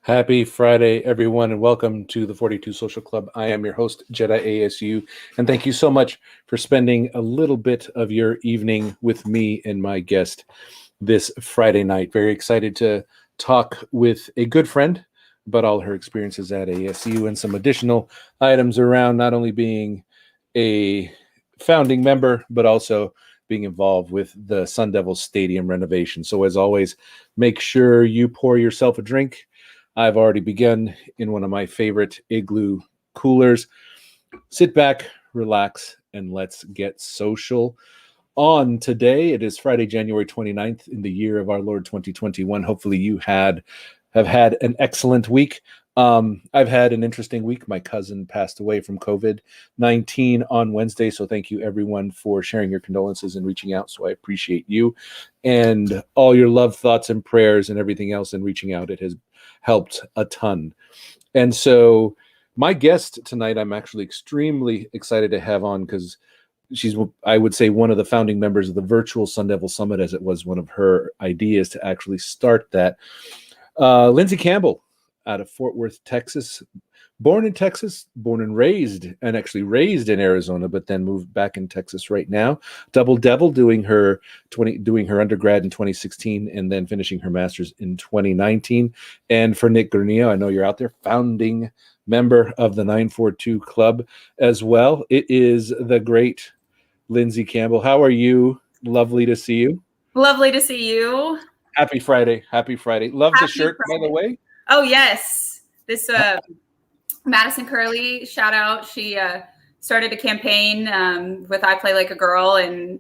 Happy Friday, everyone, and welcome to the 42 Social Club. I am your host, Jedi ASU, and thank you so much for spending a little bit of your evening with me and my guest this Friday night. Very excited to talk with a good friend about all her experiences at ASU and some additional items around not only being a founding member, but also being involved with the Sun Devils Stadium renovation. So as always, make sure you pour yourself a drink. I've already begun in one of my favorite igloo coolers. Sit back, relax, and let's get social. On today, it is Friday, January 29th in the year of our Lord 2021. Hopefully you have had an excellent week. I've had an interesting week. My cousin passed away from COVID-19 on Wednesday. So thank you everyone for sharing your condolences and reaching out. So I appreciate you and all your love, thoughts, and prayers and everything else and reaching out. It has helped a ton. And so my guest tonight, I'm actually extremely excited to have on because she's, I would say, one of the founding members of the virtual Sun Devil Summit, as it was one of her ideas to actually start that. Lindsey Campbell out of Fort Worth, Texas, born in Texas, born and raised, and actually raised in Arizona, but then moved back in Texas right now. Double Devil, doing her undergrad in 2016 and then finishing her master's in 2019. And for Nick Granillo, I know you're out there, founding member of the 942 Club as well. It is the great Lindsey Campbell. How are you? Lovely to see you. Lovely to see you. Happy Friday. Happy Friday. Love the shirt, Friday. By the way. Oh, yes. This Madison Curley, shout out. She started a campaign with I Play Like a Girl. And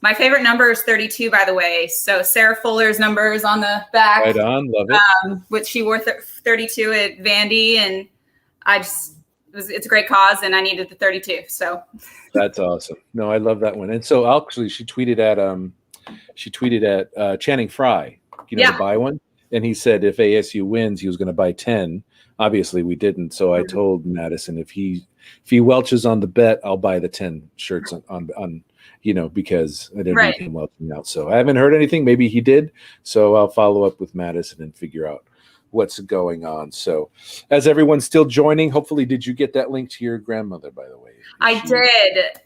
my favorite number is 32, by the way. So Sarah Fuller's number is on the back. Right on. Love it. Which she wore 32 at Vandy. And it's a great cause. And I needed the 32. So that's awesome. No, I love that one. And so actually she tweeted at Channing Frye, to buy one. And he said if ASU wins, he was going to buy 10. Obviously, we didn't. So I told Madison if he welches on the bet, I'll buy the 10 shirts on because I didn't need him welching out. So I haven't heard anything. Maybe he did. So I'll follow up with Madison and figure out what's going on. So as everyone's still joining, hopefully, did you get that link to your grandmother, by the way? I did.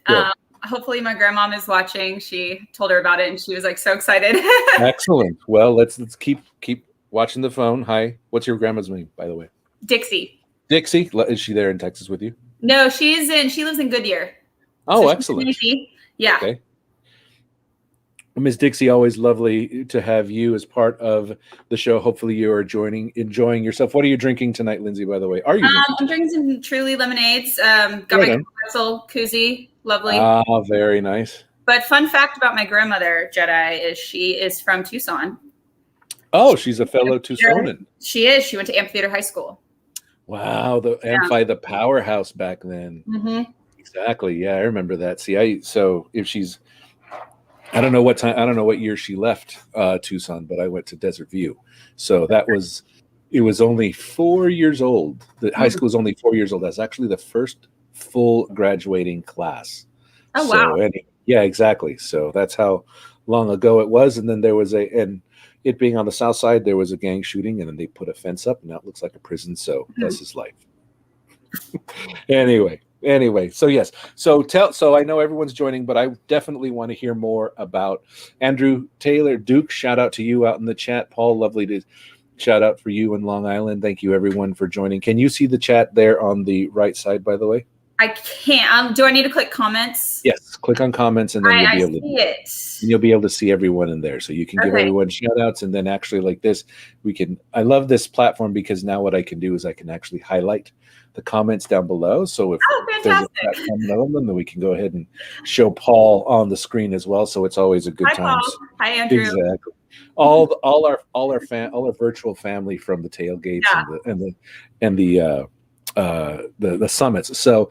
Hopefully my grandmom is watching. She told her about it and she was like so excited. Excellent. Well, let's keep watching the phone. Hi. What's your grandma's name, by the way? Dixie. Dixie? Is she there in Texas with you? No, she lives in Goodyear. Oh, so excellent. Yeah. Okay. Ms. Dixie, always lovely to have you as part of the show. Hopefully you are enjoying yourself. What are you drinking tonight, Lindsey, by the way? Are you I'm drinking some Truly lemonades. Got my pretzel koozie. Lovely. Very nice. But fun fact about my grandmother, Jedi, is she is from Tucson. Oh, she's a fellow Tucsonan. She is. She went to Amphitheater High School. Wow, the Amphi, the powerhouse back then. Mm-hmm. Exactly. Yeah, I remember that. So if she's, I don't know what year she left Tucson, but I went to Desert View. So it was only 4 years old. The high school was only 4 years old. That's actually the first full graduating class. Oh, wow. Yeah, exactly. So that's how long ago it was. And then there was and it being on the south side, there was a gang shooting, and then they put a fence up, and now it looks like a prison. So that's his life. Anyway. So yes. So I know everyone's joining, but I definitely want to hear more about Andrew Taylor Duke. Shout out to you out in the chat. Paul, lovely to shout out for you in Long Island. Thank you everyone for joining. Can you see the chat there on the right side, by the way? I can't. Do I need to click comments? Yes, click on comments, and then you'll be able to see everyone in there. So you can give everyone shout outs, and then actually like this, I love this platform because now what I can do is I can actually highlight the comments down below. So if there's a comment on them, then we can go ahead and show Paul on the screen as well. So it's always a good time. Paul. Hi, Andrew. Exactly. All our virtual family from the tailgates and the summits. So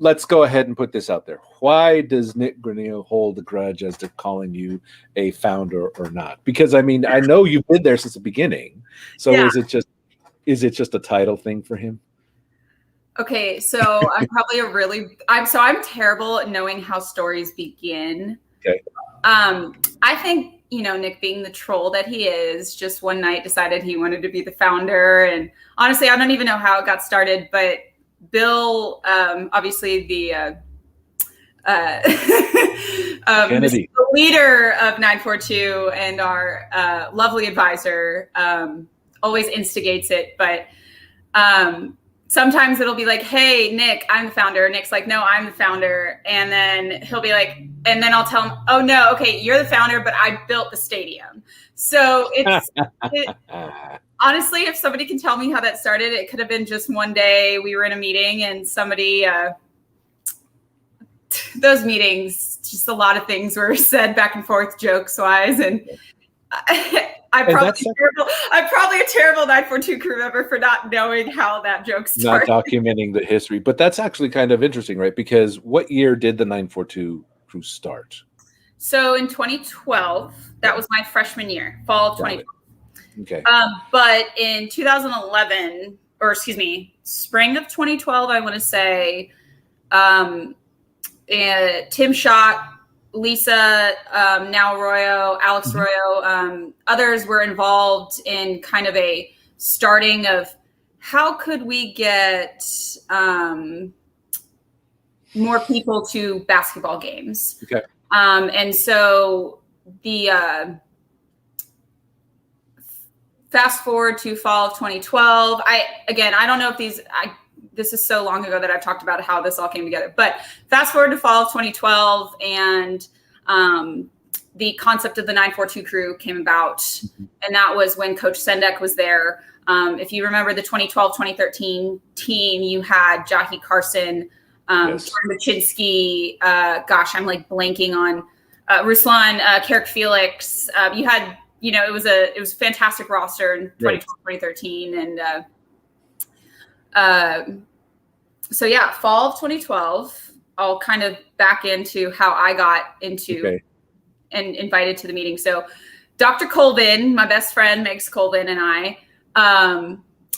let's go ahead and put this out there. Why does Nick Granillo hold a grudge as to calling you a founder or not? Because I mean, I know you've been there since the beginning. So is it just a title thing for him? Okay, so I'm probably I'm terrible at knowing how stories begin. Okay. I think Nick being the troll that he is, just one night decided he wanted to be the founder. And honestly, I don't even know how it got started, but Bill, obviously the Kennedy, the leader of 942 and our lovely advisor, always instigates it. But sometimes it'll be like, hey, Nick, I'm the founder. Nick's like, no, I'm the founder. And then he'll be like, and then I'll tell him, oh, no, okay, you're the founder, but I built the stadium. So honestly, if somebody can tell me how that started, it could have been just one day we were in a meeting and somebody, those meetings, just a lot of things were said back and forth jokes wise. And I'm probably a terrible 942 crew member for not knowing how that joke started. Not documenting the history. But that's actually kind of interesting, right? Because what year did the 942 crew start? So in 2012, that was my freshman year, fall of 2012. Okay. But in 2011, or excuse me, spring of 2012, I want to say, Tim Schott, Lisa, now Arroyo, Alex Arroyo, others were involved in kind of a starting of how could we get more people to basketball games. Okay. And so the fast forward to fall of 2012. I don't know if this is so long ago that I've talked about how this all came together, but fast forward to fall of 2012 and the concept of the 942 crew came about. And that was when Coach Sendek was there. If you remember the 2012-2013 team, you had Jackie Carson, Yes. Jordan Machinsky, I'm like blanking on Ruslan, Carrick Felix. You had, it was a fantastic roster in 2012-2013. And so yeah, fall of 2012, I'll kind of back into how I got into and invited to the meeting. So Dr. Colvin, my best friend, Megs Colvin, and I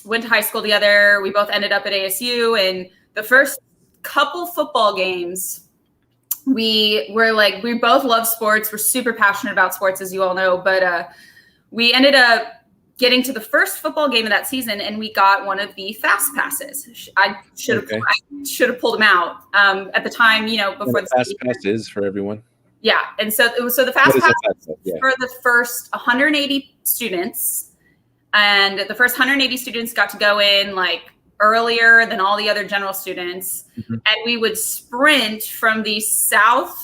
went to high school together. We both ended up at ASU, and the first couple football games, we both love sports. We're super passionate about sports, as you all know, but we ended up getting to the first football game of that season, and we got one of the fast passes. I should have pulled them out at the time, before the fast passes for everyone. Yeah, and so the fast pass for the first 180 students, and the first 180 students got to go in like earlier than all the other general students, and we would sprint from the southeast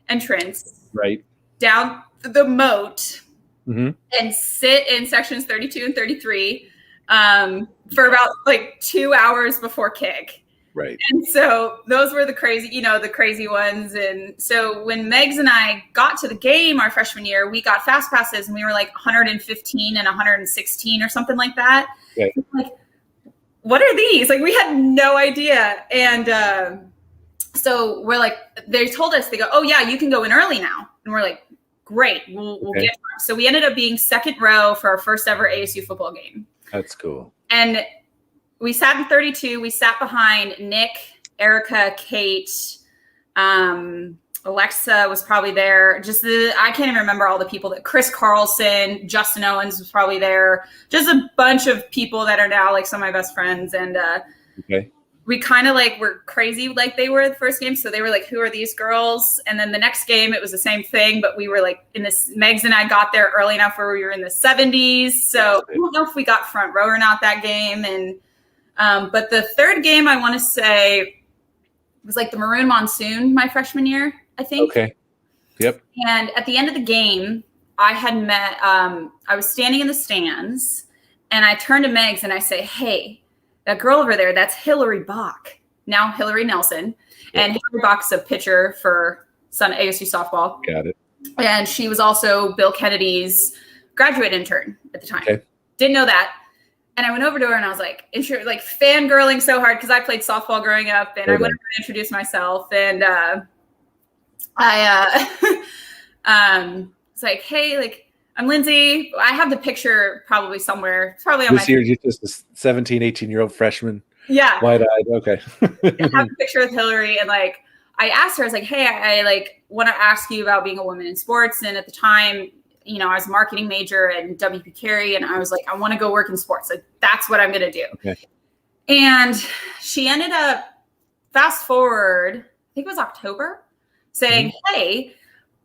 entrance down the moat. And sit in sections 32 and 33 for about like 2 hours before kick. Right. And so those were the crazy ones. And so when Megs and I got to the game our freshman year, we got fast passes and we were like 115 and 116 or something like that. Okay. Like, what are these? Like, we had no idea. And so we're like, they told us, they go, oh yeah, you can go in early now. And we're like, great, we'll get them. So we ended up being second row for our first ever ASU football game. That's cool. And we sat in 32. We sat behind Nick, Erica, Kate, Alexa was probably there. I can't even remember all the people that Chris Carlson, Justin Owens was probably there. Just a bunch of people that are now like some of my best friends. And we kind of like were crazy like they were the first game. So they were like, who are these girls? And then the next game, it was the same thing, but we were like in this, Megs and I got there early enough where we were in the 70s. So I don't know if we got front row or not that game. And, but the third game, I want to say was like the Maroon Monsoon, my freshman year, I think. Okay. Yep. And at the end of the game, I had met, I was standing in the stands and I turned to Megs and I say, hey, that girl over there, that's Hillary Bach, now Hillary Nelson. Yep. And Hillary Bach's a pitcher for ASU softball. Got it. And she was also Bill Kennedy's graduate intern at the time. Okay. Didn't know that. And I went over to her and I was like, like fangirling so hard because I played softball growing up. And I went over and introduced myself. And I was like, hey, like, I'm Lindsey. I have the picture probably somewhere. It's probably on this year, you're just a 17, 18-year-old freshman. Yeah. Wide-eyed. Okay. I have a picture with Hillary and like, I asked her, I was like, hey, I like want to ask you about being a woman in sports. And at the time, you know, I was a marketing major at WP Carey, and I was like, I want to go work in sports. Like, that's what I'm going to do. Okay. And she ended up, fast forward, I think it was October, saying, hey,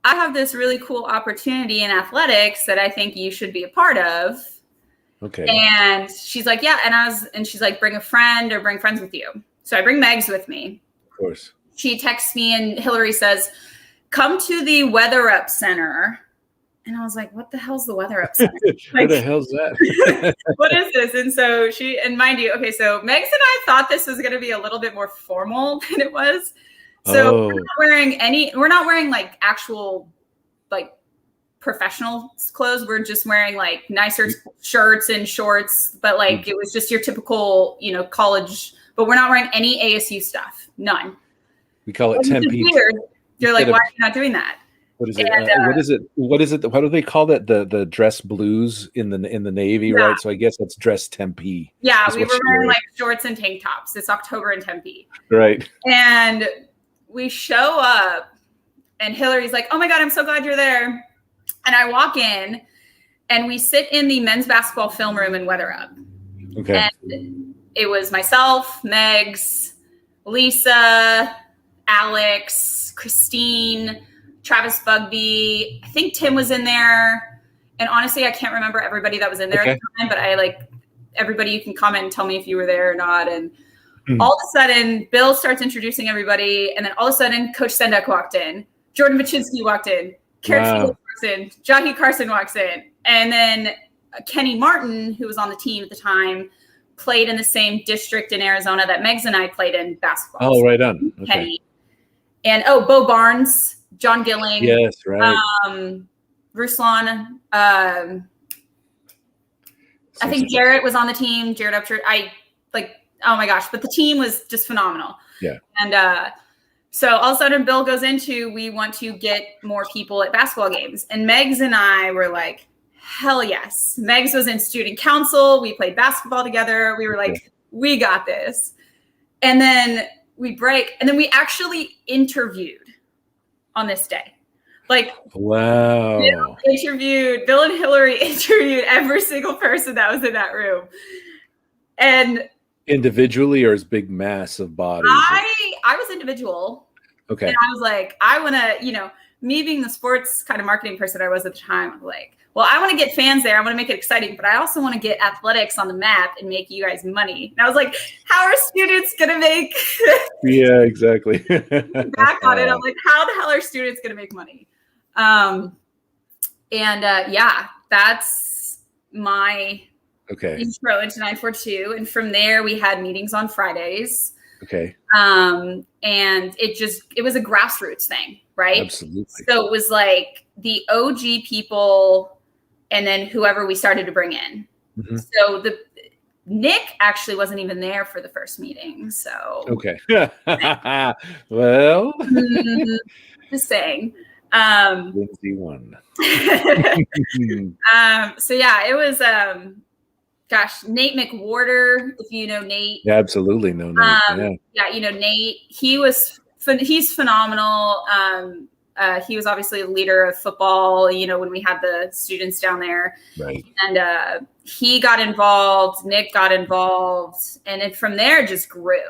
I have this really cool opportunity in athletics that I think you should be a part of. Okay. And she's like, yeah. And she's like, bring a friend or bring friends with you. So I bring Megs with me. Of course. She texts me and Hillary says, come to the Weather Up Center. And I was like, what the hell's the Weather Up Center? What the hell's that? What is this? And so and mind you, okay, so Megs and I thought this was going to be a little bit more formal than it was. So we're not wearing like actual like professional clothes. We're just wearing like nicer shirts and shorts, but like it was just your typical, you know, college, but we're not wearing any ASU stuff. None. We call it Tempe. Weird. You're like, why are you not doing that? What is it? What is it? What do they call that? The dress blues in the Navy, right? So I guess that's dress Tempe. Yeah, we were wearing like shorts and tank tops. It's October in Tempe. Right. And we show up and Hillary's like, oh my God, I'm so glad you're there. And I walk in and we sit in the men's basketball film room in Weather Up. Okay. And it was myself, Megs, Lisa, Alex, Christine, Travis Bugby. I think Tim was in there. And honestly, I can't remember everybody that was in there at the time, but I like everybody, you can comment and tell me if you were there or not. And all of a sudden, Bill starts introducing everybody. And then all of a sudden, Coach Sendek walked in. Jordan Baczynski walked in. Carrie walks in. Jackie Carson walks in. And then Kenny Martin, who was on the team at the time, played in the same district in Arizona that Megs and I played in basketball. Oh, right on. Okay. Kenny. And Bo Barnes, John Gilling. Yes, right. Ruslan. I think Jarrett was on the team. Jarrett Upchurch. Oh my gosh, but the team was just phenomenal. Yeah. And so all of a sudden Bill goes into, we want to get more people at basketball games. And Megs and I were like, hell yes. Megs was in student council. We played basketball together. We were like, we got this. And then we break. And then we actually interviewed on this day. Like, wow. Bill and Hillary interviewed every single person that was in that room. And individually or as big mass of bodies? I was individual. Okay. And I was like, I want to, you know, me being the sports kind of marketing person I was at the time, I'm like, well, I want to get fans there. I want to make it exciting, but I also want to get athletics on the map and make you guys money. And I was like, how are students going to make? Yeah, exactly. Back on it. I'm like, how the hell are students going to make money? Yeah, that's my intro into 942. And from there, we had meetings on Fridays. Okay. And it was a grassroots thing, right? Absolutely. So it was like the OG people and then whoever we started to bring in. Mm-hmm. So Nick actually wasn't even there for the first meeting. So okay. Well, just saying. Lindsey won. So yeah, it was Nate McWhorter, if you know Nate. Yeah, absolutely know Nate. Yeah, you know Nate. He's phenomenal. He was obviously a leader of football, you know, when we had the students down there. Right. And he got involved, Nick got involved, and then from there just grew.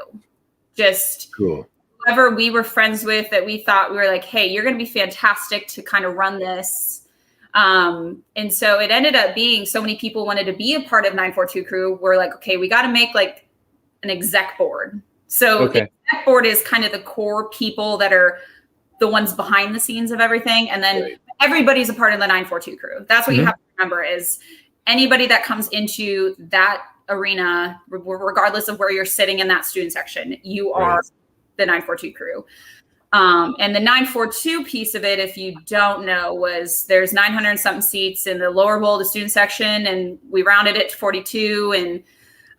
Just cool. Whoever we were friends with that we thought, we were like, hey, you're going to be fantastic to kind of run this. And so it ended up being so many people wanted to be a part of 942 crew. We're like, okay, we got to make like an exec board. So the exec board is kind of the core people that are the ones behind the scenes of everything. And then everybody's a part of the 942 crew. That's what you have to remember is anybody that comes into that arena, regardless of where you're sitting in that student section, you are the 942 crew. And the 942 piece of it, if you don't know, was there's 900 and something seats in the lower bowl, the student section, and we rounded it to 42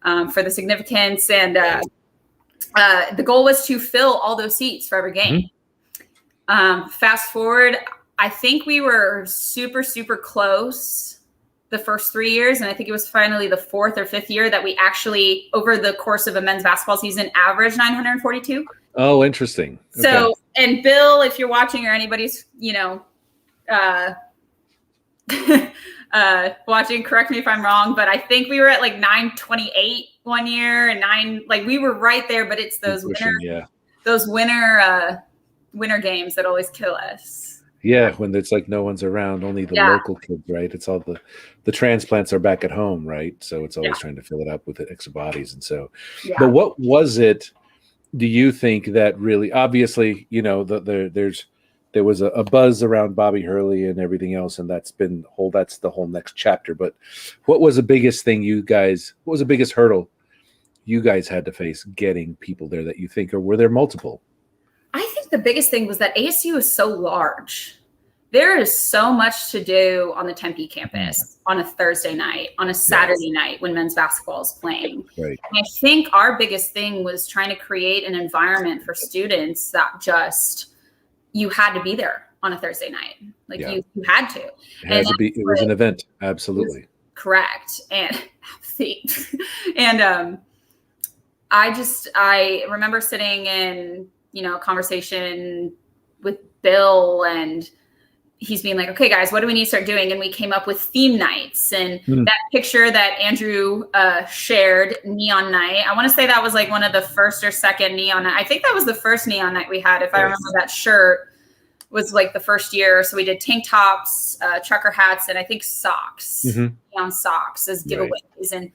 and for the significance. And the goal was to fill all those seats for every game. Fast forward, I think we were super, super close the first 3 years. And I think it was finally the fourth or fifth year that we actually, over the course of a men's basketball season, averaged 942. Oh, interesting. So, and Bill, if you're watching or anybody's, watching, correct me if I'm wrong, but I think we were at like 928 one year and we were right there, but it's those winter games that always kill us. Yeah, when it's like no one's around, only the local kids, right? It's all the transplants are back at home, right? So it's always trying to fill it up with extra bodies. And so, but what was it, do you think, that really, obviously, there was a buzz around Bobby Hurley and everything else, and that's the whole next chapter. But what was the biggest thing what was the biggest hurdle you guys had to face getting people there that you think, or were there multiple? I think the biggest thing was that ASU is so large. There is so much to do on the Tempe campus on a Thursday night, on a Saturday night when men's basketball is playing. Right. And I think our biggest thing was trying to create an environment for students that just, you had to be there on a Thursday night. Like you had to. It was an event. Absolutely. Correct. And I remember sitting in, a conversation with Bill, and he's being like, okay, guys, what do we need to start doing? And we came up with theme nights, and that picture that Andrew shared, neon night. I want to say that was like one of the first or second neon night. I think that was the first neon night we had. If I remember, that shirt was like the first year. So we did tank tops, trucker hats, and I think socks, neon socks as giveaways. Right. And,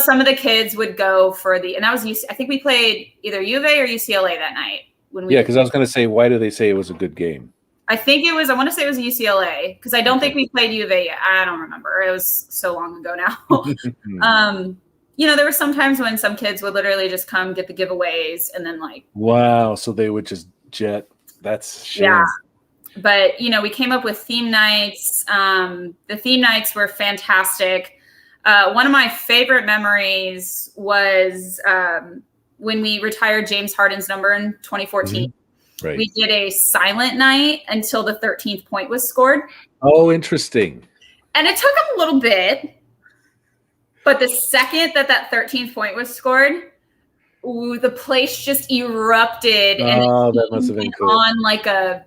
some of the kids would go for and that was, I think we played either U of A or UCLA that night. Because I was going to say, why do they say it was a good game? I want to say it was UCLA, because I don't think we played U of A yet. I don't remember. It was so long ago now. There were some times when some kids would literally just come get the giveaways and then wow. So they would just jet. That's shame. Yeah. But, we came up with theme nights. The theme nights were fantastic. One of my favorite memories was when we retired James Harden's number in 2014. Right. We did a silent night until the 13th point was scored. Oh, interesting. And it took a little bit, but the second that 13th point was scored, the place just erupted. And that must have been cool. On like I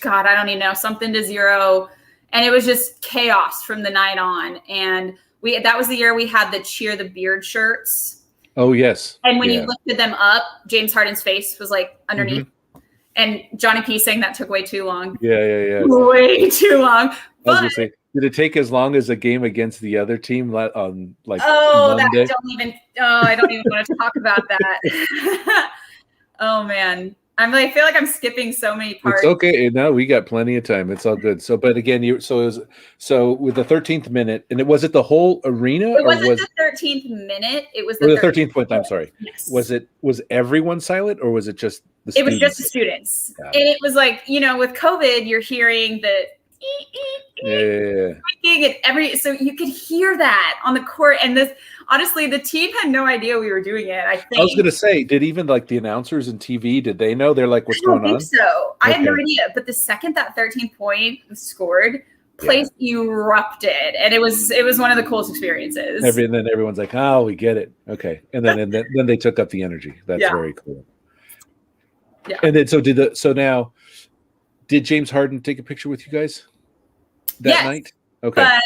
don't even know, something to 0. And it was just chaos from the night on. And that was the year we had the Cheer the Beard shirts. Oh, yes. And when you lifted them up, James Harden's face was like underneath. And Johnny P saying that took way too long. Yeah. Way too long. But, I was gonna say, did it take as long as a game against the other team on Monday? I don't even want to talk about that. Oh man. I feel like I'm skipping so many parts. It's okay. No, we got plenty of time. It's all good. So, but again, with the 13th minute, and was it the whole arena? It wasn't the 13th minute. It was the 13th point. I'm sorry. Yes. Was everyone silent, or was it just the students? It was just the students. And it was like, with COVID, you're hearing the so you could hear that on the court. And honestly, the team had no idea we were doing it. I was going to say, did even the announcers and TV, did they know? They're like, what's going on? I don't think so. I had no idea. But the second that 13th point was scored, place erupted. And it was one of the coolest experiences. And then everyone's like, oh, we get it. Okay. And then they took up the energy. That's very cool. Yeah. And then did James Harden take a picture with you guys that night? Okay. But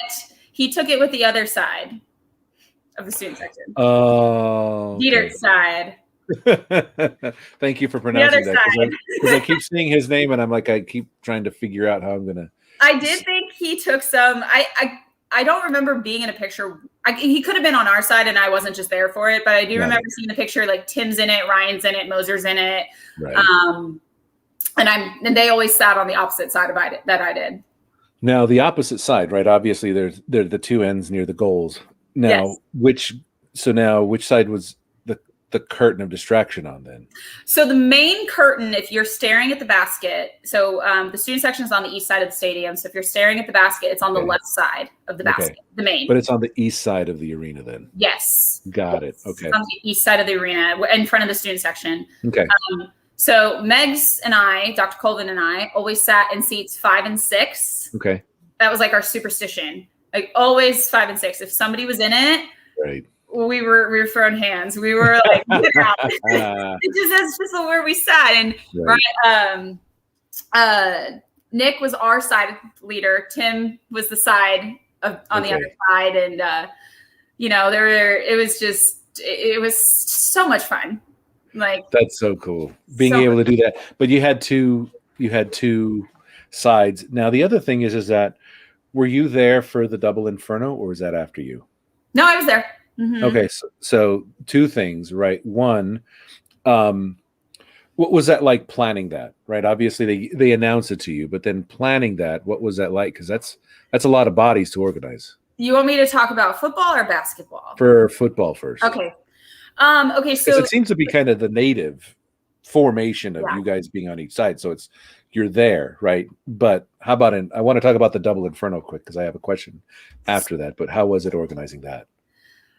he took it with the other side of the student section. Oh. Dieter's side. Thank you for pronouncing that. Because I keep seeing his name and I'm like, I keep trying to figure out how I'm going to. I did think he took some. I don't remember being in a picture. He could have been on our side and I wasn't just there for it. But I do remember seeing the picture, like Tim's in it, Ryan's in it, Moser's in it. Right. And they always sat on the opposite side of that I did. Now the opposite side, right? Obviously, they're the two ends near the goals. Now, which side was the curtain of distraction on then? So the main curtain, if you're staring at the basket, so the student section is on the east side of the stadium. So if you're staring at the basket, it's on the left side of the basket, the main. But it's on the east side of the arena then? Yes. Got it. Okay. It's on the east side of the arena, in front of the student section. Okay. So Megs and I, Dr. Colvin and I, always sat in seats 5 and 6. Okay. That was like our superstition. Like always 5 and 6. If somebody was in it, right. we were throwing hands. We were like, get out. That's just where we sat. And Nick was our side leader. Tim was the side on the other side. And, it was so much fun. Like, that's so cool being able to do that. But you had two sides. Now, the other thing is that, were you there for the double inferno, or was that after you? No, I was there. Mm-hmm. Okay. So two things, right? One, what was that like planning that, right? Obviously they announced it to you, but then planning that, what was that like? Because that's a lot of bodies to organize. You want me to talk about football or basketball? For football first. Okay. So it seems to be kind of the native formation of you guys being on each side. So you're there, right? But how about I want to talk about the double inferno quick because I have a question after that. But how was it organizing that?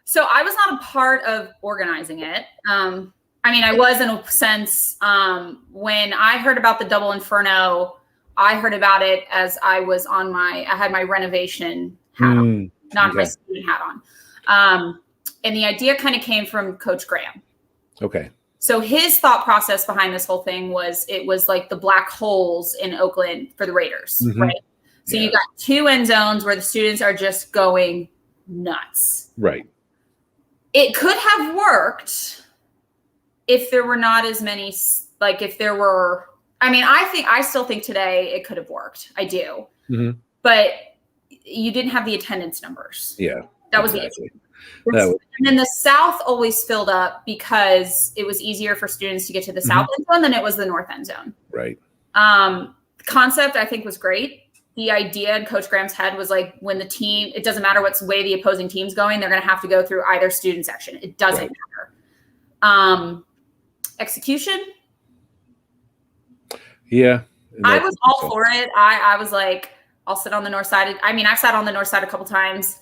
So I was not a part of organizing it. I was in a sense, when I heard about the double inferno, I heard about it as I had my renovation hat on, not my student hat on. And the idea kind of came from Coach Graham. Okay. So his thought process behind this whole thing was it was like the black holes in Oakland for the Raiders, right? So you got 2 end zones where the students are just going nuts. Right. It could have worked if there were not as many, like if there were, I still think today it could have worked. I do. Mm-hmm. But you didn't have the attendance numbers. Yeah. That was the issue. And then the South always filled up because it was easier for students to get to the South end zone than it was the North end zone. Right. Concept, I think, was great. The idea in Coach Graham's head was like when the team, it doesn't matter what's way the opposing team's going, they're going to have to go through either student section. It doesn't matter. Execution. Yeah. I was all for it. I was like, I'll sit on the north side. I've sat on the north side a couple times.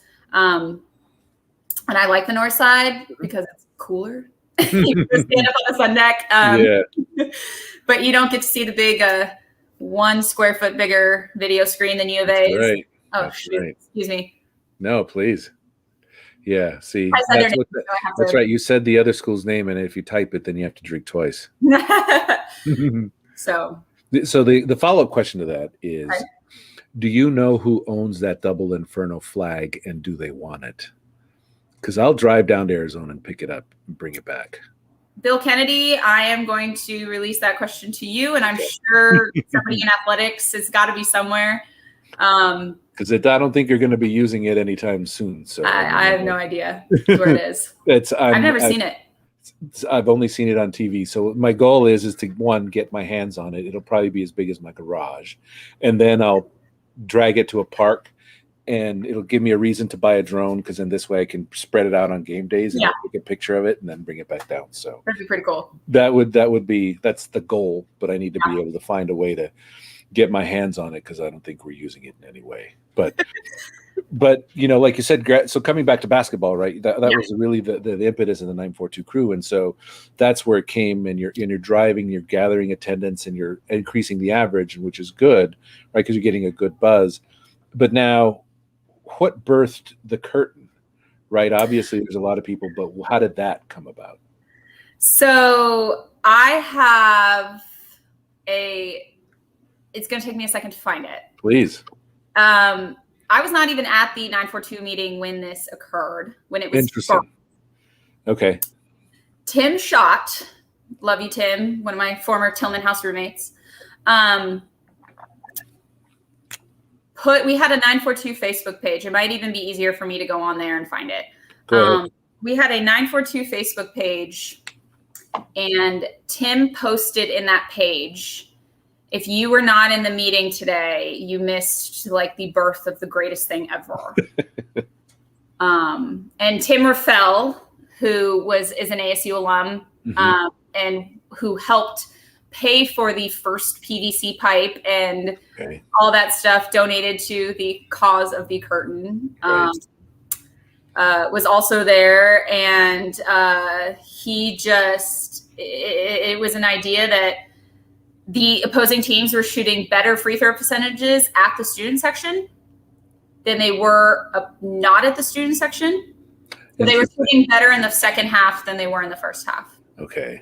And I like the north side because it's cooler. You can stand up on the sun deck. But you don't get to see the big 1 square foot bigger video screen than U of A. Right. Oh, shoot. Right. Excuse me. No, please. Yeah. See, that's right. You said the other school's name, and if you type it, then you have to drink twice. So the follow-up question to that is, do you know who owns that double inferno flag, and do they want it? Because I'll drive down to Arizona and pick it up and bring it back. Bill Kennedy, I am going to release that question to you, and I'm sure somebody in athletics has got to be somewhere. Because I don't think you're going to be using it anytime soon. So I have no idea where it is. I've never seen it. I've only seen it on TV. So my goal is to, one, get my hands on it. It'll probably be as big as my garage. And then I'll drag it to a park. And it'll give me a reason to buy a drone because in this way I can spread it out on game days and take a picture of it and then bring it back down. So that'd be pretty cool. That's the goal, but I need to be able to find a way to get my hands on it because I don't think we're using it in any way. But like you said, so coming back to basketball, right? That was really the impetus of the 942 crew, and so that's where it came. And you're driving, you're gathering attendance, and you're increasing the average, which is good, right? Because you're getting a good buzz. But now, what birthed the curtain, right? Obviously, there's a lot of people, but how did that come about? So I have it's going to take me a second to find it. Please. I was not even at the 942 meeting when this occurred, when it was interesting. Formed. Okay. Tim Schott, love you, Tim, one of my former Tillman House roommates, we had a 942 Facebook page. It might even be easier for me to go on there and find it. We had a 942 Facebook page, and Tim posted in that page, if you were not in the meeting today, you missed like the birth of the greatest thing ever. And Tim Raffel, who is an ASU alum, and who helped pay for the first PVC pipe and all that stuff, donated to the cause of the curtain, was also there. And it was an idea that the opposing teams were shooting better free throw percentages at the student section. than they were not at the student section. So they were shooting better in the second half than they were in the first half. Okay.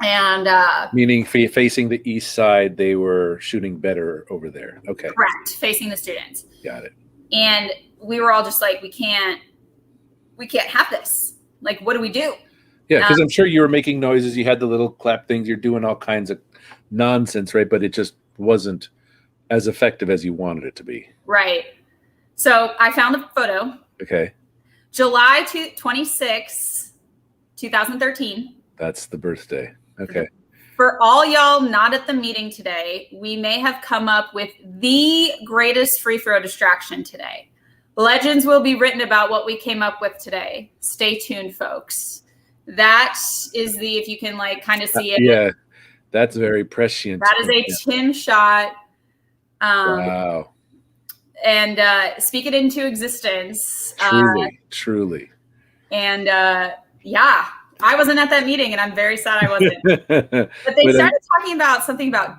And meaning facing the east side, they were shooting better over there. Okay. Correct. Facing the students. Got it. And we were all just like, we can't have this. Like, what do we do? Yeah, because I'm sure you were making noises. You had the little clap things. You're doing all kinds of nonsense, right? But it just wasn't as effective as you wanted it to be. Right. So I found the photo. Okay. July 26, 2013. That's the birthday. Okay. For all y'all not at the meeting today, we may have come up with the greatest free throw distraction today. Legends will be written about what we came up with today. Stay tuned, folks. That is if you can like kind of see it. Yeah, that's very prescient. That is a Tim shot. Wow. And speak it into existence. Truly. And yeah, I wasn't at that meeting, and I'm very sad I wasn't. But they started talking about something about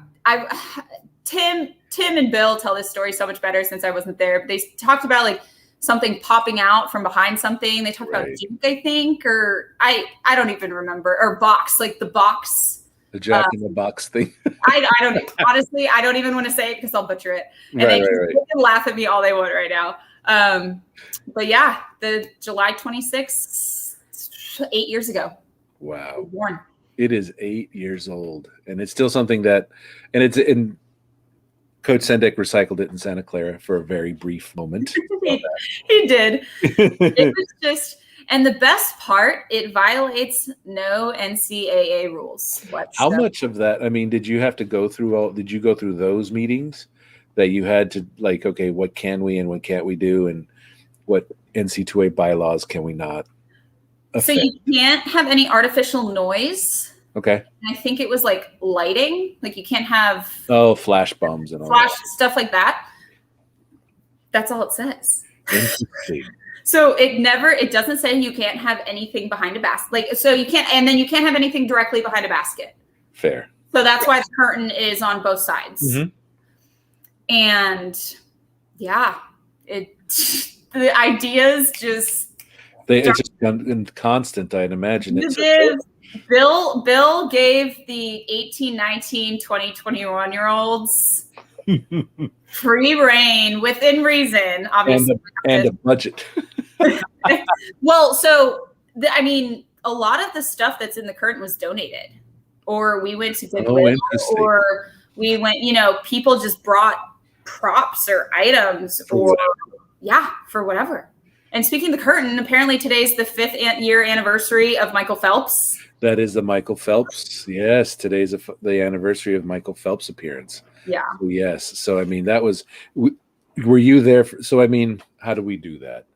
Tim and Bill tell this story so much better since I wasn't there. They talked about like something popping out from behind something. They talked about Duke, I think, or I don't even remember, or box, like the box. The Jack in the Box thing. I don't honestly, I don't even want to say it because I'll butcher it. And they can laugh at me all they want right now. But yeah, the July 26th, 8 years ago. Wow. Born. It is 8 years old. And it's still something that, and it's in Coach Sendek recycled it in Santa Clara for a very brief moment. He did. It was just, and the best part, it violates no NCAA rules. How much of that, I mean, did you have to go through did you go through those meetings that you had to like, okay, what can we and what can't we do? And what NC2A bylaws can we not affect? So you can't have any artificial noise. Okay. And I think it was like lighting, like you can't have flash bombs and all that stuff like that. That's all it says. Interesting. So it doesn't say you can't have anything behind a basket. Like, so you can't, and then you can't have anything directly behind a basket. Fair. So that's why the curtain is on both sides. Mm-hmm. And yeah, the ideas just it's just constant, I'd imagine. Bill gave the 18, 19, 20, 21-year-olds free reign within reason, obviously. And a budget. Well, so, I mean, a lot of the stuff that's in the curtain was donated. Or we went to Goodwill, or we went, people just brought props or items or, for whatever. And speaking of the curtain, apparently today's the 5th year anniversary of Michael Phelps. That is the Michael Phelps. Yes, today's the anniversary of Michael Phelps' appearance. Yeah. So, yes. So, I mean, that was – were you there? So, I mean, how do we do that?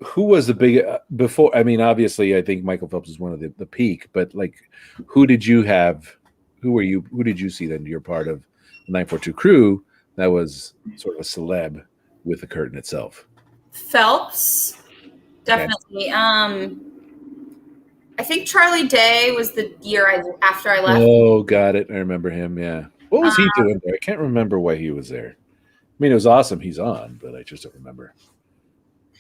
Who was the big – before – I mean, obviously, I think Michael Phelps is one of the peak. But, like, who did you have – who did you see then? You're part of the 942 crew that was sort of a celeb with the curtain itself. Phelps, definitely. Okay. I think Charlie Day was the year after I left. Oh, got it. I remember him. Yeah. What was he doing there? I can't remember why he was there. I mean, it was awesome. He's on, but I just don't remember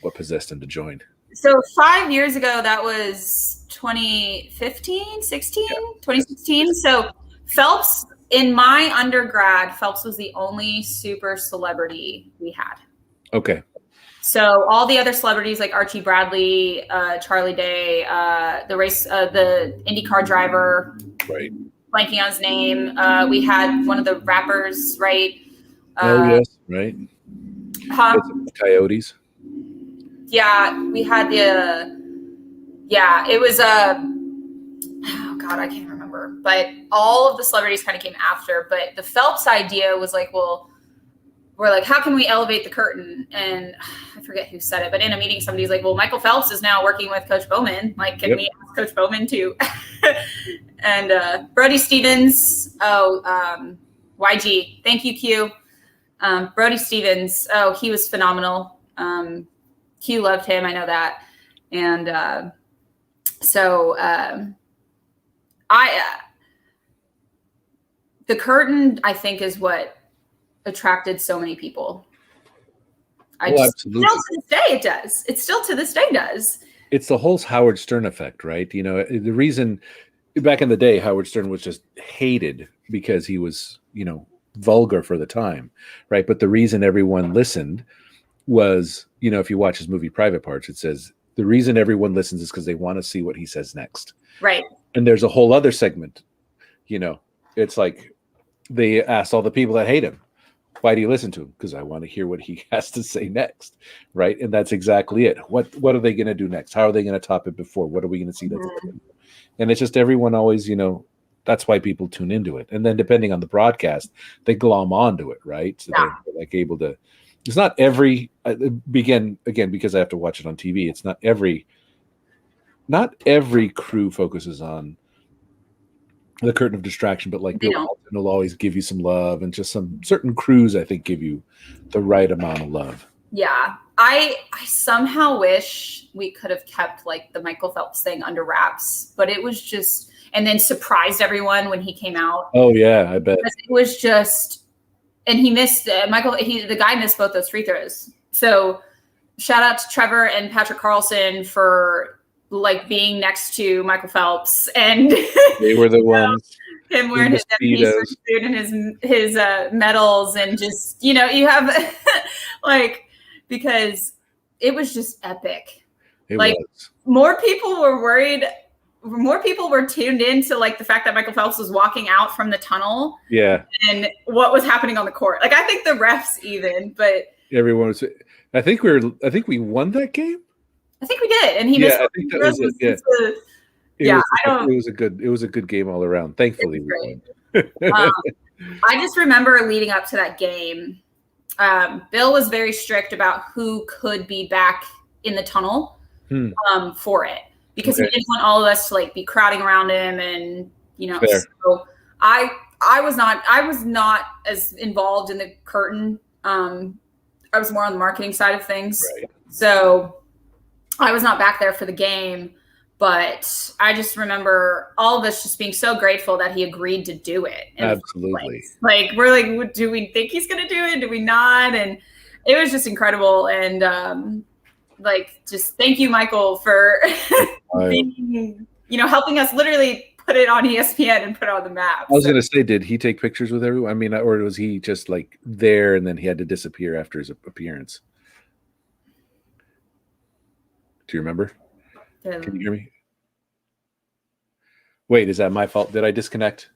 what possessed him to join. So 5 years ago, that was 2015, 2016. So Phelps, in my undergrad, Phelps was the only super celebrity we had. Okay. So all the other celebrities like Archie Bradley, Charlie Day, the IndyCar driver, right? Blanking on his name. We had one of the rappers, right? Yes, right. Coyotes. Yeah, we had it was oh God, I can't remember. But all of the celebrities kind of came after. But the Phelps idea was like, well, we're like, how can we elevate the curtain? And I forget who said it, but in a meeting, somebody's like, well, Michael Phelps is now working with Coach Bowman. Like, can we ask Coach Bowman too? And Brody Stevens. YG. Thank you, Q. Brody Stevens. Oh, he was phenomenal. Q loved him. I know that. And the curtain, I think, is what attracted so many people. Absolutely. Still to this day it does. It still to this day does. It's the whole Howard Stern effect, right? You know, the reason back in the day, Howard Stern was just hated because he was, you know, vulgar for the time, right? But the reason everyone listened was, you know, if you watch his movie Private Parts, it says the reason everyone listens is because they want to see what he says next. Right. And there's a whole other segment, you know, it's like they asked all the people that hate him, why do you listen to him? Because I want to hear what he has to say next, right? And that's exactly it. What are they going to do next? How are they going to top it before? What are we going to see? Mm-hmm. And it's just everyone always, you know, that's why people tune into it. And then depending on the broadcast, they glom onto it, right? So they're like able to. It's not every again because I have to watch it on TV. It's not every crew focuses on the curtain of distraction, but like Bill Walton will always give you some love, and just some certain crews I think give you the right amount of love. Yeah. I somehow wish we could have kept like the Michael Phelps thing under wraps, but it was just, and then surprised everyone when he came out. Oh yeah, I bet. Because it was just, and he missed the guy missed both those free throws. So shout out to Trevor and Patrick Carlson for like being next to Michael Phelps, and they were the ones. Him wearing his suit and his medals, and just, you know, you have like, because it was just epic. More people were worried. More people were tuned into like the fact that Michael Phelps was walking out from the tunnel. Yeah. And what was happening on the court. Like, I think the refs even, but everyone was. I think we won that game. I think we did, and he missed. I think that was it. Yeah. It was a good game all around. Thankfully, we won. I just remember leading up to that game, Bill was very strict about who could be back in the tunnel for it, because he didn't want all of us to like be crowding around him, and you know. Fair. So I was not as involved in the curtain. I was more on the marketing side of things. Right. So I was not back there for the game, but I just remember all of us just being so grateful that he agreed to do it. Absolutely. Like, we're like, do we think he's going to do it? Do we not? And it was just incredible. And like, just thank you, Michael, for being, you know, helping us literally put it on ESPN and put it on the map. I was going to say, did he take pictures with everyone? I mean, or was he just like there and then he had to disappear after his appearance? Do you remember? Can you hear me? Wait, is that my fault? Did I disconnect?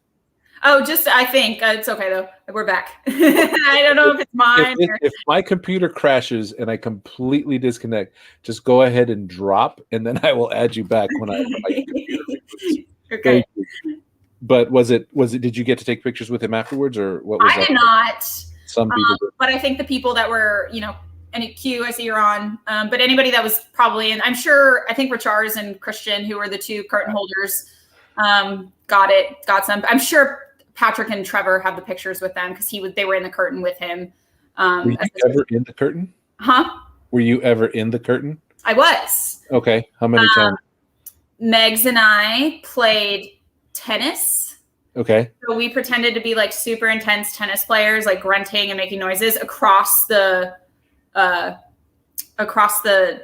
Oh, just, I think it's okay though. We're back. I don't know if it's mine. If my computer crashes and I completely disconnect, just go ahead and drop, and then I will add you back when my computer. Okay. But did you get to take pictures with him afterwards, or what was that? I did not. Some people did. But I think the people that were, you know, and Q, I see you're on. But anybody that was probably, and I'm sure, I think Richards and Christian, who were the two curtain holders, got some. I'm sure Patrick and Trevor have the pictures with them because they were in the curtain with him. Were you ever in the curtain? Huh? Were you ever in the curtain? I was. Okay. How many times? Megs and I played tennis. Okay. So we pretended to be like super intense tennis players, like grunting and making noises across the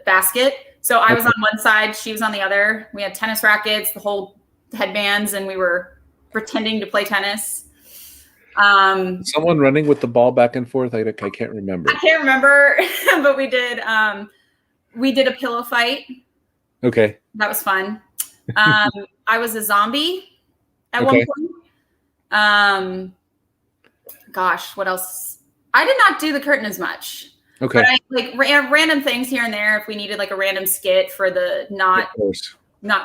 basket. So I was on one side, she was on the other. We had tennis rackets, the whole headbands, and we were pretending to play tennis. Someone running with the ball back and forth. I can't remember. I can't remember, but we did a pillow fight. Okay. That was fun. I was a zombie at one point. Gosh, what else? I did not do the curtain as much. Okay. But I like random things here and there if we needed like a random skit for the not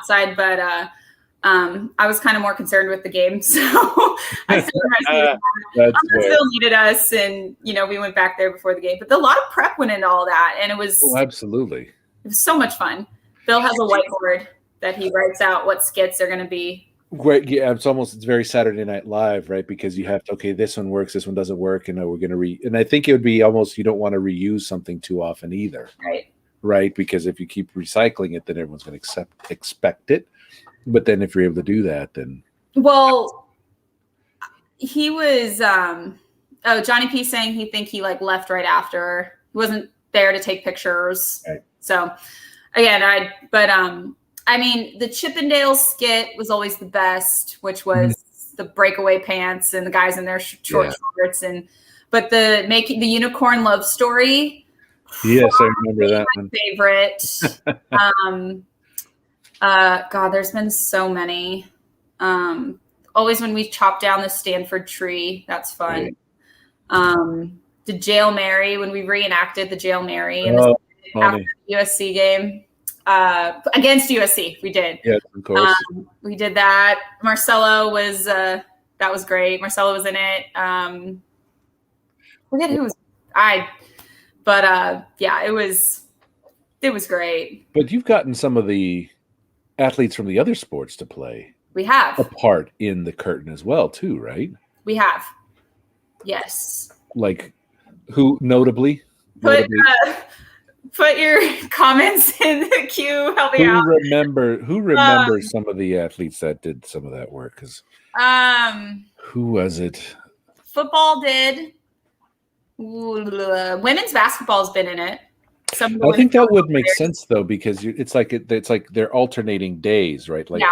side, but I was kind of more concerned with the game, so I still needed us, and you know, we went back there before the game. But a lot of prep went into all that, and it was absolutely. It was so much fun. Bill has a whiteboard that he writes out what skits are going to be. Great, yeah. It's very Saturday Night Live, right? Because you have to, this one works, this one doesn't work, and we're going to and I think it would be almost, you don't want to reuse something too often either, right? Because if you keep recycling it, then everyone's going to expect it. But then if you're able to do that, then he was Johnny P saying he like left right after. He wasn't there to take pictures. Right. So again, I mean, the Chippendales skit was always the best, which was the breakaway pants and the guys in their short shorts, but the unicorn love story. Yes, I remember that my one. favorite. God, there's been so many. Always when we chop down the Stanford tree, that's fun. Right. The Jail Mary, when we reenacted the Jail Mary after the USC game. Against USC, we did. Yeah, of course. We did that. Marcelo was that was great. Marcelo was in it. Forget who was it was great. But you've gotten some of the athletes from the other sports to play. We have a part in the curtain as well, too, right? We have. Yes. Like who notably? Put your comments in the queue. Help me out. Who remembers some of the athletes that did some of that work? Because who was it? Football did. Women's basketball's been in it. I think that would make sense though, because it's like they're alternating days, right? Like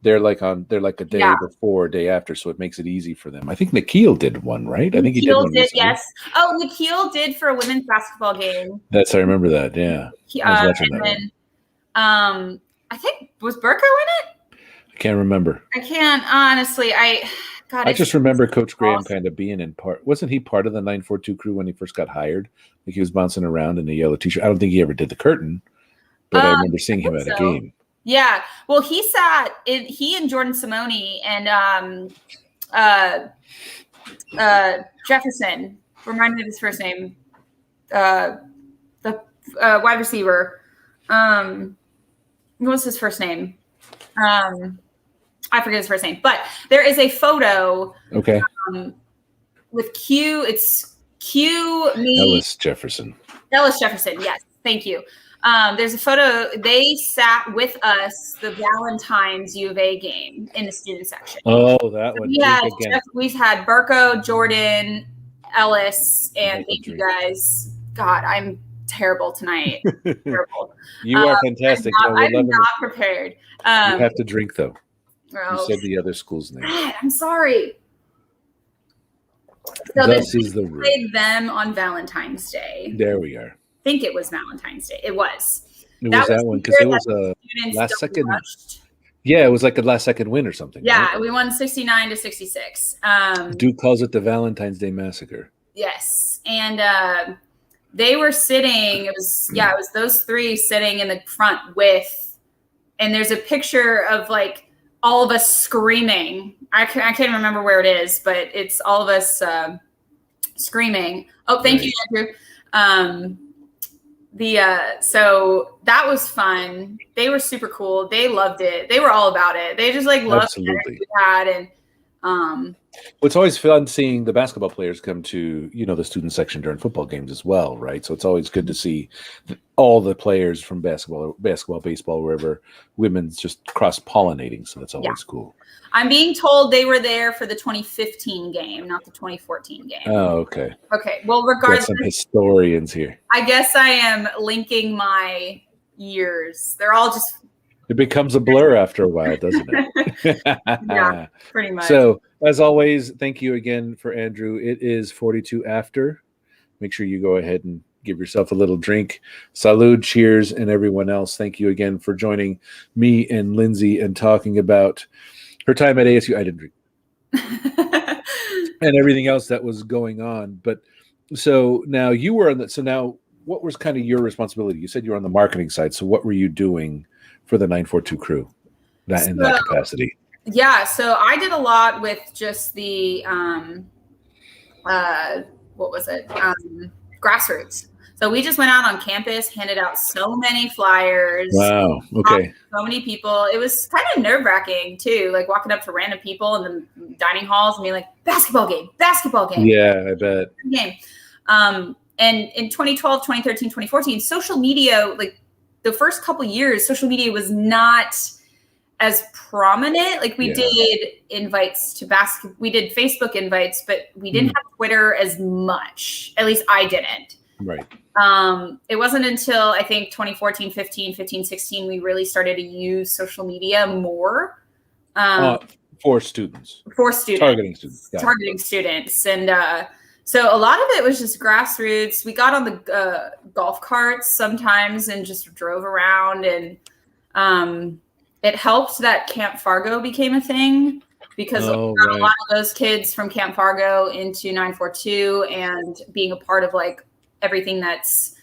they're like a day before, day after, so it makes it easy for them. I think Nikhil did one, right? I think he did one. Yes. Oh, Nikhil did for a women's basketball game. I remember that. Yeah. I was watching that one. I think was Burko in it? I can't remember. I can't honestly. I just remember Coach Graham kind of being in part. Wasn't he part of the 942 crew when he first got hired? Like he was bouncing around in a yellow t-shirt. I don't think he ever did the curtain, but I remember seeing him at a game. Yeah. Well, he and Jordan Simone and Jefferson, remind me of his first name. The wide receiver. What was his first name? I forget his first name, but there is a photo. Okay. With Q, it's Q, me. Ellis Jefferson. Yes. Thank you. There's a photo. They sat with us the Valentine's U of A game in the student section. Oh, that one. We've had Burko, Jordan, Ellis, and thank you guys. God, I'm terrible tonight. Terrible. You are fantastic. I'm not prepared. You have to drink though. You said the other school's name. I'm sorry. So this is the rule. Played them on Valentine's Day. There we are. I think it was Valentine's Day. It was. It was that one because it was a last second. Yeah, it was like a last second win or something. Yeah, right? We won 69-66. Duke calls it the Valentine's Day Massacre. Yes, and they were sitting. It was those three sitting in the front with, and there's a picture of like all of us screaming. I can't remember where it is, but it's all of us screaming. Oh, thank you, Andrew. So that was fun. They were super cool. They loved it. They were all about it. They just like loved it we had. And well, it's always fun seeing the basketball players come to, the student section during football games as well, right? So it's always good to see all the players from basketball, baseball, wherever, women's just cross-pollinating. So that's always cool. I'm being told they were there for the 2015 game, not the 2014 game. Oh, okay. Okay. Well, regardless. Got some historians here. I guess I am linking my years. They're all just. It becomes a blur after a while, doesn't it? Yeah, pretty much. So, as always, thank you again for Andrew. It is 42 after. Make sure you go ahead and give yourself a little drink. Salud, cheers, and everyone else. Thank you again for joining me and Lindsey and talking about her time at ASU. I didn't drink. And everything else that was going on. But so now you were on that. So now what was kind of your responsibility? You said you were on the marketing side. So what were you doing for the 942 crew in that capacity? Yeah. So I did a lot with just the, grassroots. So we just went out on campus, handed out so many flyers. Wow. Okay. So many people. It was kind of nerve-wracking too, like walking up to random people in the dining halls and being like, basketball game. Yeah, I bet. Game. And in 2012, 2013, 2014, social media, like the first couple years, social media was not as prominent. Like we did invites to we did Facebook invites, but we didn't have Twitter as much. At least I didn't. Right. It wasn't until I think 2014, 15, 16, we really started to use social media more. For students. For students. Targeting students. And so a lot of it was just grassroots. We got on the golf carts sometimes and just drove around. And it helped that Camp Fargo became a thing because a lot of those kids from Camp Fargo into 942 and being a part of like everything that's,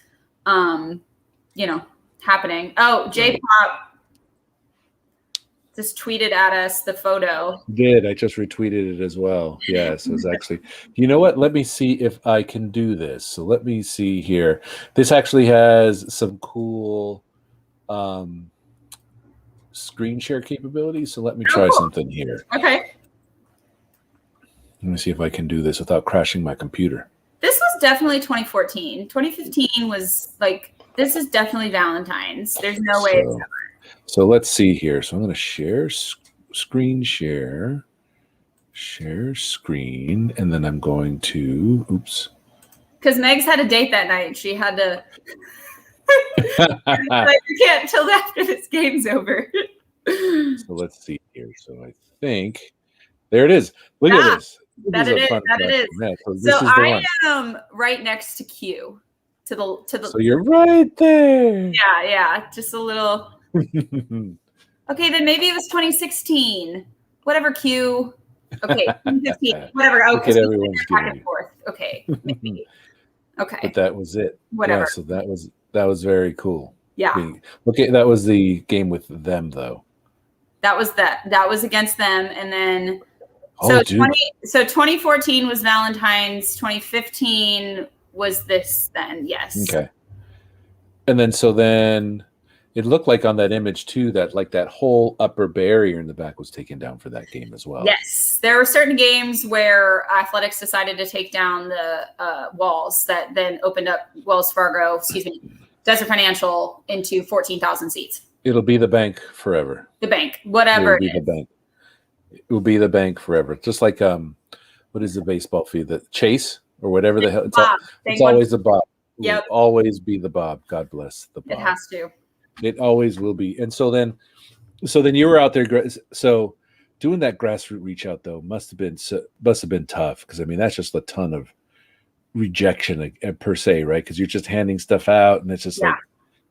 happening. Oh, J-Pop just tweeted at us the photo. I just retweeted it as well. Yes, it was actually, you know what? Let me see if I can do this. So let me see here. This actually has some cool screen share capabilities. So let me try something here. Okay. Let me see if I can do this without crashing my computer. This was definitely 2014. 2015 was like, this is definitely Valentine's. There's no way it's ever. So let's see here. So I'm going to share screen share screen, and then I'm going to, oops. Because Megs had a date that night. She had to, like, you can't till after this game's over. So let's see here. So I think, there it is. Look at this. That it is. Yeah, so I am right next to Q. To the. So you're right there. Yeah. Just a little. Okay, then maybe it was 2016. Whatever, Q. Okay, 2015. Whatever. Okay, back and forth. Okay, maybe. Okay. But that was it. Whatever. Yeah, so that was very cool. Yeah. Okay, that was the game with them though. That was against them, and then. So 2014 was Valentine's. 2015 was this then, yes. Okay. And then it looked like on that image too that like that whole upper barrier in the back was taken down for that game as well. Yes, there were certain games where athletics decided to take down the walls that then opened up Desert Financial into 14,000 seats. It'll be the bank forever. The bank, whatever it is. The bank. It will be the bank forever. Just like what is the baseball field? The Chase or whatever the hell. It's always the Bob. Yep. It will always be the Bob. God bless the Bob. It has to. It always will be. And so then you were out there. So doing that grassroots reach out though must have been tough because I mean that's just a ton of rejection per se, right? Because you're just handing stuff out and it's just like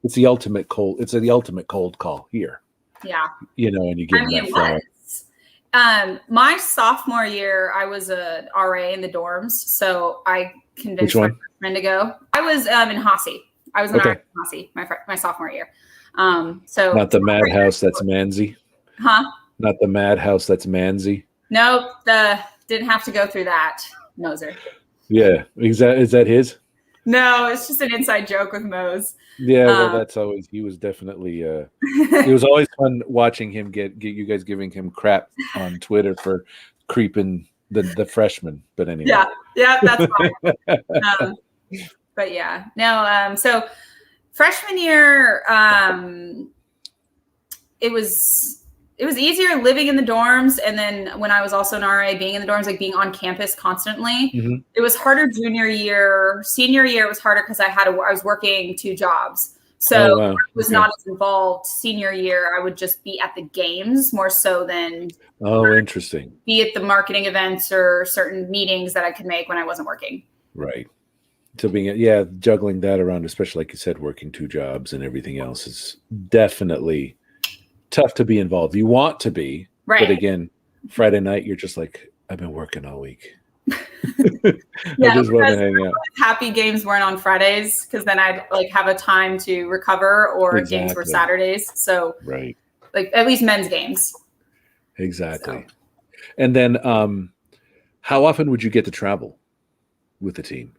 it's the ultimate cold. It's the ultimate cold call here. Yeah. And you give them that flower. My sophomore year, I was a RA in the dorms, so I convinced my friend to go. I was in Hossey. I was in Hossey my sophomore year. So not the madhouse that's Manzi, huh? Not the madhouse that's Manzi. Nope, didn't have to go through that, Moser. Yeah, is that his? No, it's just an inside joke with Mose. Yeah, well, that's always. He was definitely. It was always fun watching him get you guys giving him crap on Twitter for creeping the freshman. But anyway. Yeah, that's fine. But yeah, no. So freshman year, it was easier living in the dorms, and then when I was also an RA, being in the dorms, like being on campus constantly. Mm-hmm. It was harder junior year. Senior year it was harder because I was working 2 jobs, so I was not as involved. Senior year, I would just be at the games more so than interesting. Be at the marketing events or certain meetings that I could make when I wasn't working. Right. So juggling that around, especially like you said, working 2 jobs and everything else is definitely tough to be involved. You want to be, right? But again, Friday night you're just like, I've been working all week. I just want to hang out. Happy games weren't on Fridays because then I'd like have a time to recover, or games were Saturdays. So right, like at least men's games. Exactly. So. And then, how often would you get to travel with the team?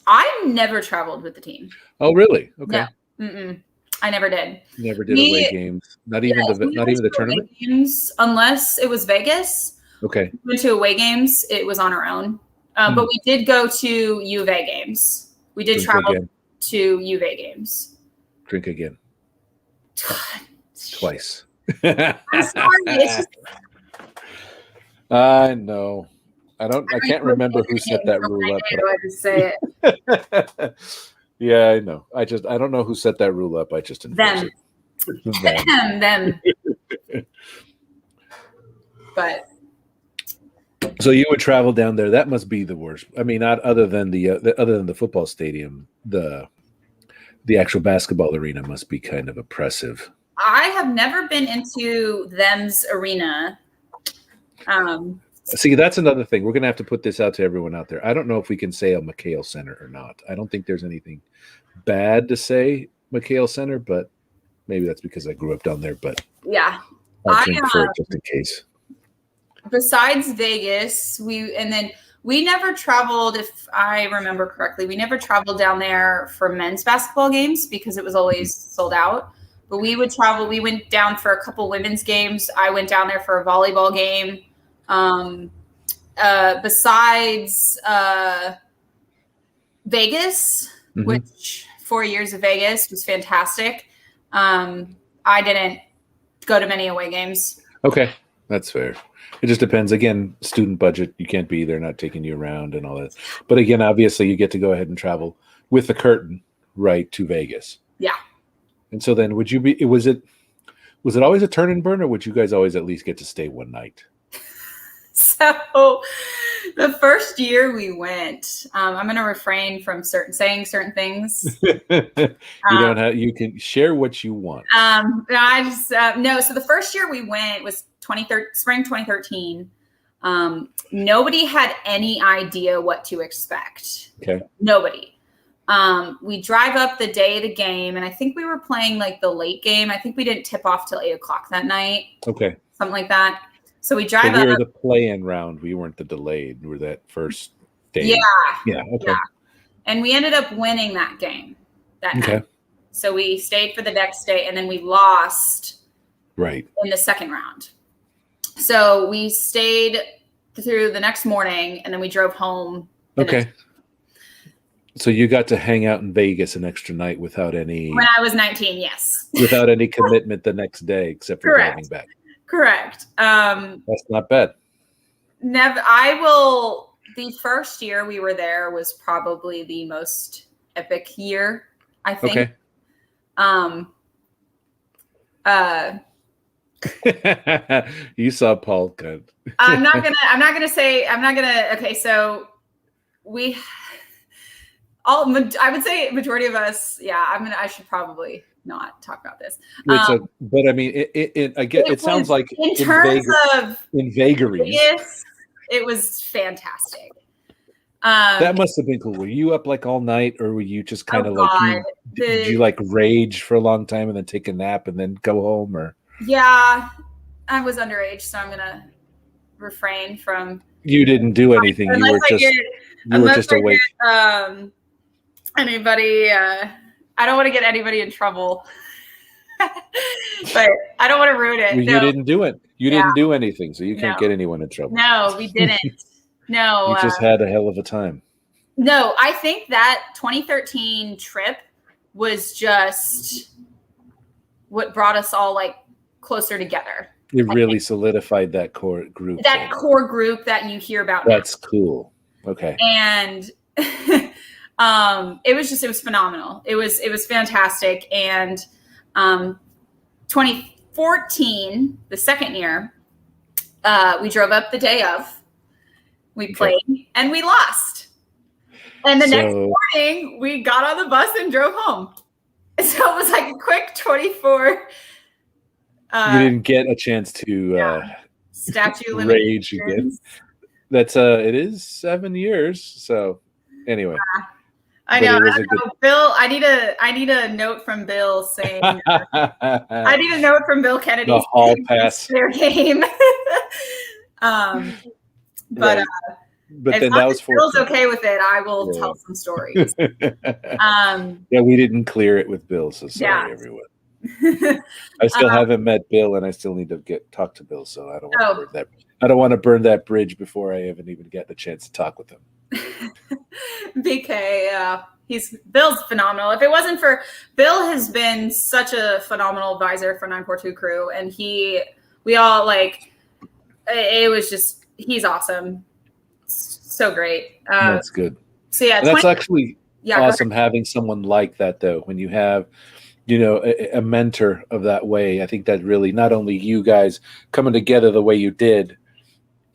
I never traveled with the team. Oh, really? Okay. No. I never did. Never did away games. Not even the tournament games, unless it was Vegas. Okay. We went to away games. It was on our own, but we did go to U of A games. We did travel to U of A games. Drink again. Twice. I'm sorry. It's just... I know. I can't remember who set that rule up. I just say it. But yeah, I know. I don't know who set that rule up. I just enforce Them. it. Them. But so you would travel down there. That must be the worst. I mean, not other than the football stadium, the actual basketball arena must be kind of oppressive. I have never been into them's arena. See, that's another thing. We're going to have to put this out to everyone out there. I don't know if we can say a McHale Center or not. I don't think there's anything bad to say McHale Center, but maybe that's because I grew up down there. But yeah, I'll drink for it just in case. Besides Vegas, we never traveled, if I remember correctly, we never traveled down there for men's basketball games because it was always sold out. But we would travel. We went down for a couple women's games. I went down there for a volleyball game. Besides Vegas, which 4 years of Vegas was fantastic. I didn't go to many away games. Okay, that's fair. It just depends. Again, student budget. You can't be there, not taking you around and all that. But again, obviously, you get to go ahead and travel with the curtain right to Vegas. Yeah. And so then, would you be? Was it always a turn and burn, or would you guys always at least get to stay one night? So the first year we went, I'm going to refrain from saying certain things. You can share what you want. No. So the first year we went was spring 2013. Nobody had any idea what to expect. Okay. Nobody. We drive up the day of the game, and I think we were playing like the late game. I think we didn't tip off till 8:00 that night. Okay. Something like that. So we drive up. We were the play-in round. We weren't the delayed. We were that first day. Yeah. Yeah. Okay. Yeah. And we ended up winning that game that night. So we stayed for the next day, and then we lost in the second round. So we stayed through the next morning, and then we drove home. Okay. So you got to hang out in Vegas an extra night without any... When I was 19, yes. Without any commitment the next day, except for driving back. Correct. That's not bad. The first year we were there was probably the most epic year, I think. Okay. You saw Paul good. Okay, so I would say majority of us, I should probably not talk about this. But I mean, it sounds like in terms of vagaries, it was fantastic. That must have been cool. Were you up like all night, or were you just kind of did you like rage for a long time and then take a nap and then go home? Or yeah, I was underage, so I'm gonna refrain from. You didn't do anything. You were just awake. Anybody? I don't want to get anybody in trouble, but I don't want to ruin it. Well, you didn't do it. You didn't do anything, so you can't get anyone in trouble. No, we didn't. No. You just had a hell of a time. No, I think that 2013 trip was just what brought us all like closer together. It really solidified that core group. That core group that you hear about. That's cool. Okay. And it was phenomenal. It was fantastic. And 2014, the second year, we drove up the day of. We played and we lost. And the next morning, we got on the bus and drove home. So it was like a quick 24. You didn't get a chance to statute rage again. That's it is 7 years. So anyway. I know. Bill, I need a note from Bill saying I need a note from Bill Kennedy. The hall pass. Their game. But then that was Bill's okay with it. I will tell some stories. We didn't clear it with Bill, so sorry everyone. I still haven't met Bill, and I still need to talk to Bill, so I don't want to burn that bridge before I haven't even get the chance to talk with him. BK, Bill's phenomenal. If it wasn't for Bill, has been such a phenomenal advisor for 942 crew, and it was just he's awesome. So great. That's good. So yeah, And that's actually yeah, awesome having someone like that, though. When you have, a mentor of that way, I think that really not only you guys coming together the way you did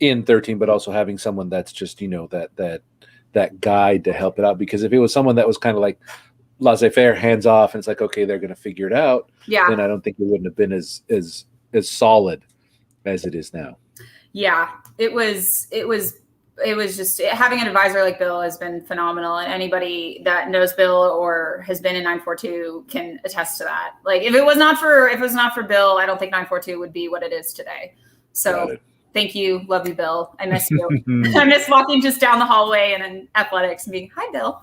in 13, but also having someone that's just that guide to help it out. Because if it was someone that was kind of like laissez-faire, hands off, and it's like, okay, they're going to figure it out, then I don't think it wouldn't have been as solid as it is now. Yeah, it was just having an advisor like Bill has been phenomenal, and anybody that knows Bill or has been in 942 can attest to that. Like if it was not for Bill, I don't think 942 would be what it is today. So thank you. Love you, Bill. I miss you. I miss walking just down the hallway and in athletics and being, hi, Bill.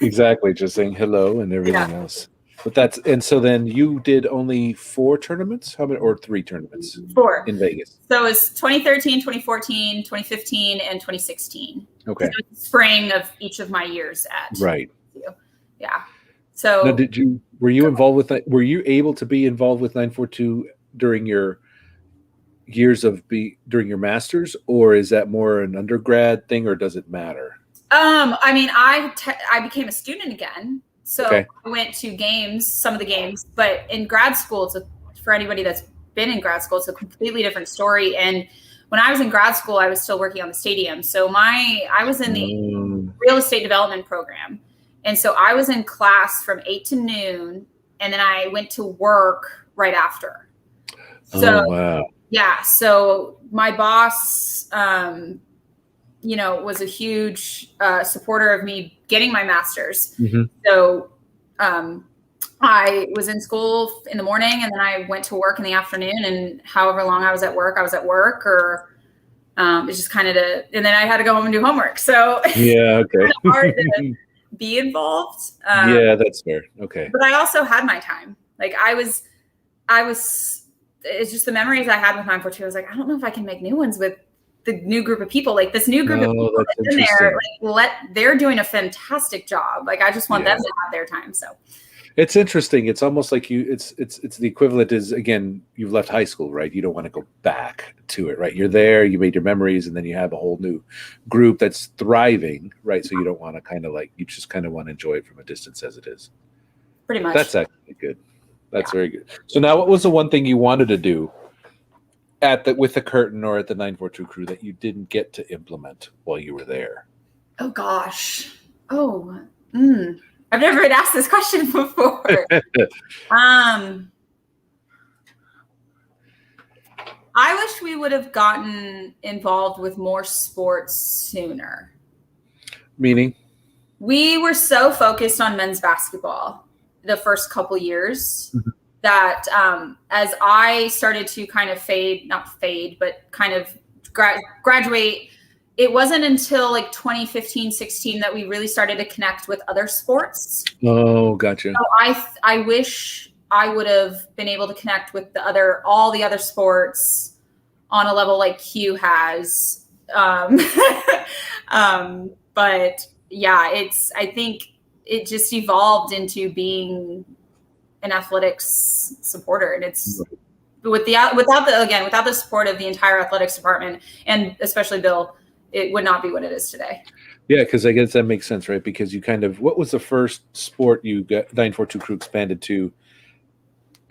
Exactly. Just saying hello and everything else. But so then you did only 4 tournaments? How many, or 3 tournaments? 4 in Vegas. So it was 2013, 2014, 2015, and 2016. Okay. So it was spring of each of my years at. Right. Yeah. So now, were you involved with that? Were you able to be involved with 942 during your years during your masters, or is that more an undergrad thing, or does it matter? I mean, I became a student again. So I went to some of the games, but in grad school, for anybody that's been in grad school, it's a completely different story. And when I was in grad school, I was still working on the stadium. So I was in the real estate development program. And so I was in class from 8 to noon, and then I went to work right after. So, wow. Yeah. So my boss, was a huge supporter of me getting my master's. Mm-hmm. So I was in school in the morning, and then I went to work in the afternoon, and however long I was at work, or it's just kind of and then I had to go home and do homework. So yeah, okay. It's hard to be involved. Yeah, that's fair. Okay. But I also had my time. Like I was, it's just the memories I had with 942. I was like, I don't know if I can make new ones with the new group of people. Like this new group of people that's in there, they're doing a fantastic job. Like I just want them to have their time. So it's interesting. It's almost like it's the equivalent is, again, you've left high school, right? You don't want to go back to it, right? You're there, you made your memories, and then you have a whole new group that's thriving, right? So you don't want to you just kind of want to enjoy it from a distance as it is. Pretty much. That's actually good. That's very good. So now, what was the one thing you wanted to do with the curtain or at the 942 crew that you didn't get to implement while you were there? Oh gosh. I've never been asked this question before. I wish we would have gotten involved with more sports sooner. Meaning? We were so focused on men's basketball the first couple years that as I started to kind of kind of graduate, it wasn't until like 2015, 16 that we really started to connect with other sports. Oh, gotcha. So I wish I would have been able to connect with all the other sports on a level like Q has. But yeah, I think it just evolved into being an athletics supporter, and it's without the support of the entire athletics department, and especially Bill, it would not be what it is today. Yeah, because I guess that makes sense, right? Because you what was the first sport you got 942 crew expanded to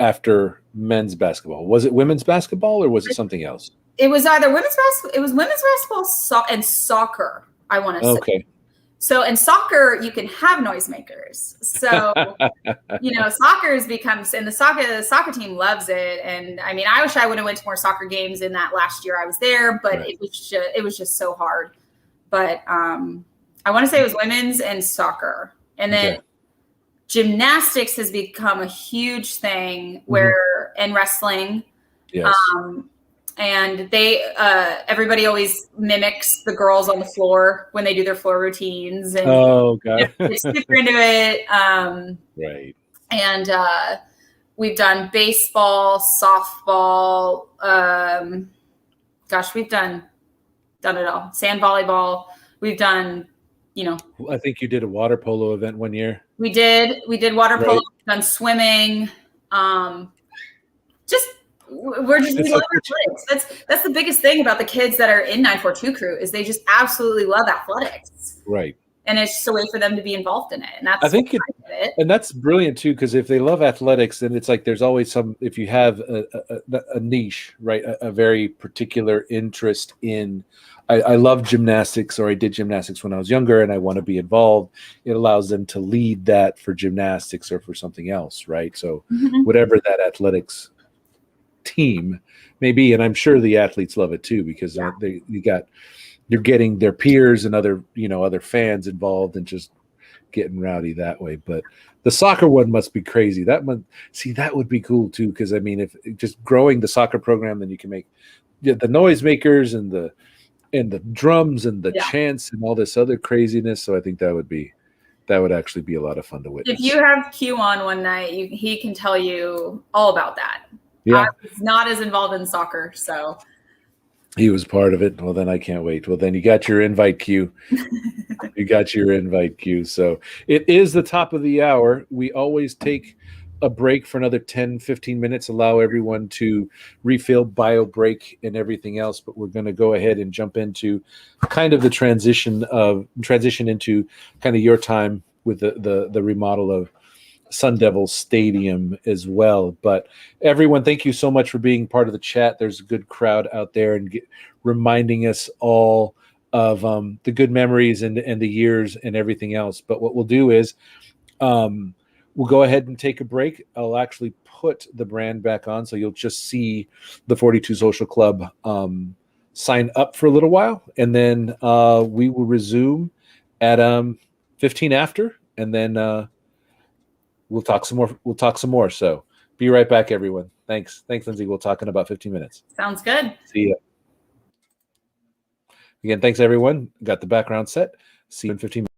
after men's basketball? Was it women's basketball or was it something else? It was either women's basketball. It was women's basketball and soccer, I want to say. Okay. So in soccer, you can have noisemakers. So, soccer becomes, and the soccer team loves it. And I mean, I wish I would have went to more soccer games in that last year I was there, but it was just so hard. But I want to say it was women's and soccer. And then gymnastics has become a huge thing and wrestling. Yes. And everybody always mimics the girls on the floor when they do their floor routines. And they're super into it. Right. And we've done baseball, softball. We've done it all. Sand volleyball. We've done, I think you did a water polo event one year. We did water polo. We've done swimming. Just we love athletics. That's the biggest thing about the kids that are in 942 crew is they just absolutely love athletics. Right. And it's just a way for them to be involved in it. And that's, I think and that's brilliant too, because if they love athletics, then it's like there's always if you have a niche, right, a very particular interest in, I love gymnastics, or I did gymnastics when I was younger and I want to be involved. It allows them to lead that for gymnastics or for something else, right? So whatever that athletics team may be, and I'm sure the athletes love it too, because you're getting their peers and other fans involved and just getting rowdy that way. But the soccer one must be crazy. That would be cool too, because I mean, if just growing the soccer program, then you can make the noisemakers and the drums and the chants and all this other craziness. So I think that would actually be a lot of fun to witness. If you have Q on one night, he can tell you all about that. Yeah. I was not as involved in soccer, so he was part of it. Well, then I can't wait. Well, then you got your invite queue. So it is the top of the hour. We always take a break for another 10, 15 minutes, allow everyone to refill, bio break, and everything else. But we're going to go ahead and jump into kind of the transition into kind of your time with the remodel of Sun Devil Stadium as well. But everyone, thank you so much for being part of the chat. There's a good crowd out there and reminding us all of the good memories and the years and everything else. But what we'll do is we'll go ahead and take a break. I'll actually put the brand back on, so you'll just see the 42 Social Club sign up for a little while, and then we will resume at 15 after, and then we'll talk some more. So be right back, everyone. Thanks, Lindsay. We'll talk in about 15 minutes. Sounds good. See ya. Again, thanks, everyone. Got the background set. See you in 15 minutes.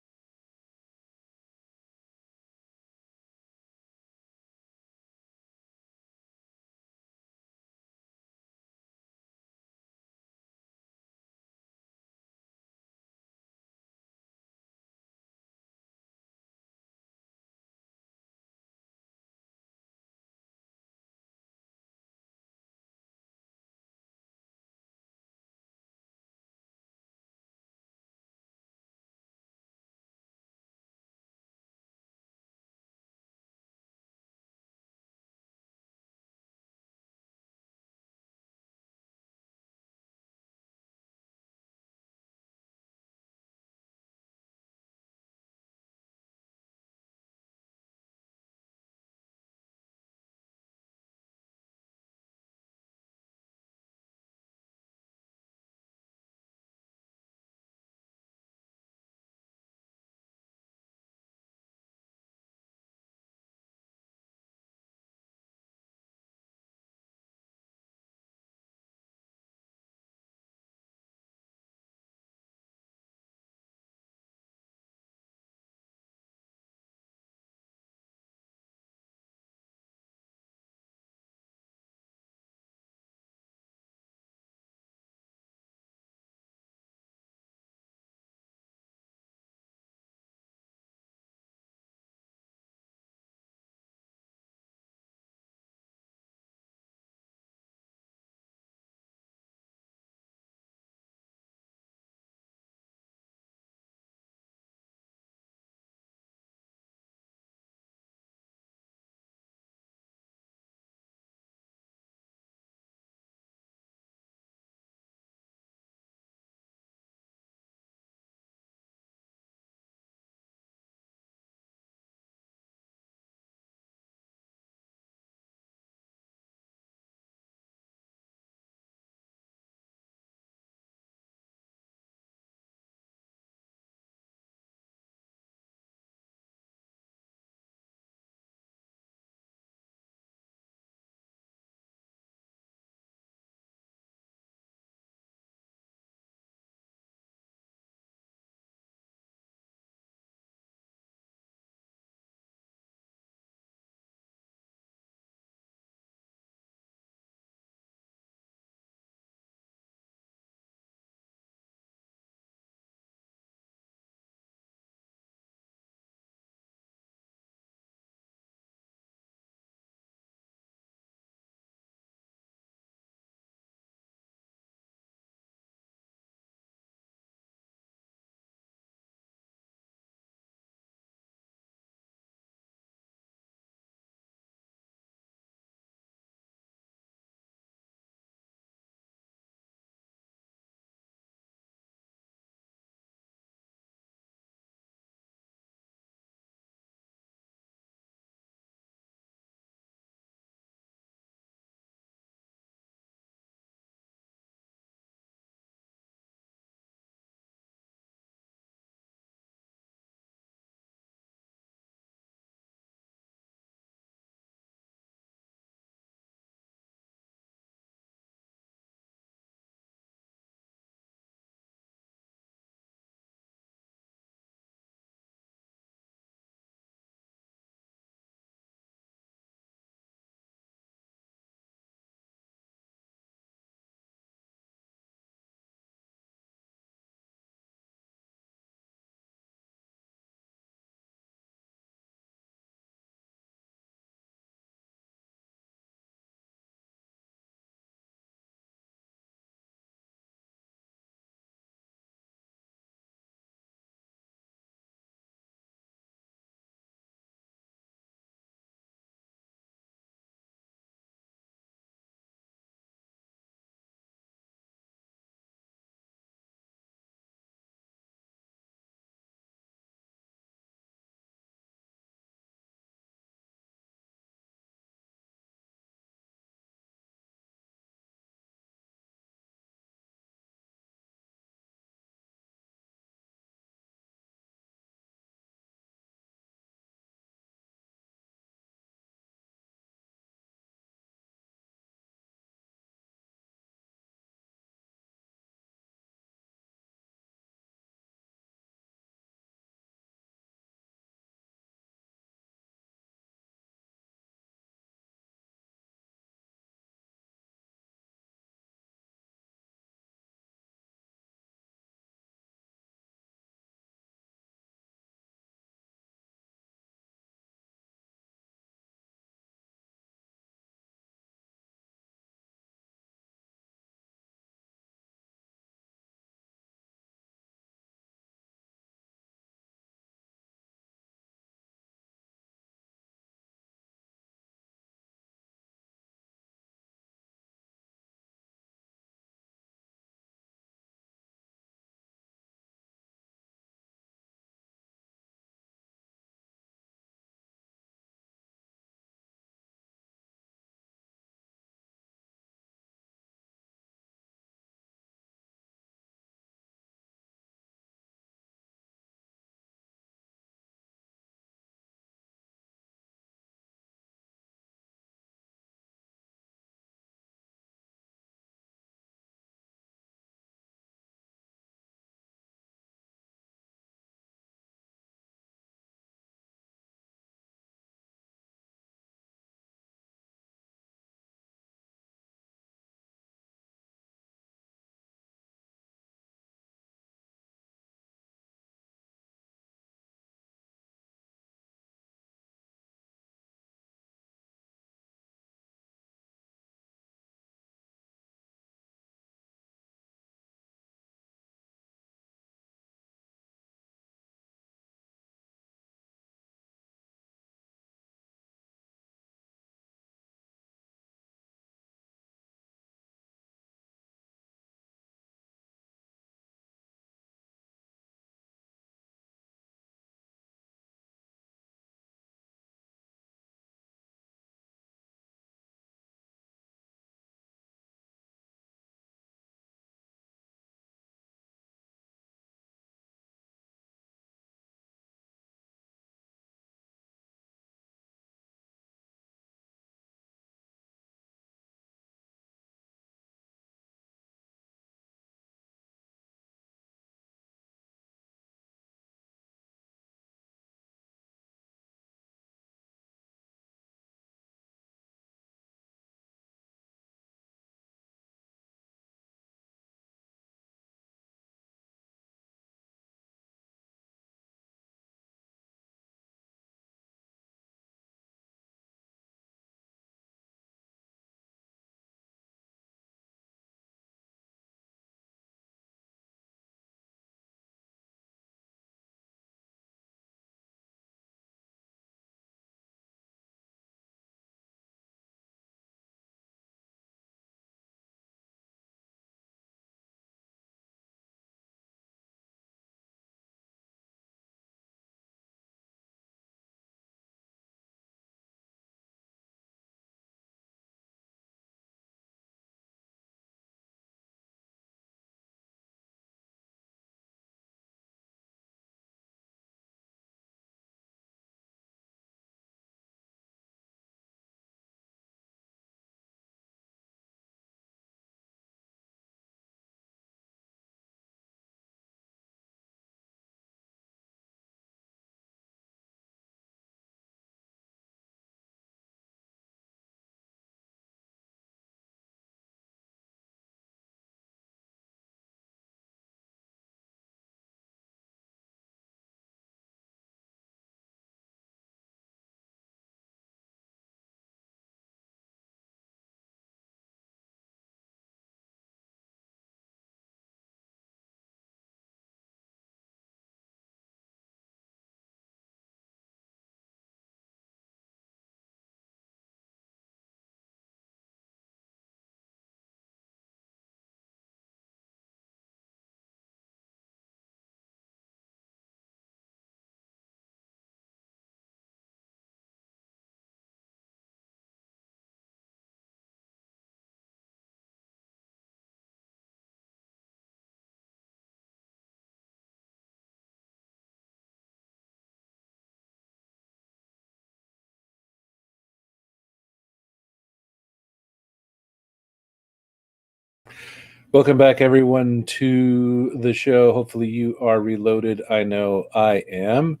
Welcome back, everyone, to the show. Hopefully you are reloaded. I know I am.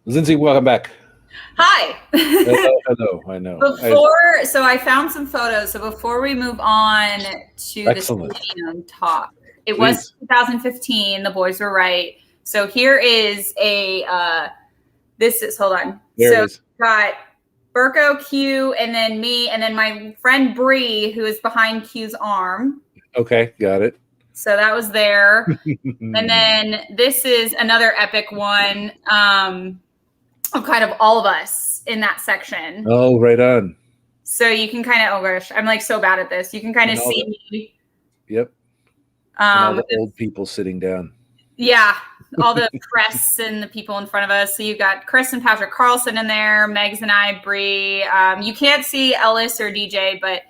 Lindsey, welcome back. Hi. Hello. I know. So I found some photos. So before we move on to Excellent. the talk, it was 2015. The boys were right. So here is hold on. There so it is. Got Burko, Q, and then me, and then my friend Bree, who is behind Q's arm. Okay, got it. So that was there. And then this is another epic one of kind of all of us in that section. Oh, right on. So you can kind of, oh gosh, I'm like so bad at this. You can kind of see me. Yep. All the old people sitting down. Yeah. All the press and the people in front of us. So you've got Chris and Patrick Carlson in there, Megs and I, Bree. You can't see Ellis or DJ, but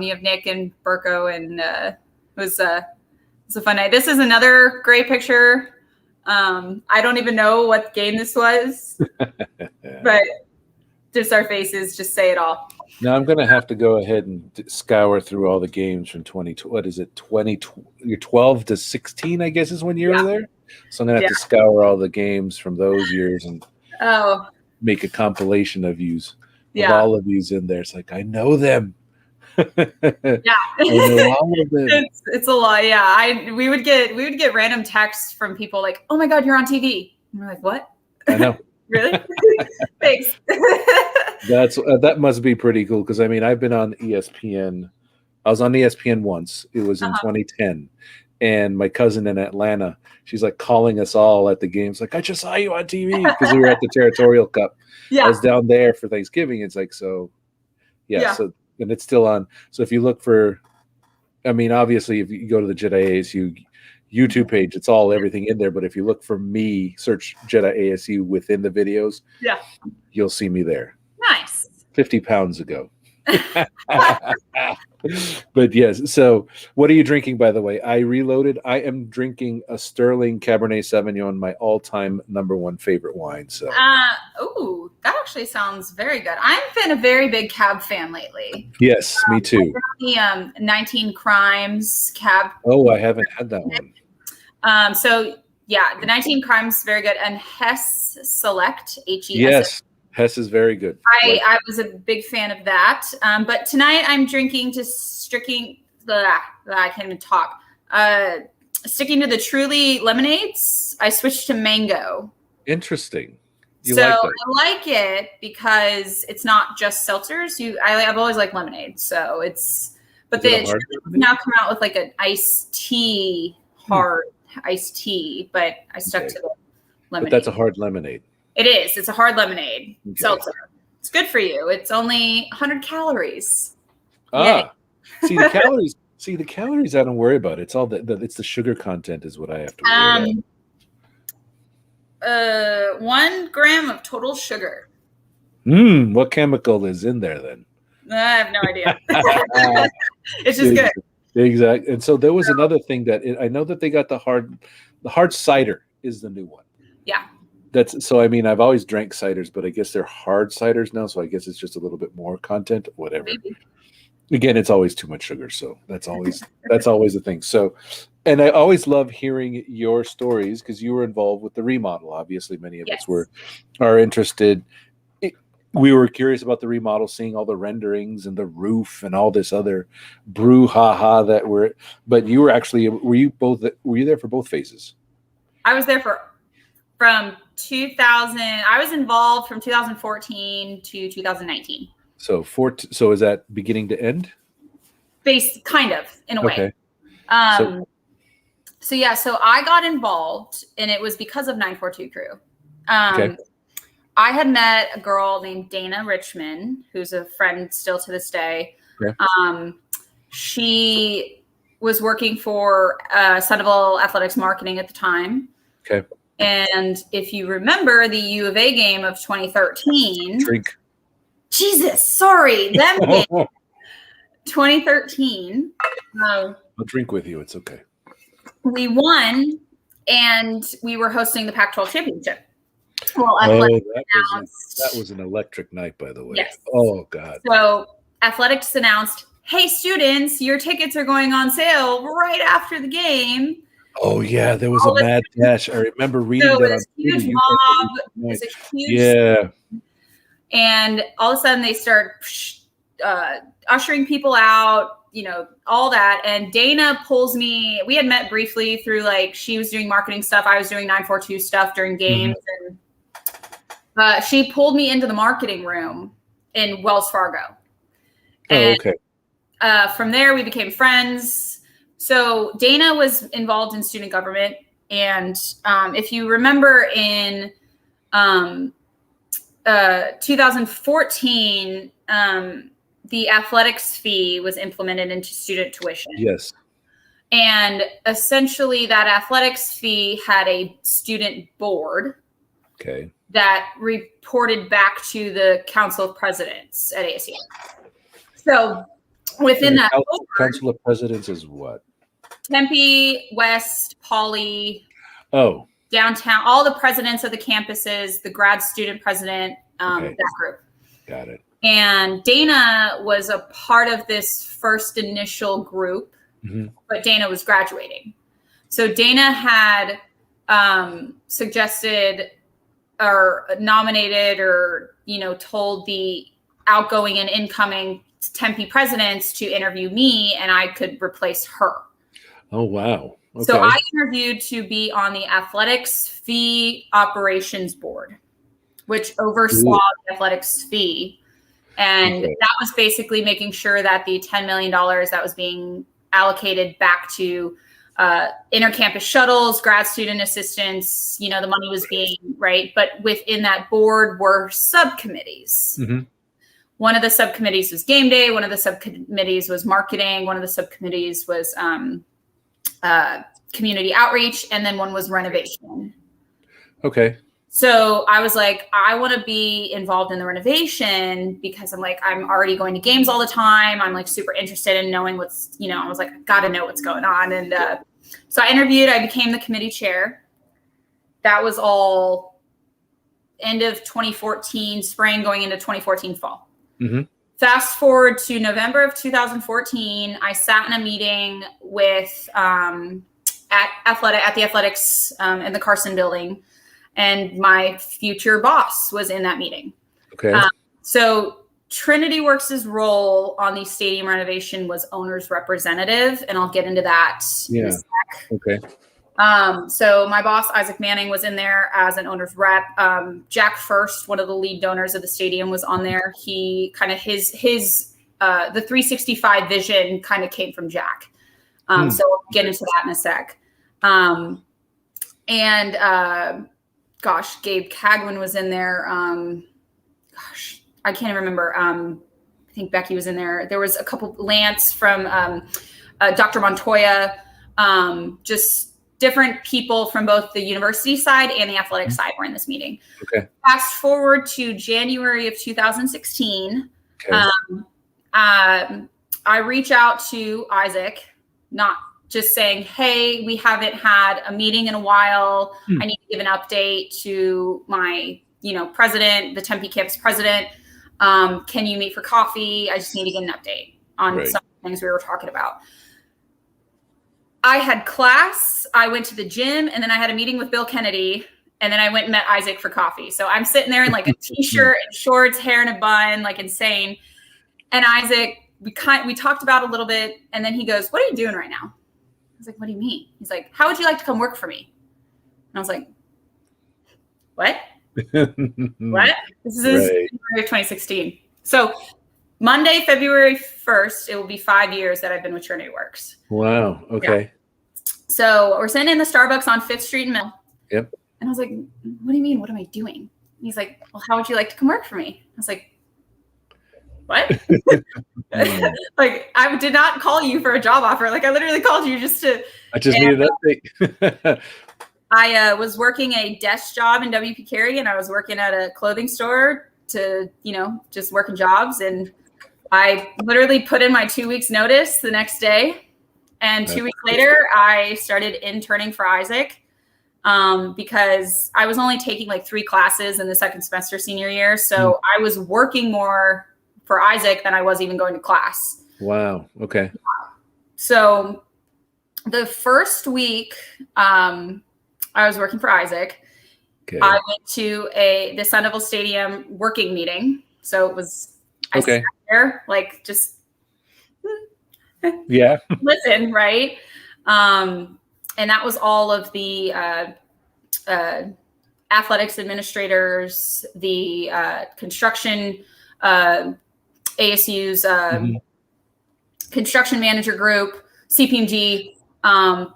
you have Nick and Burko, and it was a fun night. This is another great picture. I don't even know what game this was, but just our faces just say it all. Now I'm going to have to go ahead and scour through all the games from 12 to 16, I guess is when you were there. So I'm going to have to scour all the games from those years and make a compilation of all of yous in there. It's like, I know them. I know all of them. It's a lot. Yeah. We would get random texts from people like, "Oh my God, you're on TV." And we're like, "What?" I know. Really? Thanks. That must be pretty cool, because I mean, I've been on ESPN. I was on ESPN once. It was in 2010, and my cousin in Atlanta, she's like calling us all at the games, like, "I just saw you on TV," because we were at the Territorial Cup. I was down there for Thanksgiving. It's like, so so, and it's still on. So if you look for, I mean, obviously, if you go to the Jedi ASU YouTube page, it's all everything in there. But if you look for me, search Jedi ASU within the videos, you'll see me there. Nice. 50 pounds ago. But yes. So what are you drinking, by the way? I reloaded. I am drinking a Sterling Cabernet Sauvignon, my all-time #1 favorite wine. So that actually sounds very good. I've been a very big Cab fan lately. Yes, me too. The 19 Crimes Cab. Oh, I haven't had that one. So yeah, the 19 Crimes, very good. And Hess Select, HESS. Yes, Hess is very good. I was a big fan of that. But tonight I'm drinking I can't even talk. Sticking to the Truly lemonades, I switched to mango. Interesting. I like it because it's not just seltzers. I've always liked lemonade. So but they now come out with like an iced tea, hard iced tea, but I stuck to the lemonade. But that's a hard lemonade. It is. It's a hard lemonade seltzer. It's good for you. It's only 100 calories. See the calories. See the calories. I don't worry about it. It's all it's the sugar content is what I have to worry about. 1 gram of total sugar. What chemical is in there then? I have no idea. It's just good. Exactly. And so there was another thing that I know that they got the hard cider is the new one. Yeah. So I mean, I've always drank ciders, but I guess they're hard ciders now. So I guess it's just a little bit more content, whatever. Maybe. Again, it's always too much sugar. So that's always a thing. So, and I always love hearing your stories because you were involved with the remodel. Obviously, many of us are interested. We were curious about the remodel, seeing all the renderings and the roof and all this other brouhaha but you were actually, were you there for both phases? I was there from 2000. I was involved from 2014 to 2019. So is that beginning to end? Kind of, in a way. So I got involved, and it was because of 942 Crew. I had met a girl named Dana Richmond, who's a friend still to this day. Okay. She was working for Sunnyvale Athletics Marketing at the time. Okay. And if you remember the U of A game of 2013. Drink. Jesus, sorry. Them game. 2013. I'll drink with you. It's okay. We won, and we were hosting the Pac-12 championship. Well, that was an electric night, by the way. Yes. Oh, God. So Athletics announced, hey, students, your tickets are going on sale right after the game. Oh yeah, there was a mad dash. I remember reading that on huge TV. mob. It's a huge yeah. And all of a sudden they start ushering people out, all that. And Dana pulls me. We had met briefly through she was doing marketing stuff. I was doing 942 stuff during games. And she pulled me into the marketing room in Wells Fargo. And, from there we became friends. So Dana was involved in student government. And if you remember in 2014, the athletics fee was implemented into student tuition. Yes. And essentially that athletics fee had a student board that reported back to the Council of Presidents at ASU. So within that board, Council of Presidents is what? Tempe, West, Poly, downtown, all the presidents of the campuses, the grad student president, that group. Got it. And Dana was a part of this first initial group, but Dana was graduating. So Dana had suggested or nominated or, told the outgoing and incoming Tempe presidents to interview me and I could replace her. Oh, wow. Okay. So I interviewed to be on the athletics fee operations board, which oversaw the athletics fee. And that was basically making sure that the $10 million that was being allocated back to intercampus shuttles, grad student assistance, the money was being but within that board were subcommittees. One of the subcommittees was game day. One of the subcommittees was marketing. One of the subcommittees was community outreach. And then one was renovation. Okay. So I was like, I want to be involved in the renovation because I'm already going to games all the time. I'm super interested in knowing what's, I was like, I got to know what's going on. And so I interviewed, I became the committee chair. That was all end of 2014 spring going into 2014 fall. Fast forward to November of 2014, I sat in a meeting with at the athletics in the Carson building, and my future boss was in that meeting. So Trinity Works' role on the stadium renovation was owner's representative, and I'll get into that in a sec. So my boss, Isaac Manning, was in there as an owner's rep. Jack First, one of the lead donors of the stadium, was on there. He kind of his the 365 vision kind of came from Jack. So I'll get into that in a sec. Gabe Cagwin was in there. I can't even remember. I think Becky was in there. There was a couple, Lance from Dr. Montoya, just different people from both the university side and the athletic side were in this meeting. Fast forward to January of 2016. I reach out to Isaac, not just saying, hey, we haven't had a meeting in a while. I need to give an update to my, president, the Tempe campus president. Can you meet for coffee? I just need to get an update on some things we were talking about. I had class, I went to the gym, and then I had a meeting with Bill Kennedy, and then I went and met Isaac for coffee. So I'm sitting there in a t-shirt and shorts, hair in a bun, insane. And Isaac, we talked about it a little bit, and then he goes, what are you doing right now? I was like, what do you mean? He's like, how would you like to come work for me? And I was like, what? What? This is February of 2016. So Monday, February 1st, it will be 5 years that I've been with Trinity Works. Wow. Okay. Yeah. So we're sitting in the Starbucks on 5th Street in Mill. Yep. And I was like, what do you mean? What am I doing? And he's like, well, how would you like to come work for me? I was like, what? I did not call you for a job offer. I literally called you just to. I just needed an update. I was working a desk job in WP Carey, and I was working at a clothing store to, just working jobs. And I literally put in my 2 weeks notice the next day. And 2 weeks later, I started interning for Isaac because I was only taking 3 classes in the second semester senior year. So I was working more for Isaac than I was even going to class. Wow. Okay. So the first week I was working for Isaac, Okay. I went to the Sun Devil Stadium working meeting. So it was, I sat there, like, just yeah. listen, right? And that was all of the athletics administrators, the construction, ASU's construction manager group, CPMG.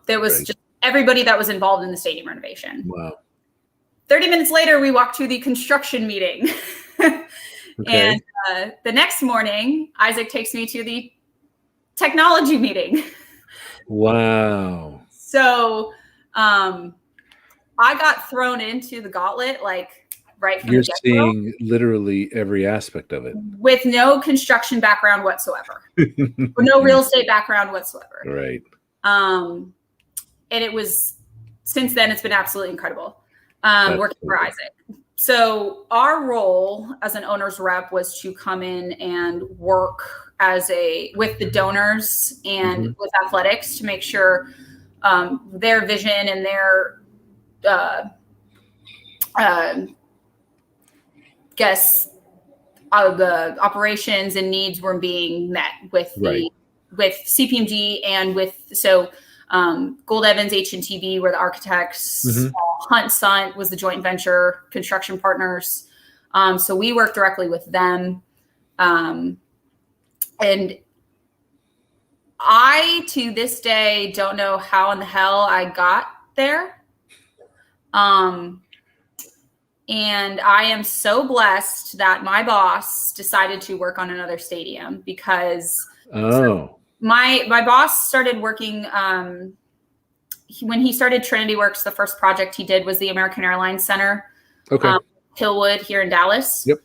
There was just everybody that was involved in the stadium renovation. Wow. 30 minutes later, we walked through the construction meeting. And the next morning, Isaac takes me to the technology meeting. Wow. So I got thrown into the gauntlet, like, right from You're the get-go, seeing literally every aspect of it. with no construction background whatsoever, or no real estate background whatsoever. Right. And it was, since then, it's been absolutely incredible working for Isaac. So our role as an owner's rep was to come in and work with the donors and with athletics to make sure their vision and their the operations and needs were being met with with CPMG and Gold Evans, H&TB were the architects. Hunt Sunt was the joint venture construction partners. So we worked directly with them. And I, to this day, don't know how in the hell I got there. And I am so blessed that my boss decided to work on another stadium, because my boss started working when he started Trinity Works. The first project he did was the American Airlines Center, Hillwood here in Dallas. Yep.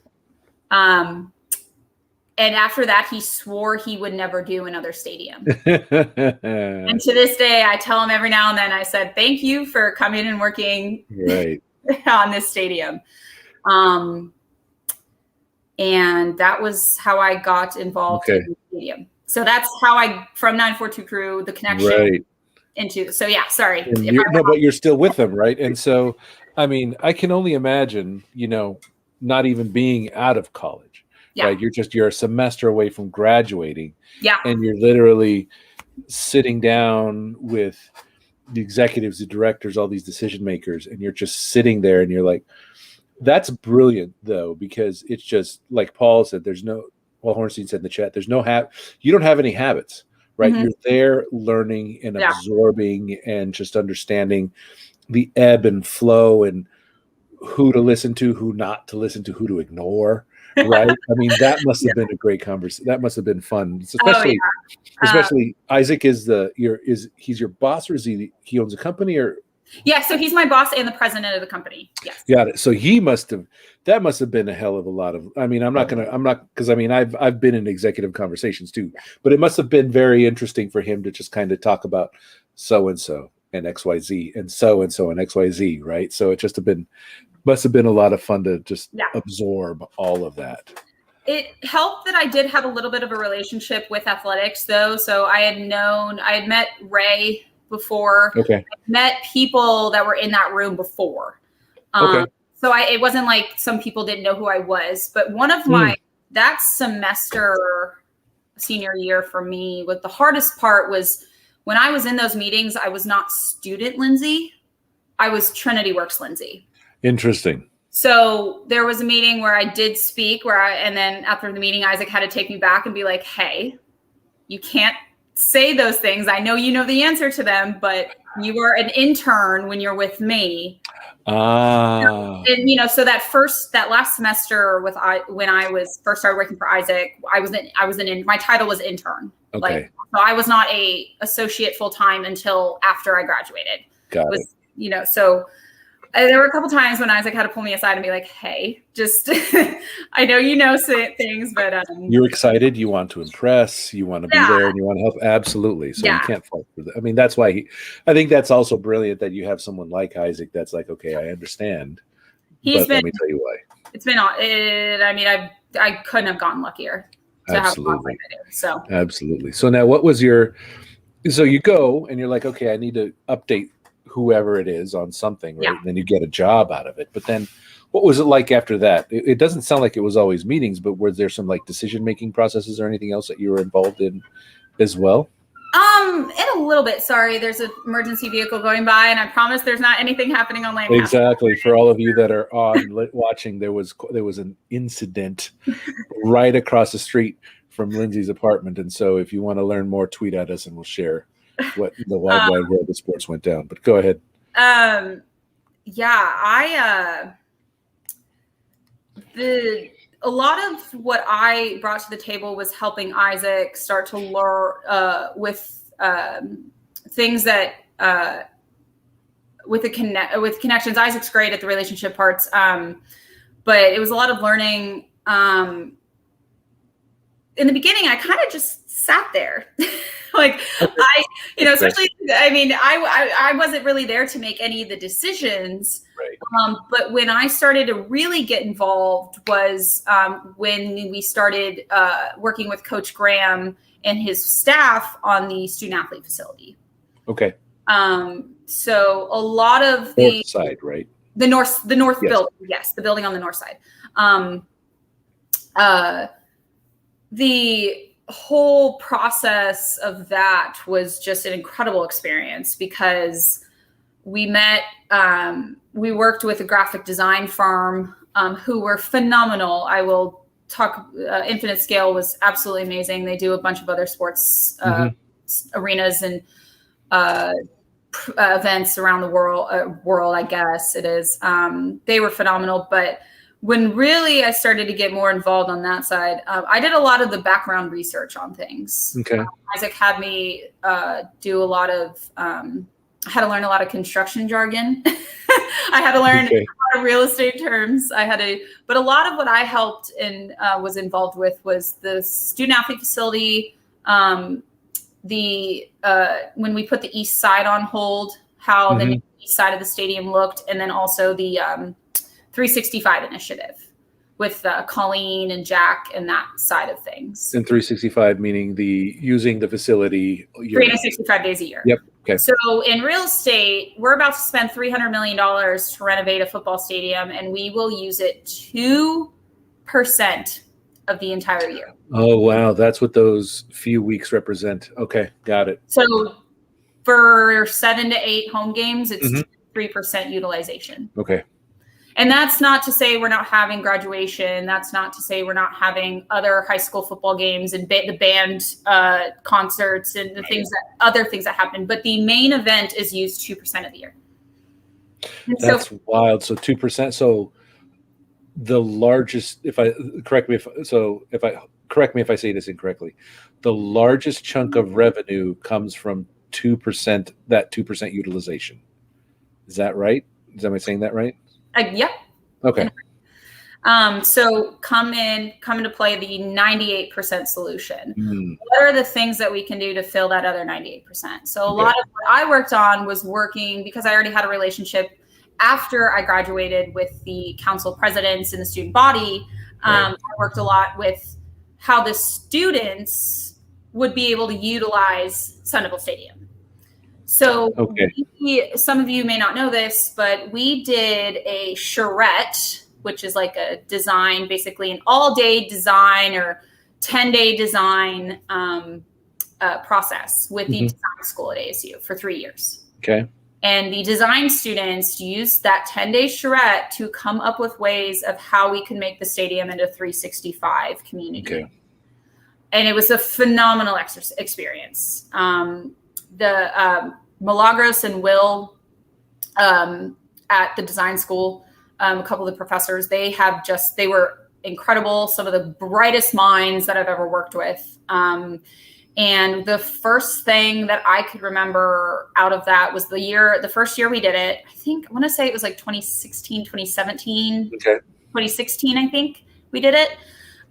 And after that, he swore he would never do another stadium. And to this day, I tell him every now and then, I said, thank you for coming and working on this stadium. And that was how I got involved in the stadium. So that's how from 942 crew, the connection into, so yeah, sorry. But you're still with them, right? And so, I mean, I can only imagine, not even being out of college, right? You're a semester away from graduating. Yeah. And you're literally sitting down with the executives, the directors, all these decision makers, and you're just sitting there and you're like, that's brilliant though, because it's just like Paul said, Paul Hornstein said in the chat, you don't have any habits, right? You're there learning and absorbing and just understanding the ebb and flow and who to listen to, who not to listen to, who to ignore, right? I mean, that must have been a great conversation. That must have been fun, especially Isaac he's your boss, or he owns a company, or? Yeah, so he's my boss and the president of the company. Yes. Got it. So that must have been a hell of a lot of, because I've been in executive conversations too, but it must have been very interesting for him to just kind of talk about so-and-so and XYZ and so-and-so and XYZ, right? So it must have been a lot of fun to just absorb all of that. It helped that I did have a little bit of a relationship with athletics though. So I had met Ray before. I met people that were in that room before. So it wasn't like some people didn't know who I was, but one of that semester, senior year for me, what the hardest part was when I was in those meetings, I was not student Lindsey, I was Trinity Works Lindsey. Interesting. So there was a meeting where I did speak and then after the meeting, Isaac had to take me back and be like, hey, you can't say those things. I know you know the answer to them, but you were an intern when you're with me. And so that last semester when I was first started working for Isaac, my title was intern. So I was not a associate full time until after I graduated. Got it. So there were a couple times when Isaac had to pull me aside and be like, hey, just, I know you know things, but. You're excited. You want to impress. You want to be there and you want to help. Absolutely. So you can't fault for that. I mean, that's why I think that's also brilliant that you have someone like Isaac that's like, okay, I understand. Let me tell you why. It's been, I couldn't have gotten luckier. to have fun Absolutely. like I do. So Absolutely. So now so you go and you're like, okay, I need to update whoever it is on something, right? yeah. And then you get a job out of it. But then what was it like after that? It doesn't sound like it was always meetings, but were there some like decision-making processes or anything else that you were involved in as well? In a little bit. Sorry, there's an emergency vehicle going by, and I promise there's not anything happening on Lancaster. Exactly. For all of you that are watching, there was an incident right across the street from Lindsey's apartment, and so if you want to learn more, tweet at us, and we'll share what the wide world of sports went down. But go ahead. Yeah, a lot of what I brought to the table was helping Isaac start to learn with things that with connections. Isaac's great at the relationship parts, but it was a lot of learning. In the beginning, I kind of just sat there. Like especially, I mean, I wasn't really there to make any of the decisions. Right. But when I started to really get involved was when we started working with Coach Graham and his staff on the student athlete facility. Okay. So a lot of the north side, right? The north yes. Building. Yes, the building on the north side. The whole process of that was just an incredible experience because we met, we worked with a graphic design firm who were phenomenal. I will talk, Infinite Scale was absolutely amazing. They do a bunch of other sports arenas and events around the world, I guess it is. They were phenomenal, but when really I started to get more involved on that side, I did a lot of the background research on things. Okay. Isaac had me do a lot of, I had to learn a lot of construction jargon. I had to learn a lot of real estate terms. But a lot of what I helped and was involved with was the student athlete facility, when we put the east side on hold, how the east side of the stadium looked, and then also the 365 initiative with Colleen and Jack and that side of things. And 365 meaning using the facility 365 days a year. Yep. Okay. So in real estate, we're about to spend $300 million to renovate a football stadium, and we will use it 2% of the entire year. Oh, wow. That's what those few weeks represent. Okay. Got it. So for 7 to 8 home games, it's 3% utilization. Okay. And that's not to say we're not having graduation. That's not to say we're not having other high school football games and the band concerts and the other things that happen. But the main event is used 2% of the year. And that's wild. So 2%. So the largest, correct me if I say this incorrectly, the largest chunk of revenue comes from 2%, that 2% utilization. Is that right? Am I saying that right? Yeah. Okay. So come into play the 98% solution. What are the things that we can do to fill that other 98%? So a lot of what I worked on was working because I already had a relationship after I graduated with the council presidents and the student body. I worked a lot with how the students would be able to utilize Sun Devil Stadium. So some of you may not know this, but we did a charrette, which is like a design, basically an all-day design or 10-day design process with the design school at ASU for 3 years. Okay. And the design students used that 10-day charrette to come up with ways of how we could make the stadium into a 365 community. Okay. And it was a phenomenal experience. Milagros and Will at the design school, a couple of the professors, they were incredible. Some of the brightest minds that I've ever worked with. And the first thing that I could remember out of that was the first year we did it. I want to say it was like 2016, 2017, 2016, I think we did it.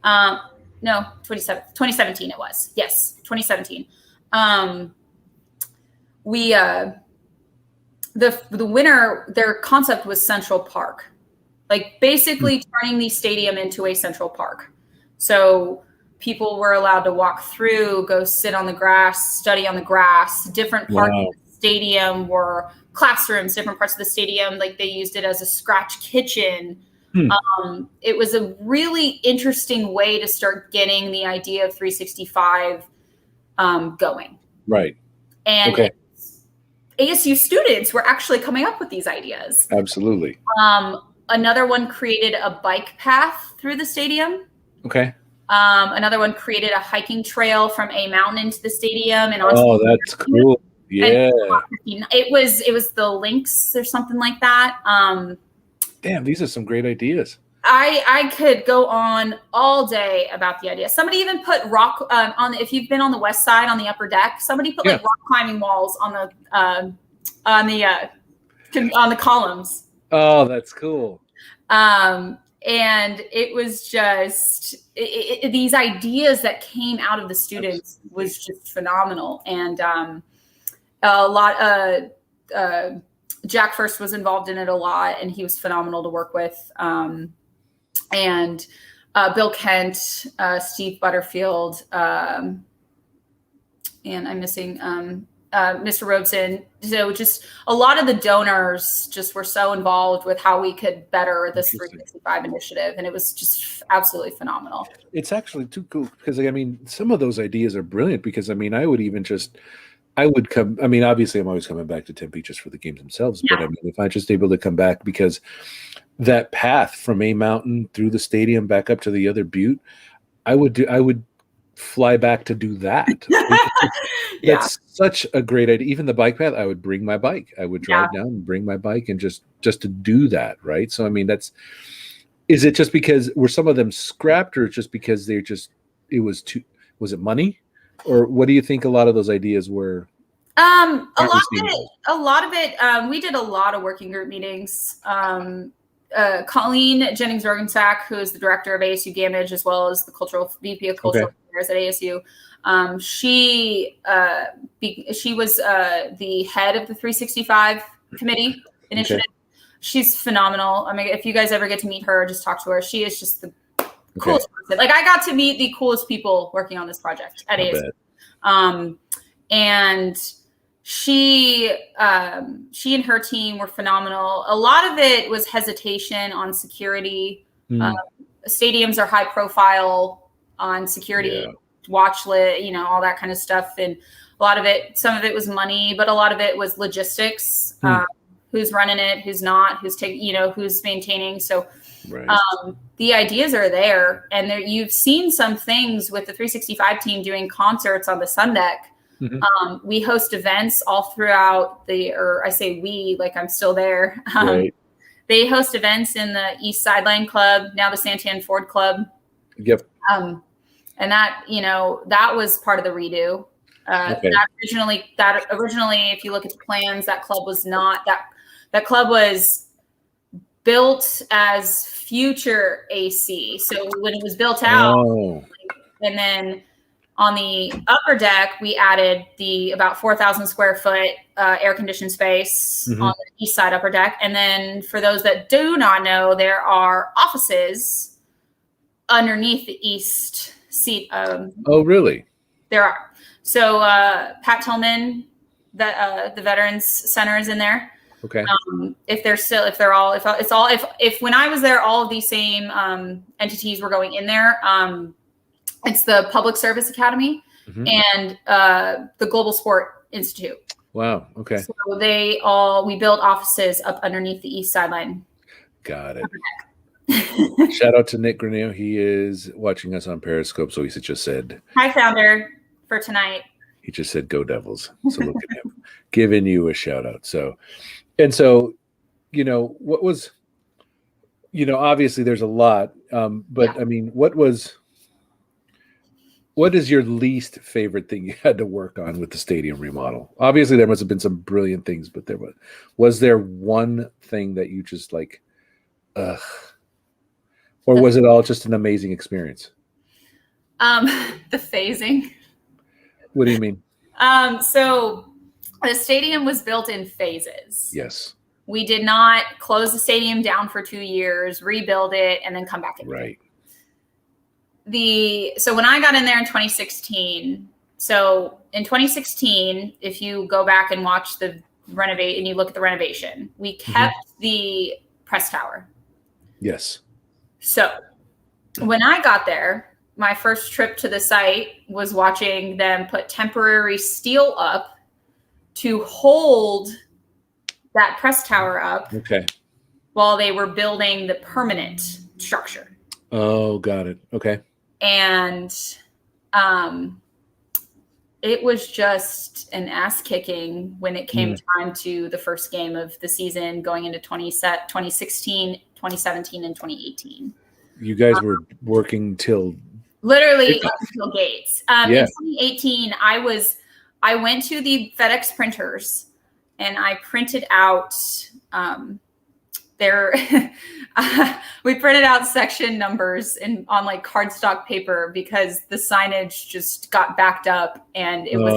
No, 2017 it was. Yes, 2017. The winner, their concept was Central Park, like basically turning the stadium into a Central Park. So people were allowed to walk through, go sit on the grass, study on the grass. Different parts of the stadium were classrooms, different parts of the stadium, like they used it as a scratch kitchen. It was a really interesting way to start getting the idea of 365 going. Right. And ASU students were actually coming up with these ideas. Absolutely. Another one created a bike path through the stadium. Okay. Another one created a hiking trail from a mountain into the stadium. And that's cool. Yeah. It was the links or something like that. Damn, these are some great ideas. I could go on all day about the idea. Somebody even put rock on. If you've been on the west side on the upper deck, somebody put like rock climbing walls on the columns. Oh, that's cool. And it was just these ideas that came out of the students was just phenomenal. And a lot. Jack First was involved in it a lot, and he was phenomenal to work with. And Bill Kent, Steve Butterfield, and I'm missing Mr. Robeson. So just a lot of the donors just were so involved with how we could better this 365 initiative. And it was just absolutely phenomenal. It's actually too cool because, I mean, some of those ideas are brilliant because, I mean, I would come, I mean, obviously I'm always coming back to Tempe just for the games themselves, but I mean, if I'm just able to come back because that path from A Mountain through the stadium back up to the other butte, I would fly back to do that. That's such a great idea. Even the bike path, I would bring my bike. I would drive down and bring my bike and just to do that. Right. So, I mean, is it just because were some of them scrapped or just because was it money? Or what do you think a lot of those ideas were? A lot of it, we did a lot of working group meetings. Colleen Jennings-Rogensack, who is the director of ASU Gamage, as well as the VP of Cultural Affairs at ASU. She was the head of the 365 committee initiative. Okay. She's phenomenal. I mean, if you guys ever get to meet her, just talk to her. She is just the coolest person. Like, I got to meet the coolest people working on this project at ASU. And she and her team were phenomenal. A lot of it was hesitation on security. Stadiums are high profile on security, watch list, all that kind of stuff. And a lot of it, some of it was money, but a lot of it was logistics. Who's running it, who's not, who's taking, who's maintaining. So the ideas are there, and you've seen some things with the 365 team doing concerts on the Sun Deck. We host events all throughout I say we, like I'm still there. They host events in the East Sideline Club, now the Santan Ford Club. Yep. And that, that was part of the redo. That originally, if you look at the plans, that club was not that club was built as future AC. So when it was built out, and then on the upper deck, we added the about 4,000 square foot air conditioned space on the east side upper deck. And then for those that do not know, there are offices underneath the east seat. Oh, really? There are. So Pat Tillman, the Veterans Center is in there. Okay. If when I was there, all of these same entities were going in there. It's the Public Service Academy and the Global Sport Institute. Wow. Okay. So we built offices up underneath the east sideline. Got it. Shout out to Nick Granillo. He is watching us on Periscope. So he just said, "Hi, founder for tonight." He just said, "Go Devils." So look at him giving you a shout out. So, what was, obviously there's a lot, but I mean, what is your least favorite thing you had to work on with the stadium remodel? Obviously there must have been some brilliant things, but was there one thing that you just like, or was it all just an amazing experience? The phasing. What do you mean? So the stadium was built in phases. Yes. We did not close the stadium down for 2 years, rebuild it, and then come back in. Right. So when I got in there in 2016, so in 2016, if you go back and watch the renovate and you look at the renovation, we kept the press tower. Yes. So when I got there, my first trip to the site was watching them put temporary steel up to hold that press tower up. Okay. While they were building the permanent structure. Oh, got it. Okay. And it was just an ass kicking when it came time to the first game of the season going into 2016, 2017, and 2018. You guys were working till literally up until gates. Yeah. In 2018, I went to the FedEx printers and I printed out we printed out section numbers on like cardstock paper because the signage just got backed up and it was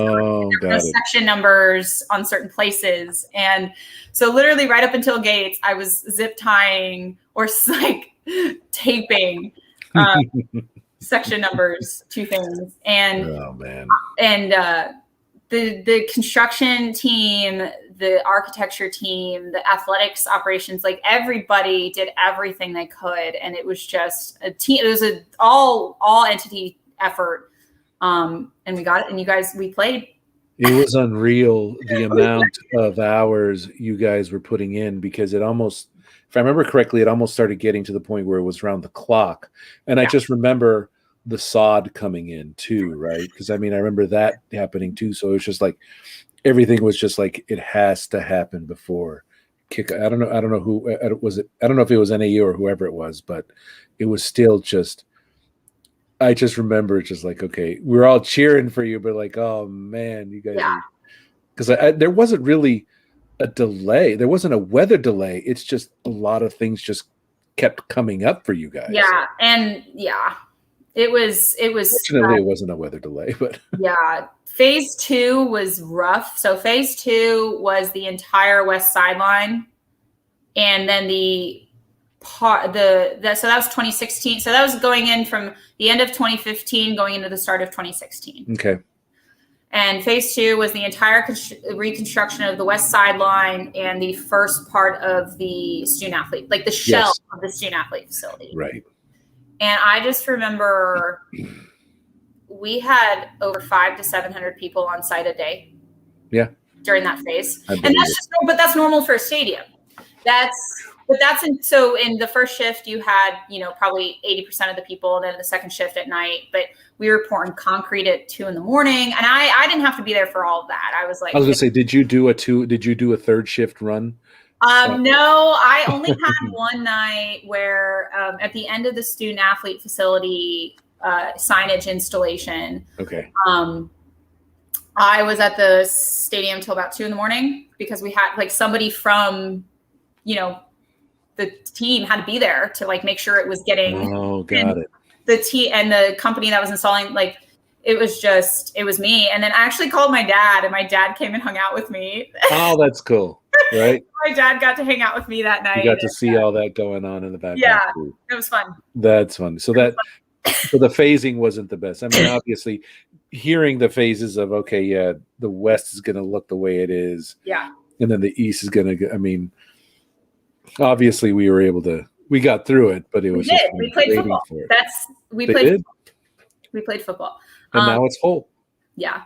there were section numbers on certain places. And so literally right up until gates, I was zip tying or like taping section numbers to things. And the construction team, the architecture team, the athletics operations, like everybody did everything they could. And it was just a team. It was an all entity effort. And we got it. And you guys, we played. It was unreal the amount of hours you guys were putting in, because it almost, if I remember correctly, it almost started getting to the point where it was around the clock. And I just remember the sod coming in too, right? Because I mean, I remember that happening too. So it was just like everything was just like it has to happen before kick. I don't know who was it. I don't know if it was NAU or whoever it was, but it was still just. I just remember just like, okay, we're all cheering for you, but like, oh man, you guys, because there wasn't really a delay. There wasn't a weather delay. It's just a lot of things just kept coming up for you guys. Yeah, and It was. Fortunately, it wasn't a weather delay, but phase 2 was rough. So phase 2 was the entire west sideline, and then so that was 2016. So that was going in from the end of 2015, going into the start of 2016. Okay. And phase 2 was the entire reconstruction of the west sideline and the first part of the student athlete, like the shell of the student athlete facility. Right. And I just remember we had over 500 to 700 people on site a day. Yeah. During that phase. And that's normal for a stadium. So in the first shift you had, probably 80% of the people, and then the second shift at night, but we were pouring concrete at 2 a.m. and I didn't have to be there for all of that. I was going to say, did you do a third shift run? No, I only had one night where at the end of the student athlete facility signage installation. Okay. I was at the stadium till about 2 a.m. because we had like somebody from, the team had to be there to like make sure it was getting. Oh, got it. The and the company that was installing, like it was me. And then I actually called my dad, and my dad came and hung out with me. Oh, that's cool. Right. My dad got to hang out with me that night. You got to see all that going on in the background. Yeah, it was fun. That's fun. So the phasing wasn't the best. I mean, obviously, hearing the phases of the West is going to look the way it is. Yeah. And then the East is going to. I mean, obviously, we got through it, but it was. We played football. We played football. And now it's whole. Yeah,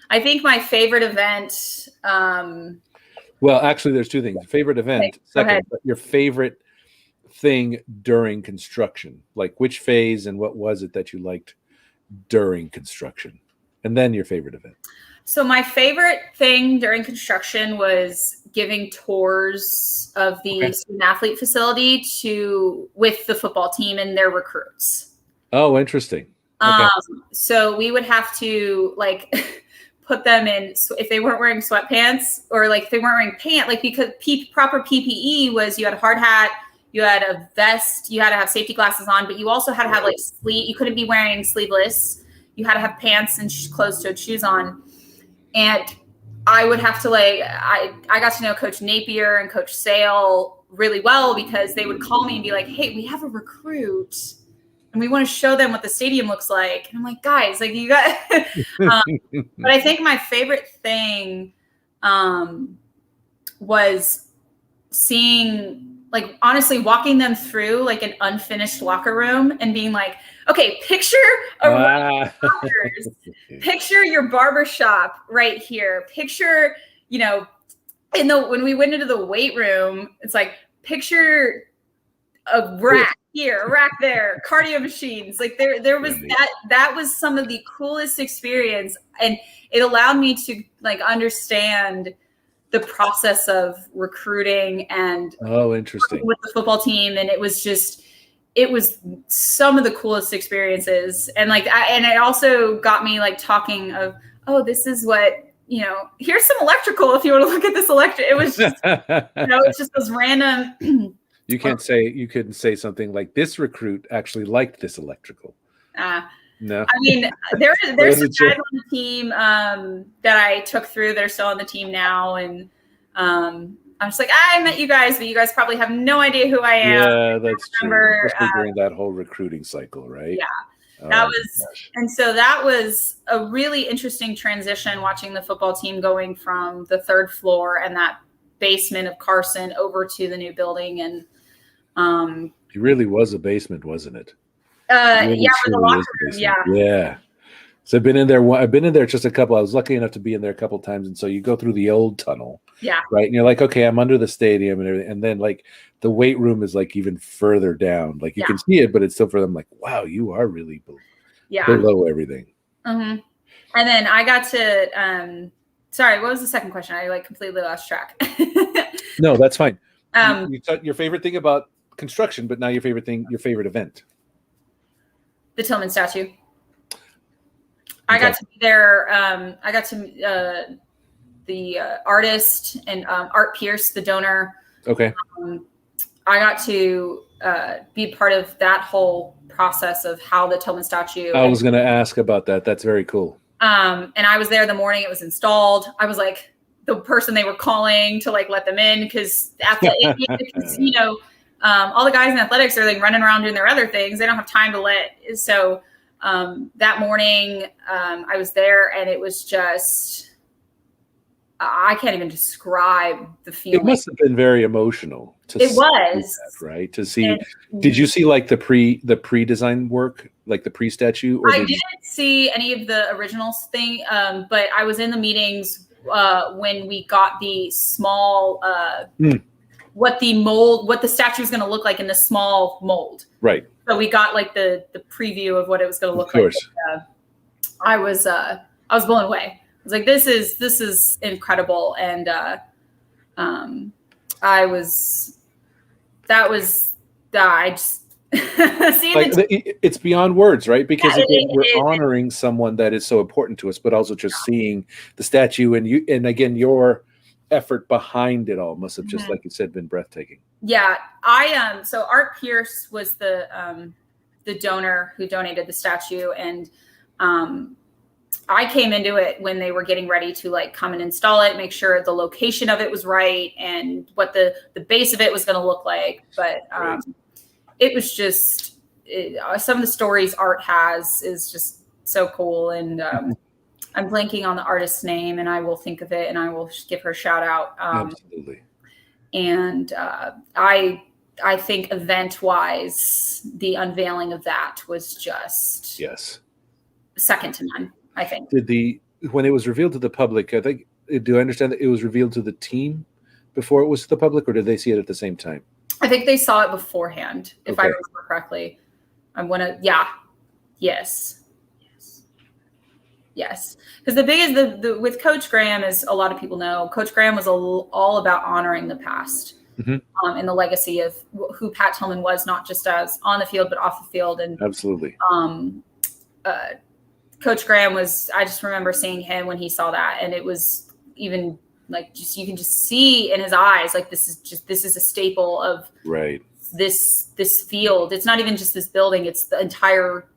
I think my favorite event. Well, actually, there's two things. Favorite event, second, but your favorite thing during construction, like which phase and what was it that you liked during construction, and then your favorite event. So my favorite thing during construction was giving tours of the student athlete facility with the football team and their recruits. Oh, interesting. Okay. So we would have to put them in, if they weren't wearing sweatpants or if they weren't wearing pants, because proper PPE was you had a hard hat, you had a vest, you had to have safety glasses on, but you also had to have you couldn't be wearing sleeveless. You had to have pants and closed-toed shoes on. And I would have to I got to know Coach Napier and Coach Sale really well because they would call me and be like, hey, we have a recruit and we want to show them what the stadium looks like. And I'm like, guys, like you got, but I think my favorite thing was seeing, like, honestly walking them through like an unfinished locker room and being like, okay, picture picture your barber shop right here. Picture, you know, when we went into the weight room, it's like, picture a rack here, a rack there, cardio machines. Like there was that was some of the coolest experience. And it allowed me to like understand the process of recruiting and interesting with the football team. And it was some of the coolest experiences. And like, and it also got me like talking of, oh, this is what, you know, here's some electrical if you want to look at this electric. It was just, you know, it's just those random. You couldn't say something like, this recruit actually liked this electrical. No. I mean, there's some guys on the team that I took through. They're still on the team now. And I'm just like, I met you guys, but you guys probably have no idea who I am. Yeah, that's true. Especially during that whole recruiting cycle, right? Yeah. That was a really interesting transition, watching the football team going from the third floor and that basement of Carson over to the new building. And it really was a basement, wasn't it? With the locker room, yeah. So I've been in there just a couple. I was lucky enough to be in there a couple times, and so you go through the old tunnel, right? And you're like, okay, I'm under the stadium and everything, and then like the weight room is like even further down. Like you can see it, but it's still for them. Like, wow, you are really below everything. Mm-hmm. And then I got to. Sorry, what was the second question? I like completely lost track. No, that's fine. You thought your favorite thing about construction, but now your favorite event. The Tillman statue. I got to be there. I got to the artist and Art Pierce, the donor. Okay. I got to be part of that whole process of how the Tillman statue. I was going to ask about that. That's very cool. And I was there the morning it was installed. I was like the person they were calling to like let them in because at the casino, all the guys in athletics are like running around doing their other things. They don't have time to let. So that morning I was there and it was just, I can't even describe the feeling. It must have been very emotional. It was. That, right? To see, did you see like the pre-design work, like the pre-statue? I didn't see any of the originals thing, but I was in the meetings when we got the small, what the statue is going to look like in the small mold. Right. So we got like the preview of what it was going to look like. I was blown away. I was like, this is incredible. And I just it's beyond words, right? Because we're honoring someone that is so important to us, but also just seeing the statue and again, your effort behind it all must have just, like you said, been breathtaking. Yeah. So Art Pierce was the donor who donated the statue. And I came into it when they were getting ready to like come and install it, make sure the location of it was right and what the base of it was going to look like. But it was just some of the stories Art has is just so cool. And I'm blanking on the artist's name and I will think of it and I will give her a shout out. Absolutely. And I think event wise, the unveiling of that was just second to none. I think. When it was revealed to the public, do I understand that it was revealed to the team before it was to the public, or did they see it at the same time? I think they saw it beforehand, if I remember correctly. Yes. Because the biggest, with Coach Graham, as a lot of people know, Coach Graham was all about honoring the past and the legacy of who Pat Tillman was, not just as on the field, but off the field. And absolutely. Coach Graham I just remember seeing him when he saw that. And it was even like, you can just see in his eyes, like, this is a staple of this field. It's not even just this building. It's the entire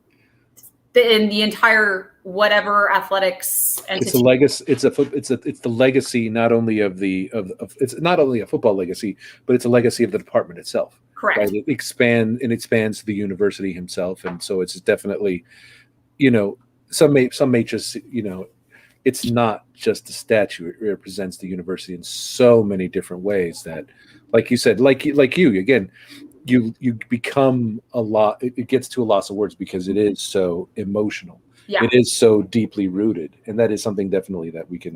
whatever athletics entity. It's a legacy. It's the legacy, not only of it's not only a football legacy, but it's a legacy of the department itself. Correct. Right? It expands the university himself, and so it's definitely, you know, some may just, you know, it's not just a statue. It represents the university in so many different ways that, like you said, like you again, you become a lot. It gets to a loss of words because it is so emotional. Yeah. It is so deeply rooted, and that is something definitely that we can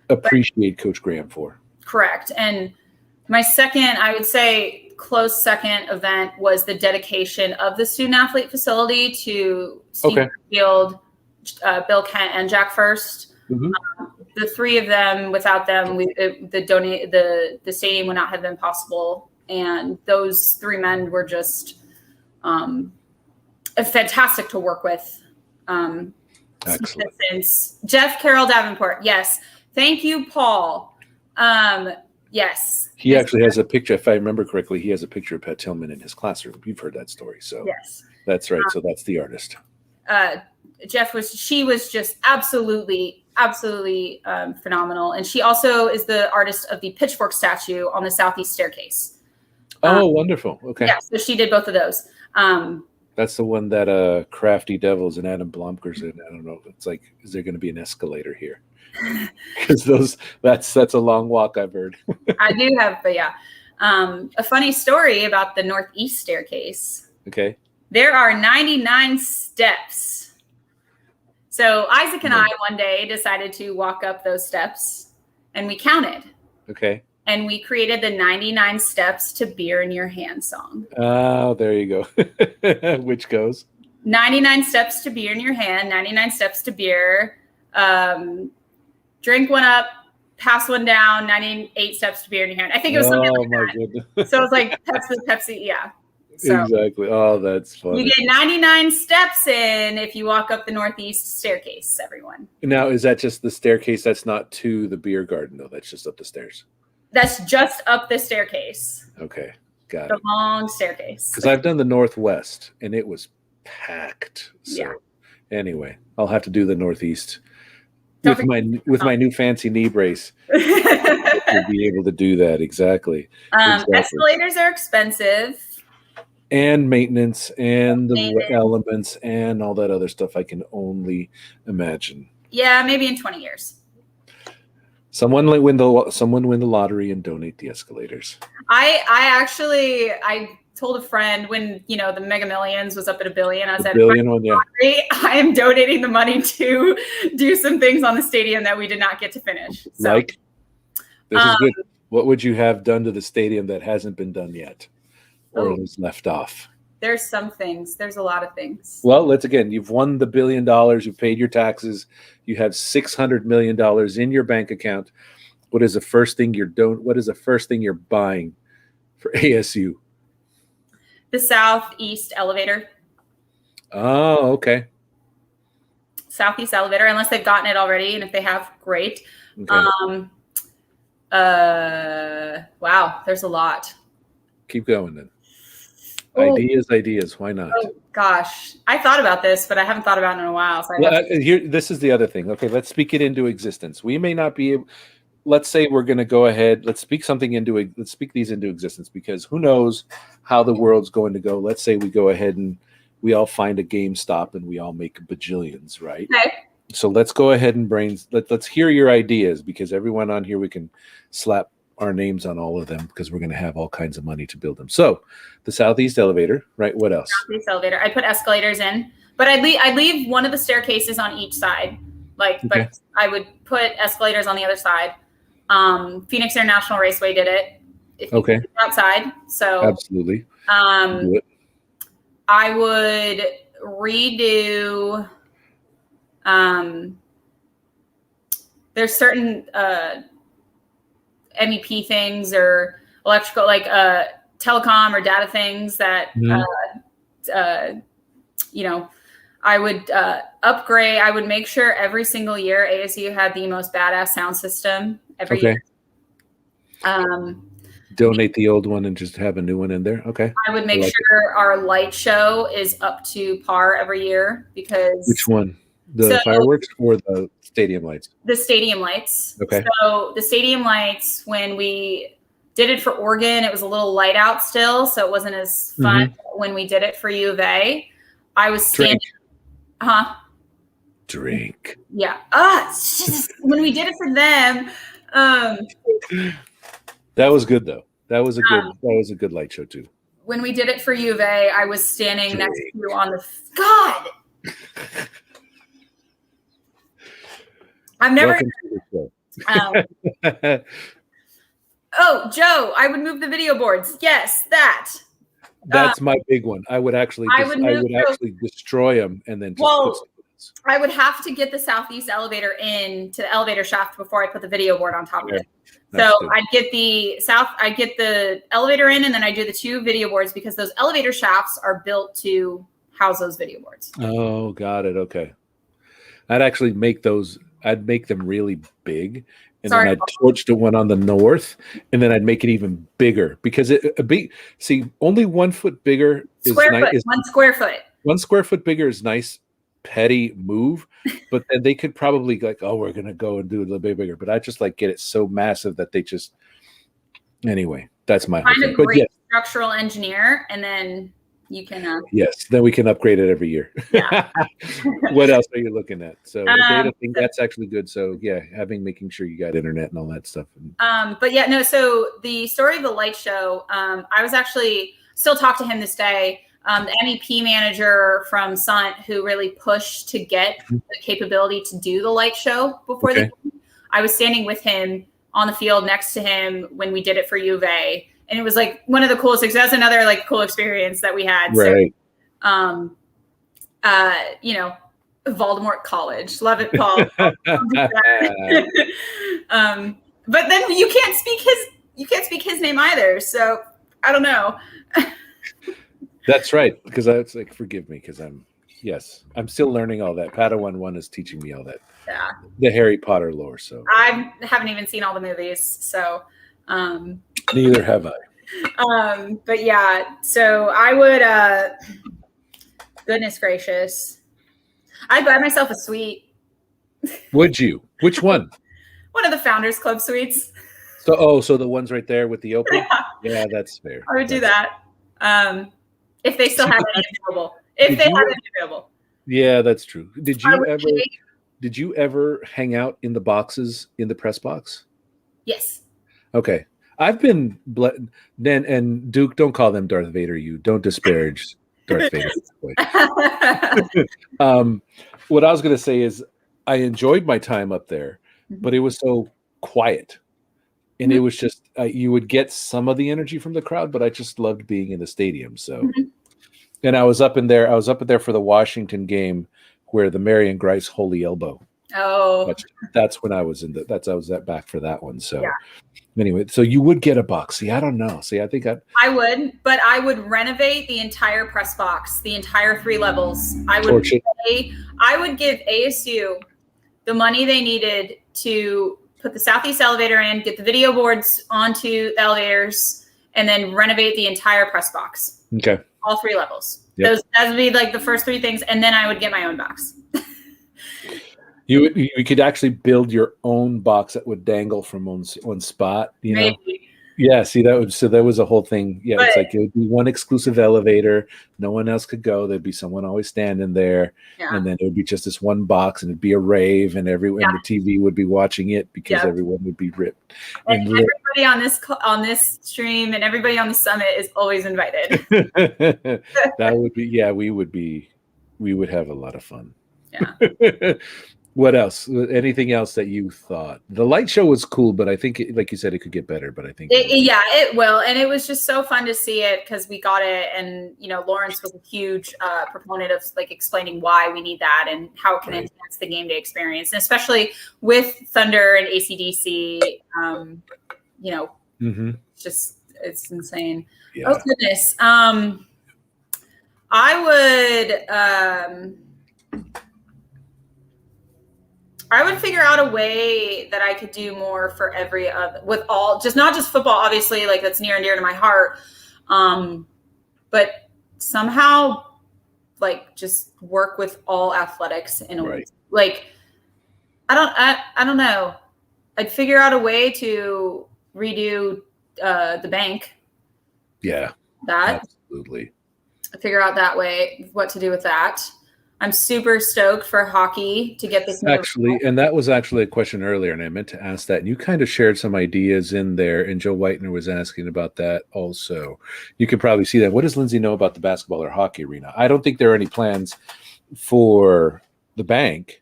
appreciate Coach Graham for. Correct. And my second, I would say, close second event was the dedication of the student athlete facility to Steve Field, Bill Kent, and Jack First. Mm-hmm. The three of them, without them, the stadium would not have been possible. And those three men were just fantastic to work with. Excellent. Jeff Carroll Davenport. Yes. Thank you, Paul. Yes. He actually has a picture, if I remember correctly, he has a picture of Pat Tillman in his classroom. You've heard that story. So yes, that's right. So that's the artist. She was just absolutely phenomenal. And she also is the artist of the pitchfork statue on the southeast staircase. Oh, wonderful. Okay. Yeah, so she did both of those. That's the one that Crafty Devils and Adam Blomker's in. I don't know. It's like, is there going to be an escalator here? Because that's a long walk, I've heard. I do have, but yeah. A funny story about the northeast staircase. Okay. There are 99 steps. So Isaac and I one day decided to walk up those steps, and we counted. Okay. And we created the 99 Steps to Beer in Your Hand song. Oh, there you go. Which goes? 99 steps to beer in your hand, 99 steps to beer. Drink one up, pass one down, 98 steps to beer in your hand. I think it was something like that. Goodness. So it was like Pepsi, yeah. So exactly. Oh, that's funny. You get 99 steps in if you walk up the northeast staircase, everyone. Now, is that just the staircase? That's not to the beer garden, though. That's just up the stairs. That's just up the staircase. Okay, got it. The long staircase. Because I've done the northwest, and it was packed. So yeah. Anyway, I'll have to do the northeast with my new fancy knee brace. To be able to do that exactly. Escalators are expensive. And maintenance and the elements and all that other stuff I can only imagine. Yeah, maybe in 20 years. Someone win the lottery and donate the escalators. I told a friend when the Mega Millions was up at $1 billion. I said, I am donating the money to do some things on the stadium that we did not get to finish. So, like, this is good. What would you have done to the stadium that hasn't been done yet, or was left off? There's some things. There's a lot of things. Well, you've won the $1 billion. You've paid your taxes. You have $600 million in your bank account. What is the first thing you're buying for ASU? The southeast elevator. Oh, okay. Southeast elevator, unless they've gotten it already, and if they have, great. Okay. Wow, there's a lot. Keep going then. Ideas. Why not? Oh gosh, I thought about this, but I haven't thought about it in a while. So this is the other thing. Okay, let's speak it into existence. We may not be able. Let's say we're going to go ahead. Let's speak these into existence, because who knows how the world's going to go. Let's say we go ahead and we all find a GameStop and we all make bajillions, right? Okay. So let's go ahead and let's hear your ideas, because everyone on here, we can slap our names on all of them, because we're going to have all kinds of money to build them. So the southeast elevator, right? What else? Southeast elevator. I put escalators in, but I'd leave one of the staircases on each side. But I would put escalators on the other side. Phoenix International Raceway did it. Okay. Outside. So absolutely. I would redo. There's certain MEP things or electrical, like telecom or data things that I would upgrade. I would make sure every single year ASU had the most badass sound system every year. Donate the old one and just have a new one in there. Okay. I would make sure our light show is up to par every year, because which one? The fireworks or the stadium lights? The stadium lights. Okay. So the stadium lights, when we did it for Oregon. It was a little light out still, so it wasn't as fun when we did it for U of A. I was standing. Drink. Yeah. When we did it for them. That was good though. That was a good light show too. When we did it for U of A, I was standing next to you on the God. I've never. Oh, Joe, I would move the video boards. Yes, that. That's my big one. I would actually destroy them and then just I would have to get the southeast elevator in to the elevator shaft before I put the video board on top of it. So I'd get the elevator in, and then I do the 2 video boards because those elevator shafts are built to house those video boards. Oh, got it. Okay. I'd actually make those. I'd make them really big, and then I'd torch the one on the north, and then I'd make it even bigger because only 1 foot bigger is nice. 1 square foot. 1 square foot bigger is nice. Petty move, but then they could probably we're gonna go and do it a little bit bigger. But I just get it so massive that they just anyway. That's my find a great structural engineer, and then you can. Yes, then we can upgrade it every year. Yeah. What else are you looking at? So the data thing, that's actually good. So yeah, making sure you got internet and all that stuff. But yeah, no. So the story of the light show, I was actually still talk to him this day. The MEP manager from Sunt who really pushed to get the capability to do the light show before I was standing with him on the field next to him when we did it for U of A. And it was one of the coolest things. That's another cool experience that we had. Right. So, Voldemort College. Love it, Paul. But then you can't speak his name either. So I don't know. That's right, because I was forgive me, because I'm still learning all that. Padawan 1 is teaching me all that. Yeah. The Harry Potter lore. So I haven't even seen all the movies, so neither have I. But yeah, so I would goodness gracious. I'd buy myself a suite. Would you? Which one? One of the Founders Club suites. So the ones right there with the open? Yeah, that's fair. I would do that. If they still have any available. Available. Yeah, that's true. Did you ever hang out in the boxes in the press box? Yes. Okay. I've been then, and Duke, don't call them Darth Vader. You don't disparage Darth Vader. What I was going to say is I enjoyed my time up there, but it was so quiet. And it was just, you would get some of the energy from the crowd, but I just loved being in the stadium. So, and I was up there for the Washington game where the Marion Grice Holy Elbow. Oh, that's when I was I was back for that one. So anyway, so you would get a box. See, I don't know. See, I think I would, but I would renovate the entire press box, the entire 3 levels. I would give ASU the money they needed to put the southeast elevator in, get the video boards onto the elevators, and then renovate the entire press box. Okay. All 3 levels. Yep. That would be the first 3 things, and then I would get my own box. You could actually build your own box that would dangle from one spot, you know? Maybe. Yeah, see, that was a whole thing. Yeah, it's it would be one exclusive elevator. No one else could go. There'd be someone always standing there. Yeah. And then it would be just this one box, and it'd be a rave, and everyone the TV would be watching it because everyone would be ripped. And everybody on this stream and everybody on the summit is always invited. That would be, we would have a lot of fun. Yeah. What else? Anything else that you thought? The light show was cool, but I think, like you said, it could get better. But I think it will, and it was just so fun to see it because we got it, and Lawrence was a huge proponent of explaining why we need that and how it can enhance the game day experience, and especially with Thunder and AC/DC. It's insane. Yeah. Oh goodness. I would figure out a way that I could do more for every other, with all, not just football, obviously, that's near and dear to my heart. But somehow, just work with all athletics in a way. I don't know. I'd figure out a way to redo the bank. Yeah, That absolutely. Figure out that way what to do with that. I'm super stoked for hockey to get this new Actually, and that was actually a question earlier, and I meant to ask that. And you kind of shared some ideas in there, and Joe Whitener was asking about that also. You can probably see that. What does Lindsey know about the basketball or hockey arena? I don't think there are any plans for the bank,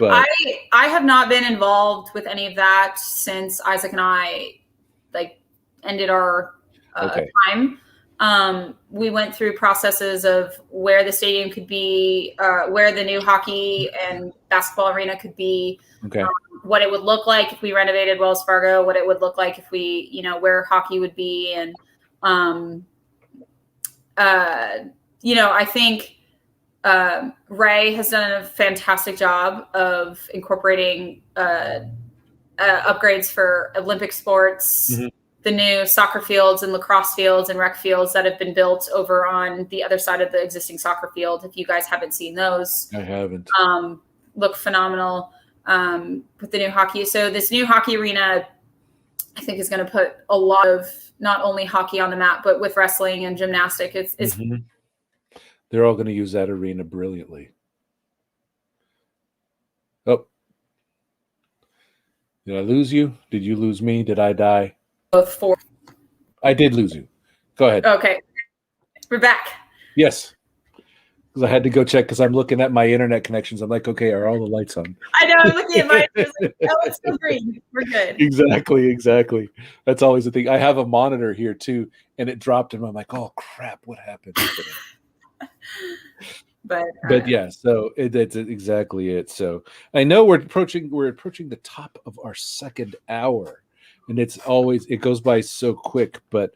but I have not been involved with any of that since Isaac and I ended our time. We went through processes of where the stadium could be, where the new hockey and basketball arena could be, what it would look like if we renovated Wells Fargo, what it would look like if we, where hockey would be. And, I think Ray has done a fantastic job of incorporating upgrades for Olympic sports. Mm-hmm. The new soccer fields and lacrosse fields and rec fields that have been built over on the other side of the existing soccer field. If you guys haven't seen those, I haven't. Look phenomenal with the new hockey. So this new hockey arena, I think, is going to put a lot of not only hockey on the map, but with wrestling and gymnastics. It's mm-hmm. They're all going to use that arena brilliantly. Oh, did I lose you? Did you lose me? Did I die? Both four. I did lose you. Go ahead. Okay. We're back. Yes. Because I had to go check because I'm looking at my internet connections. I'm like, okay, are all the lights on? I know. I'm looking at mine. Oh, it's still green. We're good. Exactly. That's always the thing. I have a monitor here too, and it dropped, and I'm like, oh crap, what happened? But yeah, so that's exactly it. So I know we're approaching the top of our second hour. And it goes by so quick, but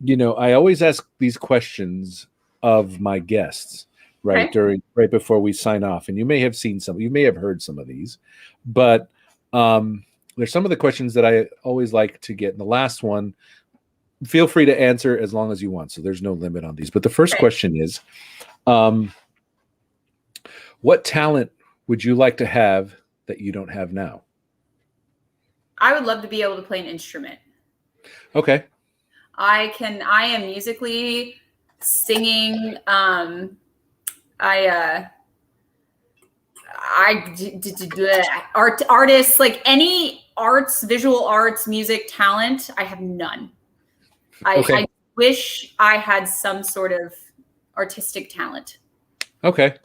I always ask these questions of my guests, right? Right before we sign off. And you may have seen some, you may have heard some of these, but there's some of the questions that I always like to get. And the last one, feel free to answer as long as you want. So there's no limit on these. But the first question is, what talent would you like to have that you don't have now? I would love to be able to play an instrument. Okay. I am musically singing. Artists, like any arts, visual arts, music talent, I have none. I wish I had some sort of artistic talent. Okay.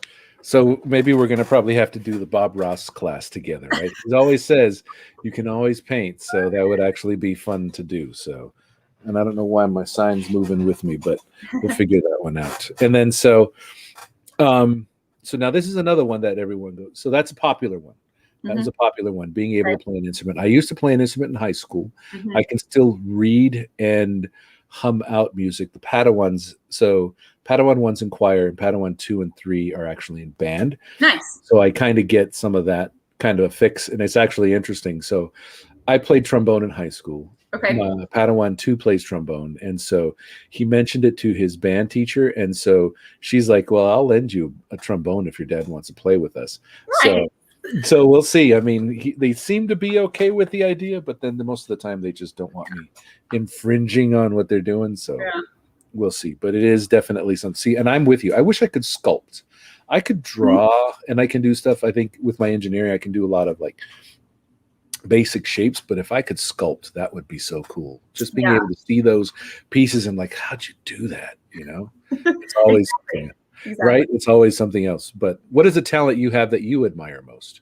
So maybe we're going to probably have to do the Bob Ross class together, right? He always says you can always paint. So that would actually be fun to do. So, and I don't know why my sign's moving with me, but we'll figure that one out. And then, so now this is another one that everyone goes. So that's a popular one. That was a popular one, being able to play an instrument. I used to play an instrument in high school. Mm-hmm. I can still read and hum out music. The Padawans, so Padawan 1's in choir, and Padawan 2 and 3 are actually in band. Nice. So I kind of get some of that kind of a fix, and it's actually interesting. So I played trombone in high school. Okay. Padawan 2 plays trombone, and so he mentioned it to his band teacher, and so she's like, well, I'll lend you a trombone if your dad wants to play with us. Right. So we'll see. I mean, they seem to be okay with the idea, but then most of the time they just don't want me infringing on what they're doing. So we'll see. But it is definitely something. See, and I'm with you. I wish I could sculpt. I could draw and I can do stuff. I think with my engineering, I can do a lot of like basic shapes. But if I could sculpt, that would be so cool. Just being able to see those pieces and like, how'd you do that? It's always something. Exactly. Right? It's always something else. But what is a talent you have that you admire most?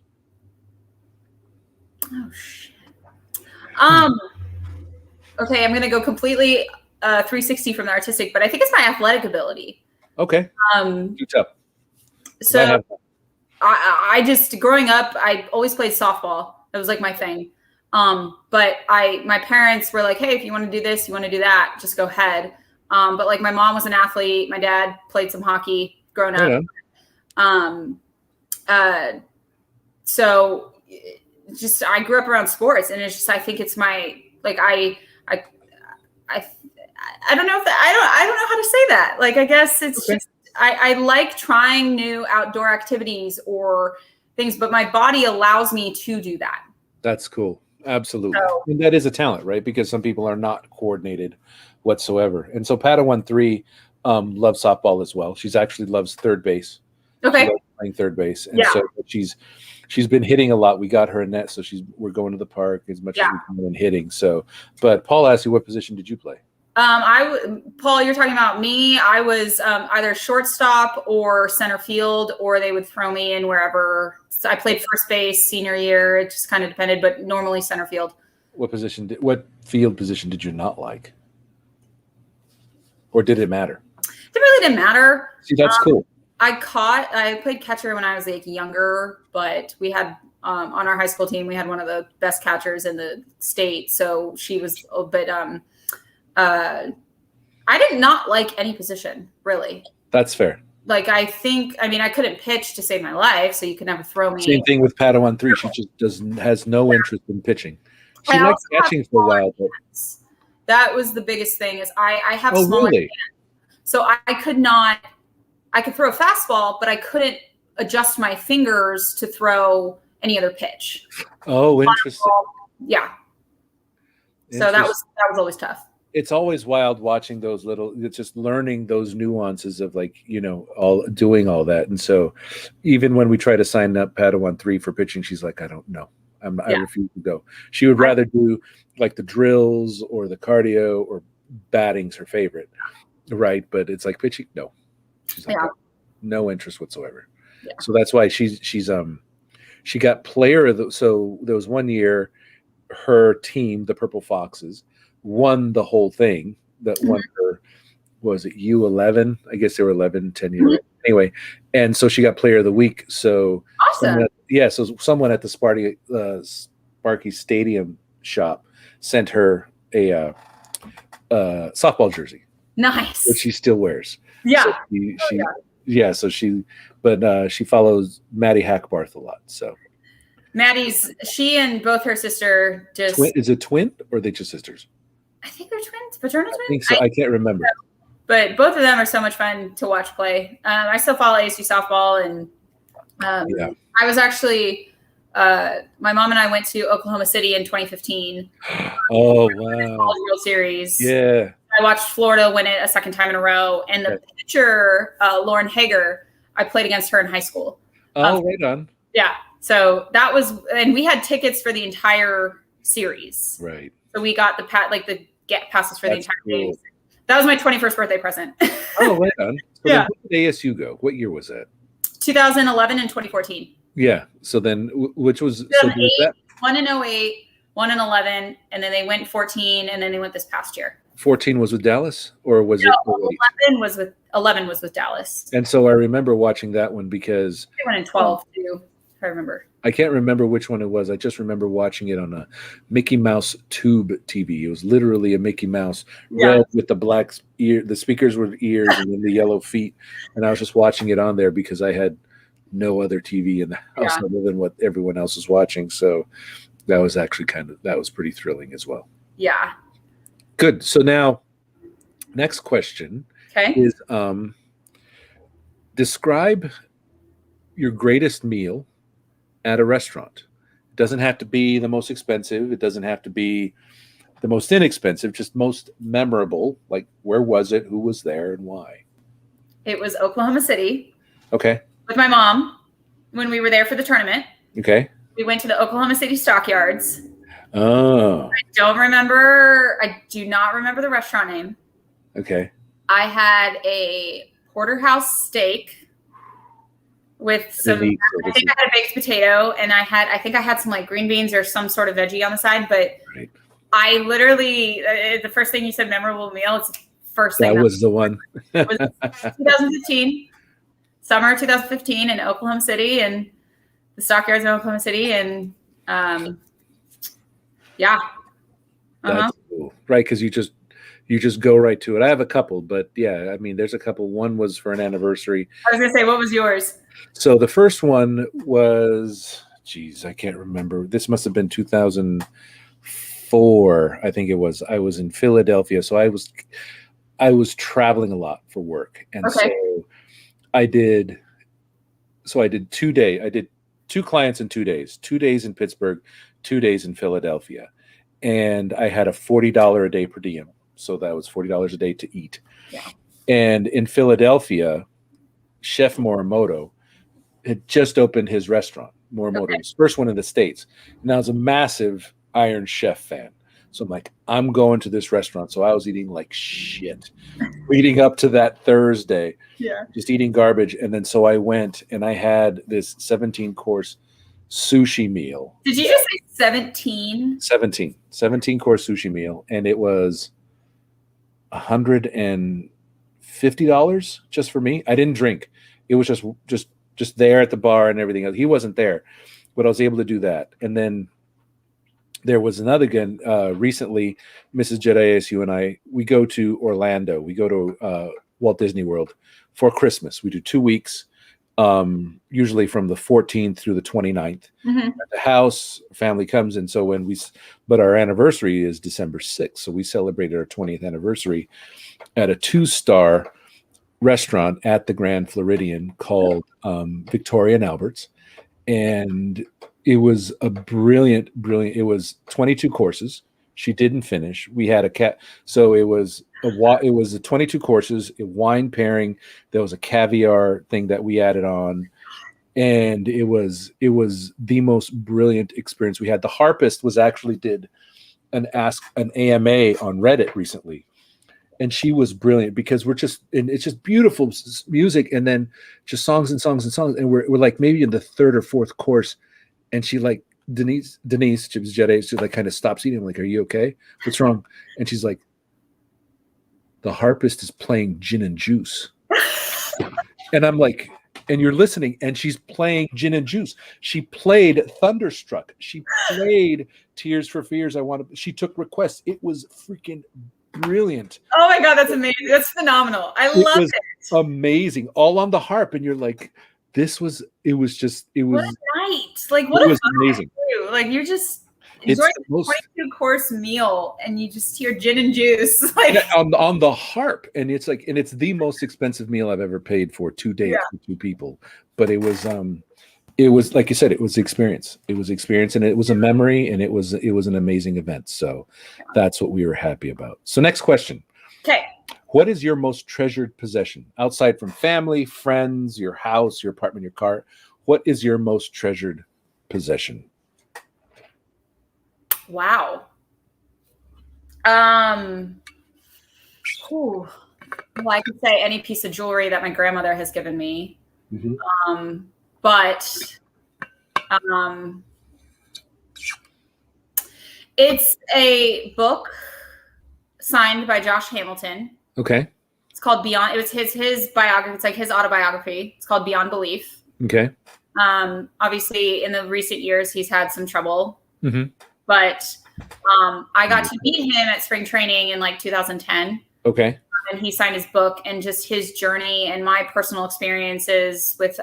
Oh, shit. Okay, I'm going to go completely 360 from the artistic, but I think it's my athletic ability. Okay. Do tell. So I just, growing up, I always played softball. That was like my thing. But my parents were like, hey, if you want to do this, you want to do that, just go ahead. But like my mom was an athlete. My dad played some hockey growing up. So just, I grew up around sports, and it's just, I think it's my, like, I don't know if I don't know how to say that. Like, I guess it's just, I like trying new outdoor activities or things, but my body allows me to do that. That's cool. Absolutely. So And that is a talent, right? Because some people are not coordinated whatsoever. And so Padawan 3 loves softball as well. She's actually loves third base. She okay, loves playing third base. And yeah, so she's been hitting a lot. We got her a net, so we're going to the park as much as yeah. we can and hitting. So, but Paul asked you, what position did you play? Paul, you're talking about me. I was either shortstop or center field, or they would throw me in wherever. So I played first base senior year. It just kind of depended, but normally center field. What field position did you not like? Or did it matter? It really didn't matter. See, that's cool. I played catcher when I was like younger, but we had on our high school team, we had one of the best catchers in the state. So she was a bit, I did not like any position really. That's fair. Like, I couldn't pitch to save my life, so you could never throw me. Same thing with Padawan 3. She just has no interest in pitching. She likes catching for a while, but that was the biggest thing is I have smaller really? hands. So I could throw a fastball, but I couldn't adjust my fingers to throw any other pitch. Oh, interesting. Yeah. So that was always tough. It's always wild watching those it's just learning those nuances of all doing all that. And so even when we try to sign up Padawan 3 for pitching, she's like, I don't know. I refuse to go. She would rather do like the drills or the cardio, or batting's her favorite. Right. But it's like pitching. No, she's like, no interest whatsoever. Yeah. So that's why she got player of the, so there was one year her team, the Purple Foxes, won the whole thing. That won her, was it U11? I guess they were 11, 10 years old. Anyway, and so she got player of the week. So awesome. So someone at the Sparky Stadium shop sent her a softball jersey. Nice. Which she still wears. Yeah. So she follows Maddie Hackbarth a lot. So she and both her sister just. Is it twin or are they just sisters? I think they're twins, fraternal twins. I think so. I can't remember. But both of them are so much fun to watch play. I still follow ASU softball, and I was actually my mom and I went to Oklahoma City in 2015. Oh wow! World Series. Yeah. I watched Florida win it a second time in a row, and the pitcher Lauren Hager, I played against her in high school. Oh, right on. Yeah. So that was, and we had tickets for the entire series. Right. So we got get passes for the entire series. That was my 21st birthday present. Oh, right on. So yeah. When did ASU go? What year was that? 2011 and 2014. Yeah. So then, which was, so was that? 1 in 08, 1 in 11, and then they went 14, and then they went this past year. 14 was with Dallas, or was it? 11 was with Dallas. And so I remember watching that one because they went in 12 too. If I remember. I can't remember which one it was. I just remember watching it on a Mickey Mouse tube TV. It was literally a Mickey Mouse red with the black ear. The speakers were ears and then the yellow feet. And I was just watching it on there because I had no other TV in the house other than what everyone else was watching. So that was actually that was pretty thrilling as well. Yeah. Good. So now, next question is describe your greatest meal at a restaurant. It doesn't have to be the most expensive. It doesn't have to be the most inexpensive, just most memorable. Like, where was it? Who was there and why? It was Oklahoma City. Okay. With my mom when we were there for the tournament. Okay. We went to the Oklahoma City Stockyards. Oh. I do not remember the restaurant name. Okay. I had a porterhouse steak with some, I think I had a baked potato, and I think I had some like green beans or some sort of veggie on the side, but I literally, the first thing you said, memorable meal, it's the first thing. That was the one. It was 2015, summer 2015 in Oklahoma City, and the Stockyards in Oklahoma City, and That's cool. Right, because you just go right to it. I have a couple, but yeah, I mean, there's a couple. One was for an anniversary. I was gonna say, what was yours? So the first one was, I can't remember. This must have been 2004, I think it was. I was in Philadelphia, so I was traveling a lot for work, and so I did 2 days. I did 2 clients in 2 days, 2 days in Pittsburgh, 2 days in Philadelphia. And I had a $40 a day per diem. So that was $40 a day to eat. Yeah. And in Philadelphia, Chef Morimoto had just opened his restaurant, Morimoto, his first one in the States. And I was a massive Iron Chef fan. So I'm like, I'm going to this restaurant. So I was eating like shit leading up to that Thursday. Yeah. Just eating garbage. And then so I went and I had this 17-course sushi meal. Did you just say 17? 17-course sushi meal. And it was $150 just for me. I didn't drink. It was just there at the bar and everything else. He wasn't there, but I was able to do that. And then there was another again recently, Mrs. Jedi ASU and I, we go to Orlando. We go to Walt Disney World for Christmas. We do 2 weeks, usually from the 14th through the 29th. At the house, family comes. And so but our anniversary is December 6th. So we celebrated our 20th anniversary at a 2-star restaurant at the Grand Floridian called Victoria and Albert's. And it was a brilliant, it was 22 courses. She didn't finish. We had a cat. So it was a 22 courses, a wine pairing. There was a caviar thing that we added on. And it was the most brilliant experience we had. The harpist did an AMA on Reddit recently. And she was brilliant because it's just beautiful music and then just songs and songs and songs. And we're like maybe in the 3rd or 4th course. And she like, Denise, she was Jedi, she like kind of stops eating. I'm like, are you okay? What's wrong? And she's like, the harpist is playing Gin and Juice. And I'm like, and you're listening, and she's playing Gin and Juice. She played Thunderstruck. She played Tears for Fears. She took requests. It was freaking brilliant. Oh my God, that's amazing. That's phenomenal. I love it. Amazing. All on the harp. And you're like, it was what a night. Like, what it was amazing. Like, you're just enjoying a 22-course meal and you just hear Gin and Juice. Like on the harp. And it's like, and it's the most expensive meal I've ever paid for 2 days for 2 people. But it was like you said, it was experience. It was experience and it was a memory and it was an amazing event. So that's what we were happy about. So next question. Okay. What is your most treasured possession outside from family, friends, your house, your apartment, your car? What is your most treasured possession? Wow. Well, I could say any piece of jewelry that my grandmother has given me. But it's a book signed by Josh Hamilton. Okay. It's called Beyond. It was his biography. It's like his autobiography. It's called Beyond Belief. Okay. Obviously, in the recent years, he's had some trouble. But I got to meet him at spring training in like 2010. Okay. And he signed his book and just his journey and my personal experiences with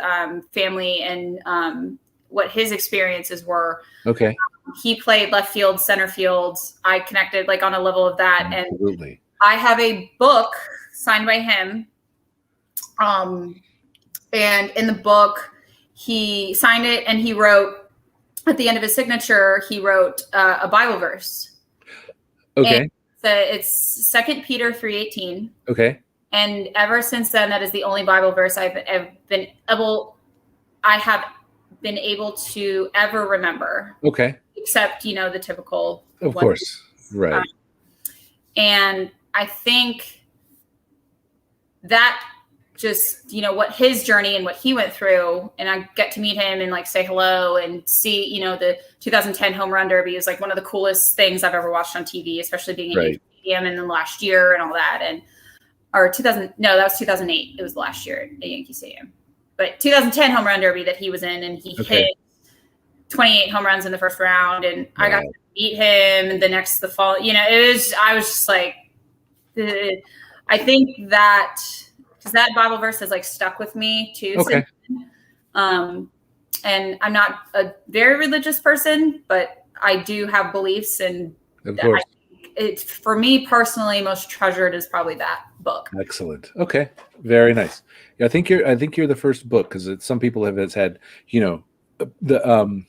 family and what his experiences were. Okay. He played left field, center field. I connected like on a level of that. Absolutely. And I have a book signed by him. And in the book, he signed it and he wrote, at the end of his signature, he wrote a Bible verse. Okay. And it's 2 Peter 3:18. Okay. And ever since then, that is the only Bible verse I have been able to ever remember. Okay. Except, the typical. Of course. Right. And I think that just, what his journey and what he went through, and I get to meet him and like say hello and see, the 2010 home run derby is like one of the coolest things I've ever watched on TV, especially being in Yankee Stadium in the last year and all that. And, that was 2008. It was the last year at Yankee Stadium, but 2010 home run derby that he was in, and he hit 28 home runs in the first round. And I got to meet him and the fall, I was just like, I think that, because that Bible verse has like stuck with me too. Okay. And I'm not a very religious person, but I do have beliefs, and of course, it's for me personally most treasured is probably that book. Excellent. Okay, very nice. Yeah, I think you're the first book, because some people have had the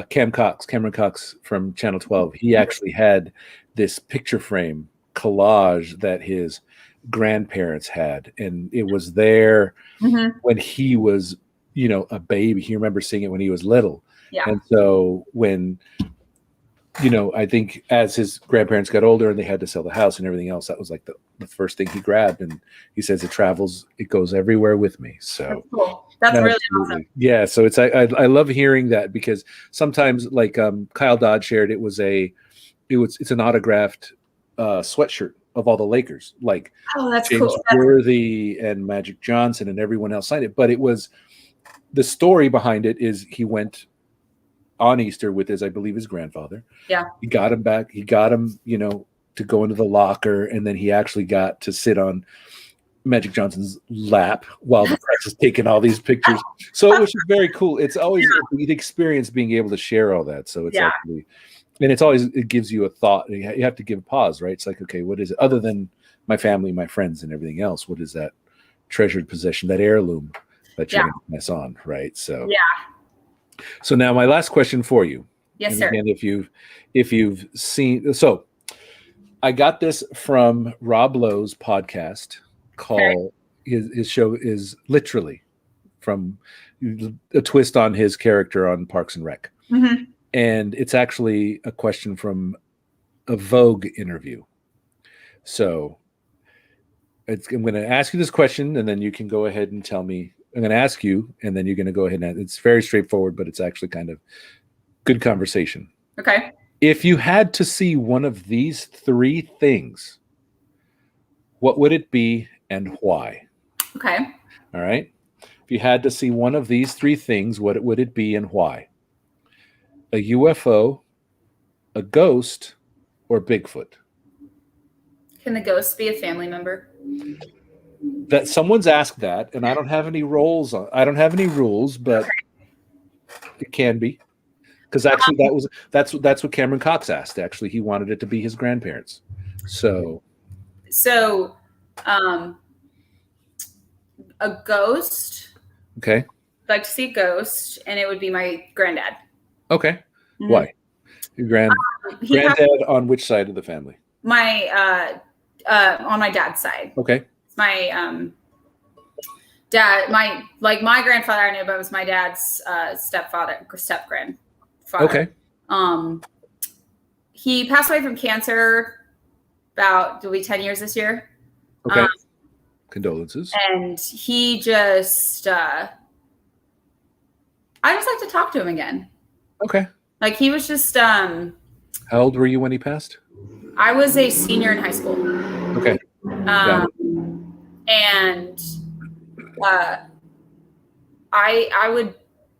Cameron Cox from Channel 12, he actually had this picture frame collage that his grandparents had, and it was there when he was, a baby. He remembers seeing it when he was little. Yeah. And so when, I think as his grandparents got older and they had to sell the house and everything else, that was like the first thing he grabbed. And he says it goes everywhere with me. So that's cool. That's really awesome. Yeah. So I love hearing that, because sometimes, like Kyle Dodd shared, it's an autographed sweatshirt of all the Lakers, like that's James cool. Worthy and Magic Johnson and everyone else signed it. But the story behind it is he went on Easter with I believe his grandfather. Yeah. He got him back. He got him, to go into the locker, and then he actually got to sit on Magic Johnson's lap while the press is taking all these pictures. So it was very cool. It's always the experience being able to share all that. So it's actually, and it gives you a thought. You have to give a pause, right? It's like, okay, what is it other than my family, my friends, and everything else? What is that treasured possession, that heirloom that you're going to pass on, right? So So now my last question for you. Yes, sir. And if you've seen, so I got this from Rob Lowe's podcast called his show is literally from a twist on his character on Parks and Rec. And it's actually a question from a Vogue interview. So I'm going to ask you this question, and then you can go ahead and tell me. I'm going to ask you, and then you're going to go ahead and it's very straightforward, but it's actually kind of good conversation. Okay. If you had to see one of these three things, what would it be and why? Okay. All right. If you had to see one of these three things, what would it be and why? A UFO, a ghost, or Bigfoot? Can the ghost be a family member? That someone's asked that, and I don't have any rules, but it can be. Because actually that's what Cameron Cox asked. Actually, he wanted it to be his grandparents. So a ghost. Okay. I'd like to see a ghost, and it would be my granddad. Okay. Why? Your granddad on which side of the family? My on my dad's side. Okay. My dad, my grandfather I knew about was my dad's step grandfather. Okay. He passed away from cancer it'll be 10 years this year. Okay. Condolences. And he just I just like to talk to him again. Okay. Like he was just How old were you when he passed? I was a senior in high school. Okay. And I would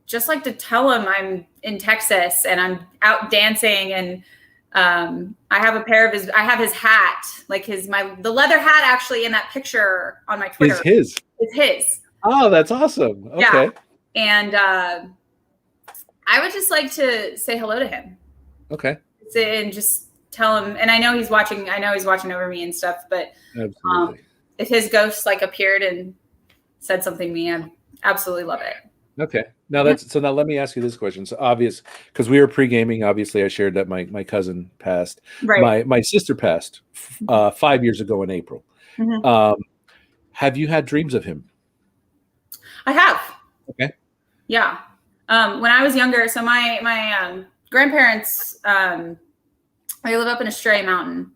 just like to tell him I'm in Texas and I'm out dancing, and I have his hat, like the leather hat actually in that picture on my Twitter. It's his. Oh, that's awesome. Okay. Yeah. And I would just like to say hello to him. Okay. And just tell him, and I know he's watching over me and stuff, but absolutely. If his ghost appeared and said something to me, I'd absolutely love it. Okay. Now now let me ask you this question. So obvious, because we were pre-gaming, obviously I shared that my cousin passed. Right. My sister passed 5 years ago in April. Have you had dreams of him? I have. Okay. Yeah. When I was younger, so my grandparents, they live up in a stray mountain.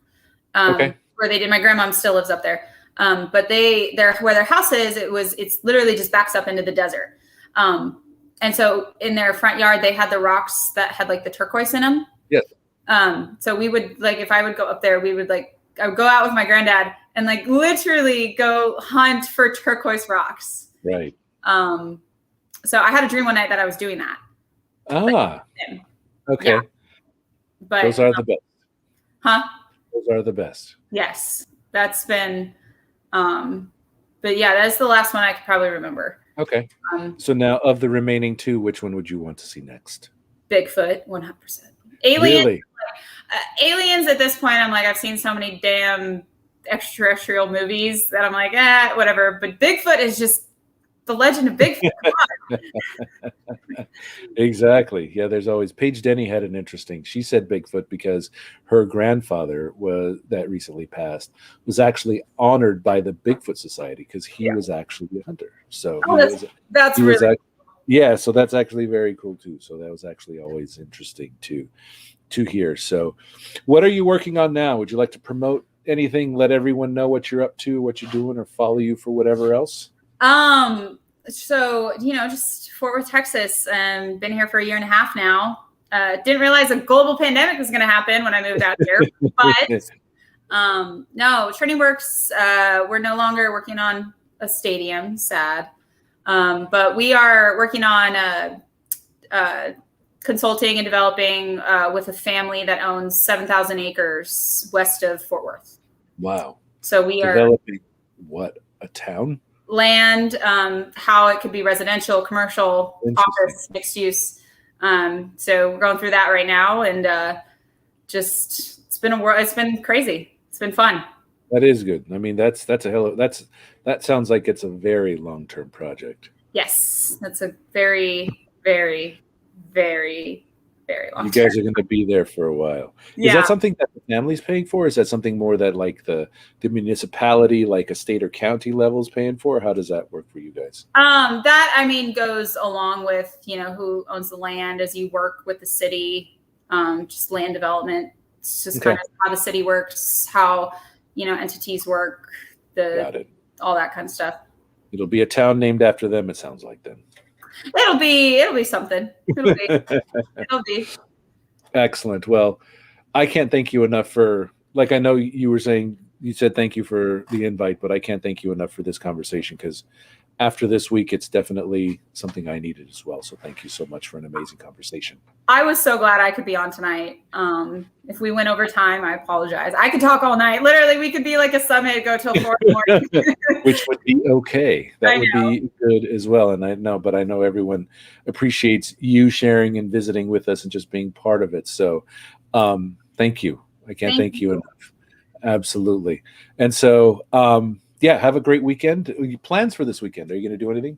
Okay. Where they did. My grandmom still lives up there. But where their house is, it's literally just backs up into the desert. And so in their front yard, they had the rocks that had the turquoise in them. Yes. So we would if I would go up there, I would go out with my granddad and literally go hunt for turquoise rocks. Right. So I had a dream one night that I was doing that. Okay. Yeah. But those are the best. Huh? Those are the best. Yes. That's been, but yeah, that's the last one I could probably remember. Okay. So now of the remaining two, which one would you want to see next? Bigfoot, 100%. Aliens. Really? Aliens at this point, I'm I've seen so many damn extraterrestrial movies that I'm whatever. But Bigfoot is just the legend of Bigfoot. Exactly. Yeah, there's always Paige Denny had an interesting. She said Bigfoot because her grandfather that recently passed was actually honored by the Bigfoot Society because he was actually a hunter. So That's really yeah. So that's actually very cool too. So that was actually always interesting to hear. So, what are you working on now? Would you like to promote anything? Let everyone know what you're up to, what you're doing, or follow you for whatever else. So, just Fort Worth, Texas, been here for 1.5 years now. Didn't realize a global pandemic was going to happen when I moved out here, but, no, Training Works, we're no longer working on a stadium, sad. But we are working on, consulting and developing, with a family that owns 7,000 acres west of Fort Worth. Wow. So we are developing what, a town? Land, how it could be residential, commercial, office, mixed use. So we're going through that right now, and it's been crazy. It's been fun. That is good. I mean, that sounds like it's a very long-term project. Yes, that's a very, very, very, very long. You guys are going to be there for a while. Yeah. Is that something that the family's paying for? Is that something more that like the municipality, like a state or county level is paying for? How does that work for you guys? That goes along with, who owns the land as you work with the city, just land development. It's just kind of how the city works, how, entities work, all that kind of stuff. It'll be a town named after them, it sounds like then. It'll be something. It'll be. Excellent. Well, I can't thank you enough for, like, I know you said thank you for the invite, but I can't thank you enough for this conversation because after this week, it's definitely something I needed as well. So thank you so much for an amazing conversation. I was so glad I could be on tonight. If we went over time, I apologize. I could talk all night. Literally, we could be like a summit, go till 4 in the morning. Which would be okay. That would be good as well. And I know everyone appreciates you sharing and visiting with us and just being part of it. So thank you. I can't thank you enough. Absolutely. And so, have a great weekend. Plans for this weekend? Are you going to do anything?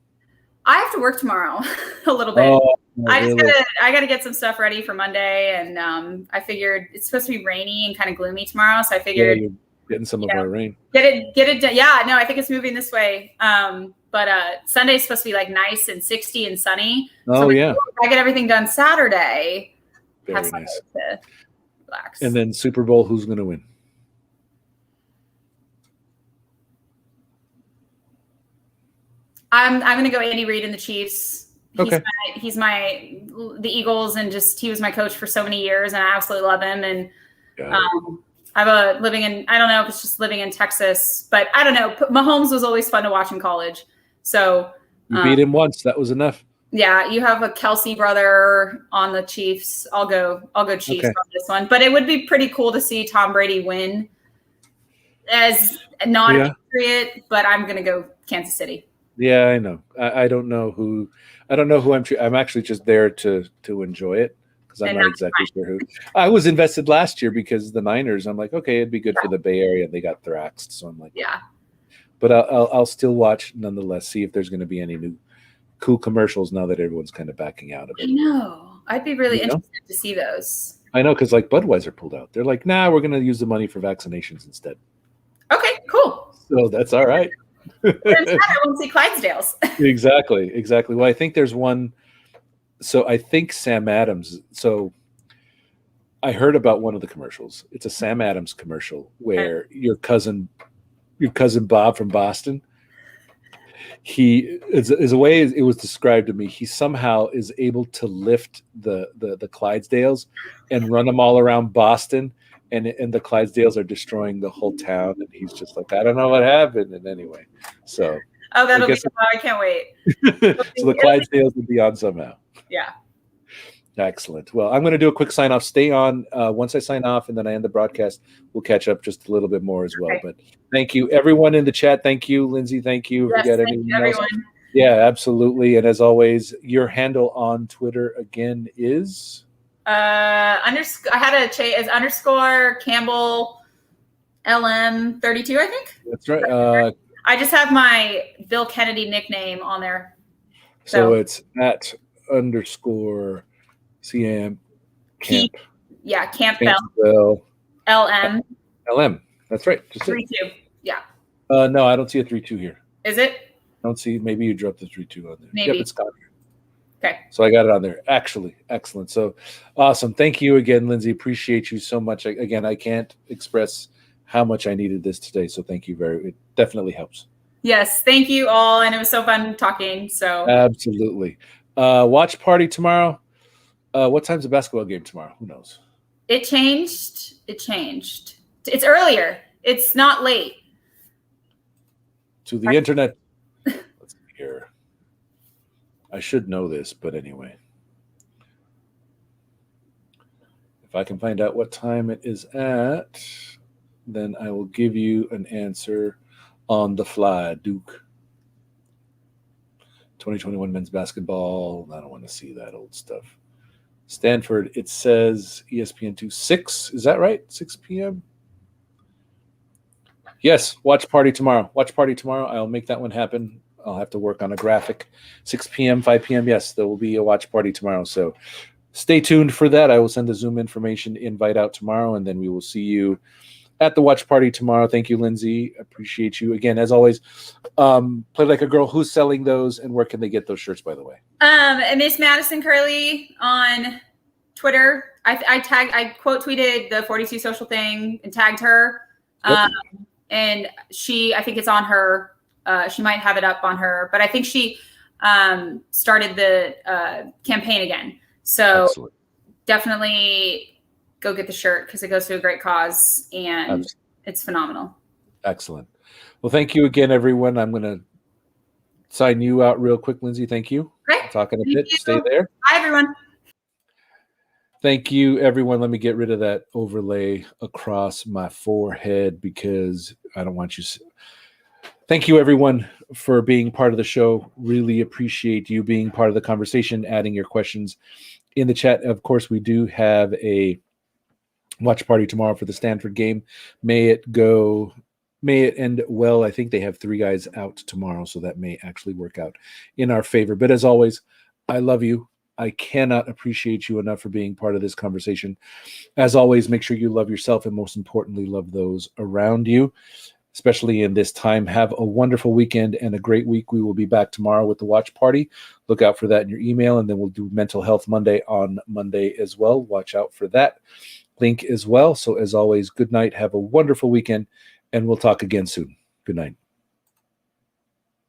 I have to work tomorrow a little bit. Oh, really? I gotta get some stuff ready for Monday, and I figured it's supposed to be rainy and kind of gloomy tomorrow, so I figured you're getting some of our rain. Get it done. Yeah, no, I think it's moving this way. But Sunday's supposed to be like nice and 60 and sunny. So if I get everything done Saturday, very have nice to relax. And then Super Bowl, who's going to win? I'm going to go Andy Reid and the Chiefs. Okay. He's the Eagles, and he was my coach for so many years, and I absolutely love him. And I don't know if it's just living in Texas, but I don't know. Mahomes was always fun to watch in college. So you beat him once. That was enough. Yeah. You have a Kelsey brother on the Chiefs. I'll go Chiefs on this one, but it would be pretty cool to see Tom Brady win as not a Patriot, but I'm going to go Kansas City. Yeah, I know. I don't know who I'm actually just there to enjoy it because I'm not exactly sure who. I was invested last year because the Niners, I'm like, okay, it'd be good for the Bay Area, and they got thraxed. So I'm like, yeah. But I'll still watch nonetheless, see if there's going to be any new cool commercials now that everyone's kind of backing out of it. I know. I'd be really interested to see those. I know, because like Budweiser pulled out. They're like, nah, we're going to use the money for vaccinations instead. Okay, cool. So that's all right. I won't see Clydesdales. Exactly. Well, I think there's one. So I think Sam Adams. So I heard about one of the commercials. It's a Sam Adams commercial where your cousin Bob from Boston, he is a way it was described to me. He somehow is able to lift the Clydesdales and run them all around Boston. And the Clydesdales are destroying the whole town, and he's just like, I don't know what happened. And anyway, so that'll be fun. I can't wait. So the Clydesdales will be on somehow. Yeah. Excellent. Well, I'm going to do a quick sign off. Stay on. Once I sign off and then I end the broadcast, we'll catch up just a little bit more as well. Okay. But thank you, everyone in the chat. Thank you, Lindsey. Thank you. Yes, thank you, everyone. Yeah, absolutely. And as always, your handle on Twitter again is. I had a change as _Campbell LM32, I think. That's right. I just have my Bill Kennedy nickname on there. So it's at _CAM Camp. Yeah, Campbell. LM. LM. That's right. Just 32. Yeah. No, I don't see a 32 here. Is it? I don't see. Maybe you dropped the 32 on there. Maybe. Yep, it's got it. Okay. So I got it on there. Actually, excellent. So awesome. Thank you again, Lindsey. Appreciate you so much. Again, I can't express how much I needed this today. So thank you it definitely helps. Yes. Thank you all. And it was so fun talking. So absolutely. Watch party tomorrow. What time's the basketball game tomorrow? Who knows? It changed. It's earlier. It's not late. To the internet. Let's see here. I should know this, but anyway. If I can find out what time it is at, then I will give you an answer on the fly, Duke. 2021 men's basketball. I don't want to see that old stuff. Stanford, it says ESPN2 6. Is that right? 6 p.m.? Yes, watch party tomorrow. Watch party tomorrow. I'll make that one happen. I'll have to work on a graphic. 6 p.m., 5 p.m. Yes, there will be a watch party tomorrow. So stay tuned for that. I will send a Zoom information invite out tomorrow, and then we will see you at the watch party tomorrow. Thank you, Lindsey. Appreciate you. Again, as always, Play Like a Girl. Who's selling those, and where can they get those shirts, by the way? Miss Madison Curley on Twitter. I quote tweeted the 42 social thing and tagged her. Yep. And I think it's on her. She might have it up on her, but I think she started the campaign again. So Excellent. Definitely go get the shirt because it goes to a great cause and It's phenomenal. Excellent. Well, thank you again, everyone. I'm going to sign you out real quick, Lindsey. Thank you. Great. Talking a bit. Stay there. Bye, everyone. Thank you, everyone. Let me get rid of that overlay across my forehead because I don't want you. Thank you, everyone, for being part of the show. Really appreciate you being part of the conversation, adding your questions in the chat. Of course, we do have a watch party tomorrow for the Stanford game. May it end well. I think they have 3 guys out tomorrow, so that may actually work out in our favor. But as always, I love you. I cannot appreciate you enough for being part of this conversation. As always, make sure you love yourself and most importantly, love those around you, especially in this time. Have a wonderful weekend and a great week. We will be back tomorrow with the watch party. Look out for that in your email, and then we'll do Mental Health Monday on Monday as well. Watch out for that link as well. So as always, good night. Have a wonderful weekend, and we'll talk again soon. Good night.